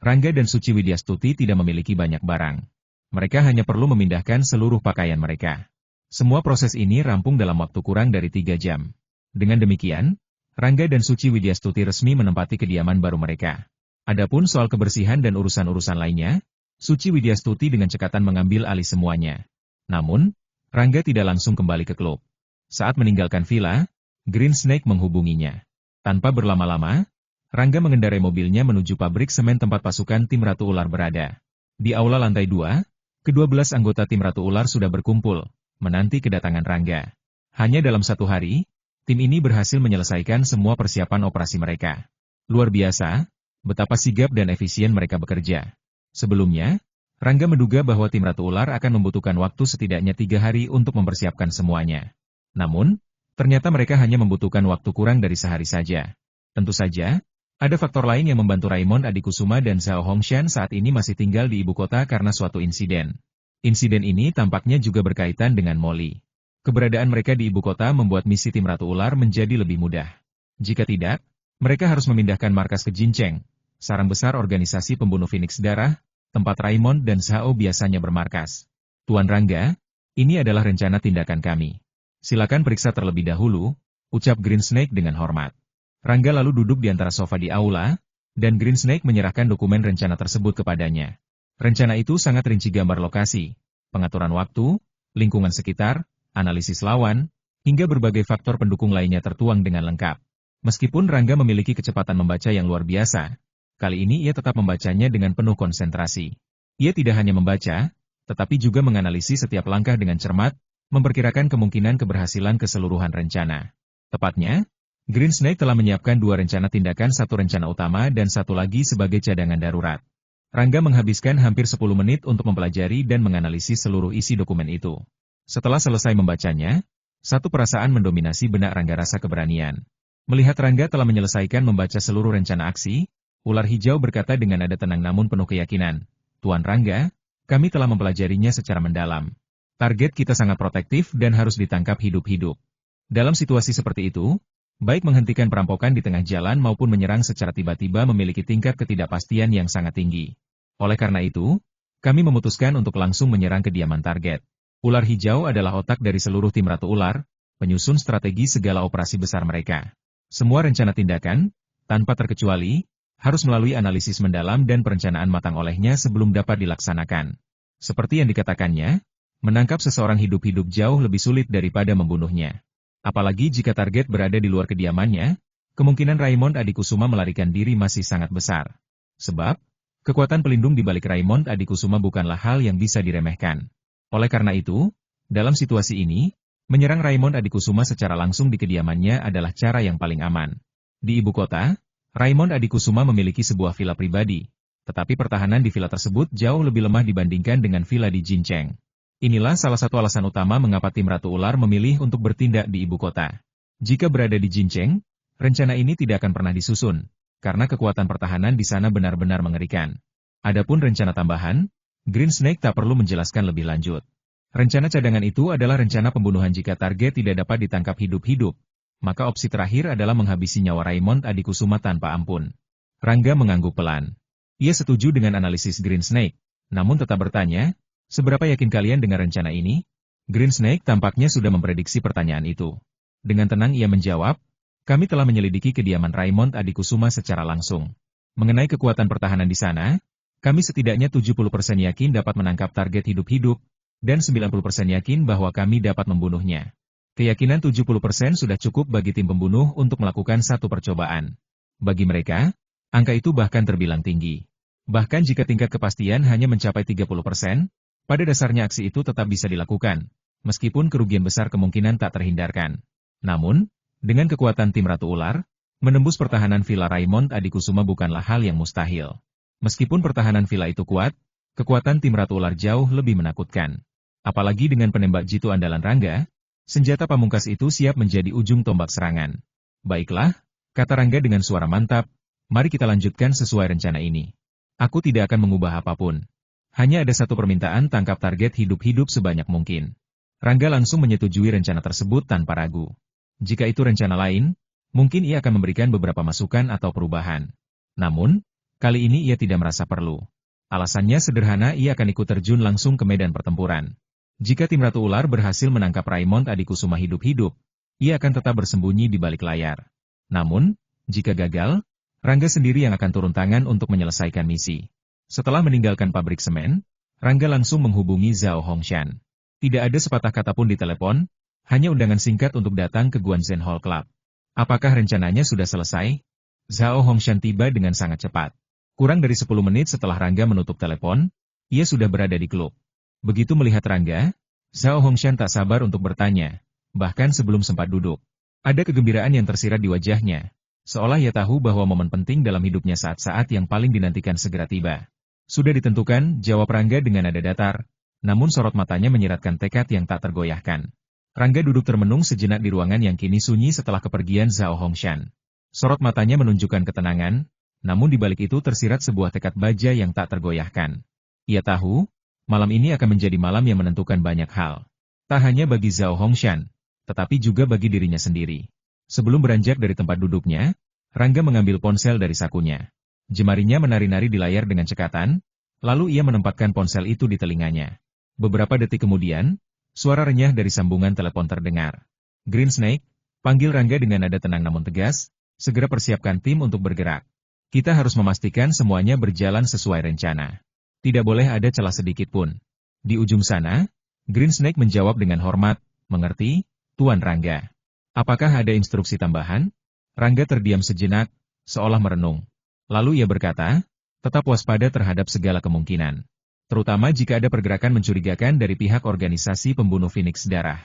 Rangga dan Suci Widyastuti tidak memiliki banyak barang. Mereka hanya perlu memindahkan seluruh pakaian mereka. Semua proses ini rampung dalam waktu kurang dari 3 jam. Dengan demikian, Rangga dan Suci Widyastuti resmi menempati kediaman baru mereka. Adapun soal kebersihan dan urusan-urusan lainnya, Suci Widyastuti dengan cekatan mengambil alih semuanya. Namun, Rangga tidak langsung kembali ke klub. Saat meninggalkan villa, Green Snake menghubunginya. Tanpa berlama-lama, Rangga mengendarai mobilnya menuju pabrik semen tempat pasukan tim Ratu Ular berada. Di aula lantai 2, ke-12 anggota tim Ratu Ular sudah berkumpul, menanti kedatangan Rangga. Hanya dalam 1 hari, tim ini berhasil menyelesaikan semua persiapan operasi mereka. Luar biasa, betapa sigap dan efisien mereka bekerja. Sebelumnya, Rangga menduga bahwa tim Ratu Ular akan membutuhkan waktu setidaknya 3 hari untuk mempersiapkan semuanya. Namun, ternyata mereka hanya membutuhkan waktu kurang dari sehari saja. Tentu saja, ada faktor lain yang membantu Raymond Adikusuma dan Zhao Hongshan saat ini masih tinggal di ibu kota karena suatu insiden. Insiden ini tampaknya juga berkaitan dengan Molly. Keberadaan mereka di ibu kota membuat misi tim Ratu Ular menjadi lebih mudah. Jika tidak, mereka harus memindahkan markas ke Jincheng, sarang besar organisasi pembunuh Phoenix Darah, tempat Raymond dan Zhao biasanya bermarkas. Tuan Rangga, ini adalah rencana tindakan kami. Silakan periksa terlebih dahulu, ucap Green Snake dengan hormat. Rangga lalu duduk di antara sofa di aula, dan Green Snake menyerahkan dokumen rencana tersebut kepadanya. Rencana itu sangat rinci gambar lokasi, pengaturan waktu, lingkungan sekitar, analisis lawan, hingga berbagai faktor pendukung lainnya tertuang dengan lengkap. Meskipun Rangga memiliki kecepatan membaca yang luar biasa, kali ini ia tetap membacanya dengan penuh konsentrasi. Ia tidak hanya membaca, tetapi juga menganalisis setiap langkah dengan cermat, memperkirakan kemungkinan keberhasilan keseluruhan rencana. Tepatnya, Green Snake telah menyiapkan 2 rencana tindakan, 1 rencana utama dan 1 lagi sebagai cadangan darurat. Rangga menghabiskan hampir 10 menit untuk mempelajari dan menganalisis seluruh isi dokumen itu. Setelah selesai membacanya, satu perasaan mendominasi benak Rangga, rasa keberanian. Melihat Rangga telah menyelesaikan membaca seluruh rencana aksi, ular hijau berkata dengan nada tenang namun penuh keyakinan, "Tuan Rangga, kami telah mempelajarinya secara mendalam. Target kita sangat protektif dan harus ditangkap hidup-hidup. Dalam situasi seperti itu, baik menghentikan perampokan di tengah jalan maupun menyerang secara tiba-tiba memiliki tingkat ketidakpastian yang sangat tinggi. Oleh karena itu, kami memutuskan untuk langsung menyerang kediaman target." Ular hijau adalah otak dari seluruh tim Ratu Ular, penyusun strategi segala operasi besar mereka. Semua rencana tindakan, tanpa terkecuali, harus melalui analisis mendalam dan perencanaan matang olehnya sebelum dapat dilaksanakan. Seperti yang dikatakannya, menangkap seseorang hidup-hidup jauh lebih sulit daripada membunuhnya. Apalagi jika target berada di luar kediamannya, kemungkinan Raymond Adikusuma melarikan diri masih sangat besar. Sebab, kekuatan pelindung di balik Raymond Adikusuma bukanlah hal yang bisa diremehkan. Oleh karena itu, dalam situasi ini, Menyerang Raimond Adikusuma secara langsung di kediamannya adalah cara yang paling aman. Di ibu kota, Raimond Adikusuma memiliki sebuah villa pribadi, tetapi pertahanan di villa tersebut jauh lebih lemah dibandingkan dengan villa di Jincheng. Inilah salah satu alasan utama mengapa tim Ratu Ular memilih untuk bertindak di ibu kota. Jika berada di Jincheng, rencana ini tidak akan pernah disusun, karena kekuatan pertahanan di sana benar-benar mengerikan. Adapun rencana tambahan, Green Snake tak perlu menjelaskan lebih lanjut. Rencana cadangan itu adalah rencana pembunuhan jika target tidak dapat ditangkap hidup-hidup. Maka opsi terakhir adalah menghabisi nyawa Raimond Adikusuma tanpa ampun. Rangga mengangguk pelan. Ia setuju dengan analisis Green Snake, namun tetap bertanya, seberapa yakin kalian dengan rencana ini? Green Snake tampaknya sudah memprediksi pertanyaan itu. Dengan tenang ia menjawab, kami telah menyelidiki kediaman Raimond Adikusuma secara langsung. Mengenai kekuatan pertahanan di sana, kami setidaknya 70% yakin dapat menangkap target hidup-hidup, dan 90% yakin bahwa kami dapat membunuhnya. Keyakinan 70% sudah cukup bagi tim pembunuh untuk melakukan satu percobaan. Bagi mereka, angka itu bahkan terbilang tinggi. Bahkan jika tingkat kepastian hanya mencapai 30%, pada dasarnya aksi itu tetap bisa dilakukan, meskipun kerugian besar kemungkinan tak terhindarkan. Namun, dengan kekuatan tim Ratu Ular, menembus pertahanan Villa Raimond Adikusuma bukanlah hal yang mustahil. Meskipun pertahanan villa itu kuat, kekuatan tim Ratu Ular jauh lebih menakutkan. Apalagi dengan penembak jitu andalan Rangga, senjata pamungkas itu siap menjadi ujung tombak serangan. Baiklah, kata Rangga dengan suara mantap, mari kita lanjutkan sesuai rencana ini. Aku tidak akan mengubah apapun. Hanya ada satu permintaan, tangkap target hidup-hidup sebanyak mungkin. Rangga langsung menyetujui rencana tersebut tanpa ragu. Jika itu rencana lain, mungkin ia akan memberikan beberapa masukan atau perubahan. Namun, kali ini ia tidak merasa perlu. Alasannya sederhana, ia akan ikut terjun langsung ke medan pertempuran. Jika tim Ratu Ular berhasil menangkap Raimond Adikusuma hidup-hidup, ia akan tetap bersembunyi di balik layar. Namun, jika gagal, Rangga sendiri yang akan turun tangan untuk menyelesaikan misi. Setelah meninggalkan pabrik semen, Rangga langsung menghubungi Zhao Hongshan. Tidak ada sepatah kata pun di telepon, hanya undangan singkat untuk datang ke Guanzhen Hall Club. Apakah rencananya sudah selesai? Zhao Hongshan tiba dengan sangat cepat. Kurang dari 10 menit setelah Rangga menutup telepon, ia sudah berada di klub. Begitu melihat Rangga, Zhao Hongshan tak sabar untuk bertanya, bahkan sebelum sempat duduk. Ada kegembiraan yang tersirat di wajahnya, seolah ia tahu bahwa momen penting dalam hidupnya saat-saat yang paling dinantikan segera tiba. Sudah ditentukan, jawab Rangga dengan nada datar, namun sorot matanya menyiratkan tekad yang tak tergoyahkan. Rangga duduk termenung sejenak di ruangan yang kini sunyi setelah kepergian Zhao Hongshan. Sorot matanya menunjukkan ketenangan, namun di balik itu tersirat sebuah tekad baja yang tak tergoyahkan. Ia tahu, malam ini akan menjadi malam yang menentukan banyak hal. Tak hanya bagi Zhao Hongshan, tetapi juga bagi dirinya sendiri. Sebelum beranjak dari tempat duduknya, Rangga mengambil ponsel dari sakunya. Jemarinya menari-nari di layar dengan cekatan, lalu ia menempatkan ponsel itu di telinganya. Beberapa detik kemudian, suara renyah dari sambungan telepon terdengar. Green Snake, panggil Rangga dengan nada tenang namun tegas, segera persiapkan tim untuk bergerak. Kita harus memastikan semuanya berjalan sesuai rencana. Tidak boleh ada celah sedikit pun. Di ujung sana, Green Snake menjawab dengan hormat, mengerti, Tuan Rangga. Apakah ada instruksi tambahan? Rangga terdiam sejenak, seolah merenung. Lalu ia berkata, tetap waspada terhadap segala kemungkinan. Terutama jika ada pergerakan mencurigakan dari pihak organisasi pembunuh Phoenix Darah.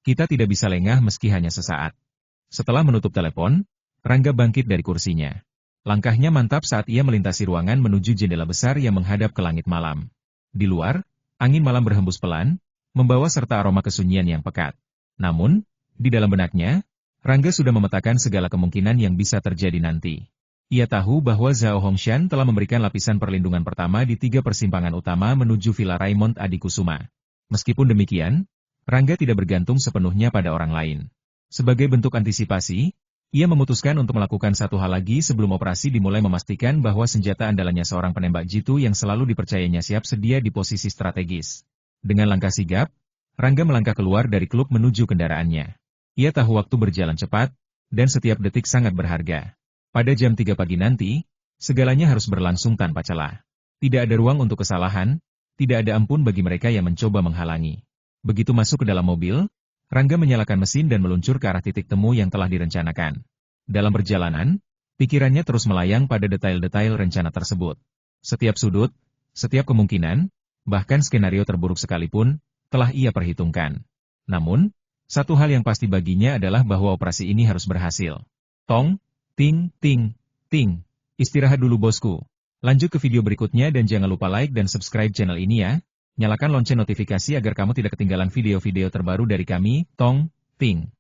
Kita tidak bisa lengah meski hanya sesaat. Setelah menutup telepon, Rangga bangkit dari kursinya. Langkahnya mantap saat ia melintasi ruangan menuju jendela besar yang menghadap ke langit malam. Di luar, angin malam berhembus pelan, membawa serta aroma kesunyian yang pekat. Namun, di dalam benaknya, Rangga sudah memetakan segala kemungkinan yang bisa terjadi nanti. Ia tahu bahwa Zhao Hongshan telah memberikan lapisan perlindungan pertama di 3 persimpangan utama menuju Villa Raimond Adikusuma. Meskipun demikian, Rangga tidak bergantung sepenuhnya pada orang lain. Sebagai bentuk antisipasi, ia memutuskan untuk melakukan satu hal lagi sebelum operasi dimulai, memastikan bahwa senjata andalannya seorang penembak jitu yang selalu dipercayainya siap sedia di posisi strategis. Dengan langkah sigap, Rangga melangkah keluar dari klub menuju kendaraannya. Ia tahu waktu berjalan cepat, dan setiap detik sangat berharga. Pada jam 3 pagi nanti, segalanya harus berlangsung tanpa celah. Tidak ada ruang untuk kesalahan, tidak ada ampun bagi mereka yang mencoba menghalangi. Begitu masuk ke dalam mobil, Rangga menyalakan mesin dan meluncur ke arah titik temu yang telah direncanakan. Dalam perjalanan, pikirannya terus melayang pada detail-detail rencana tersebut. Setiap sudut, setiap kemungkinan, bahkan skenario terburuk sekalipun, telah ia perhitungkan. Namun, Satu hal yang pasti baginya adalah bahwa operasi ini harus berhasil. Tong, ting, ting, ting. Istirahat dulu bosku. Lanjut ke video berikutnya dan jangan lupa like dan subscribe channel ini ya. Nyalakan lonceng notifikasi agar kamu tidak ketinggalan video-video terbaru dari kami, Tong, Ting.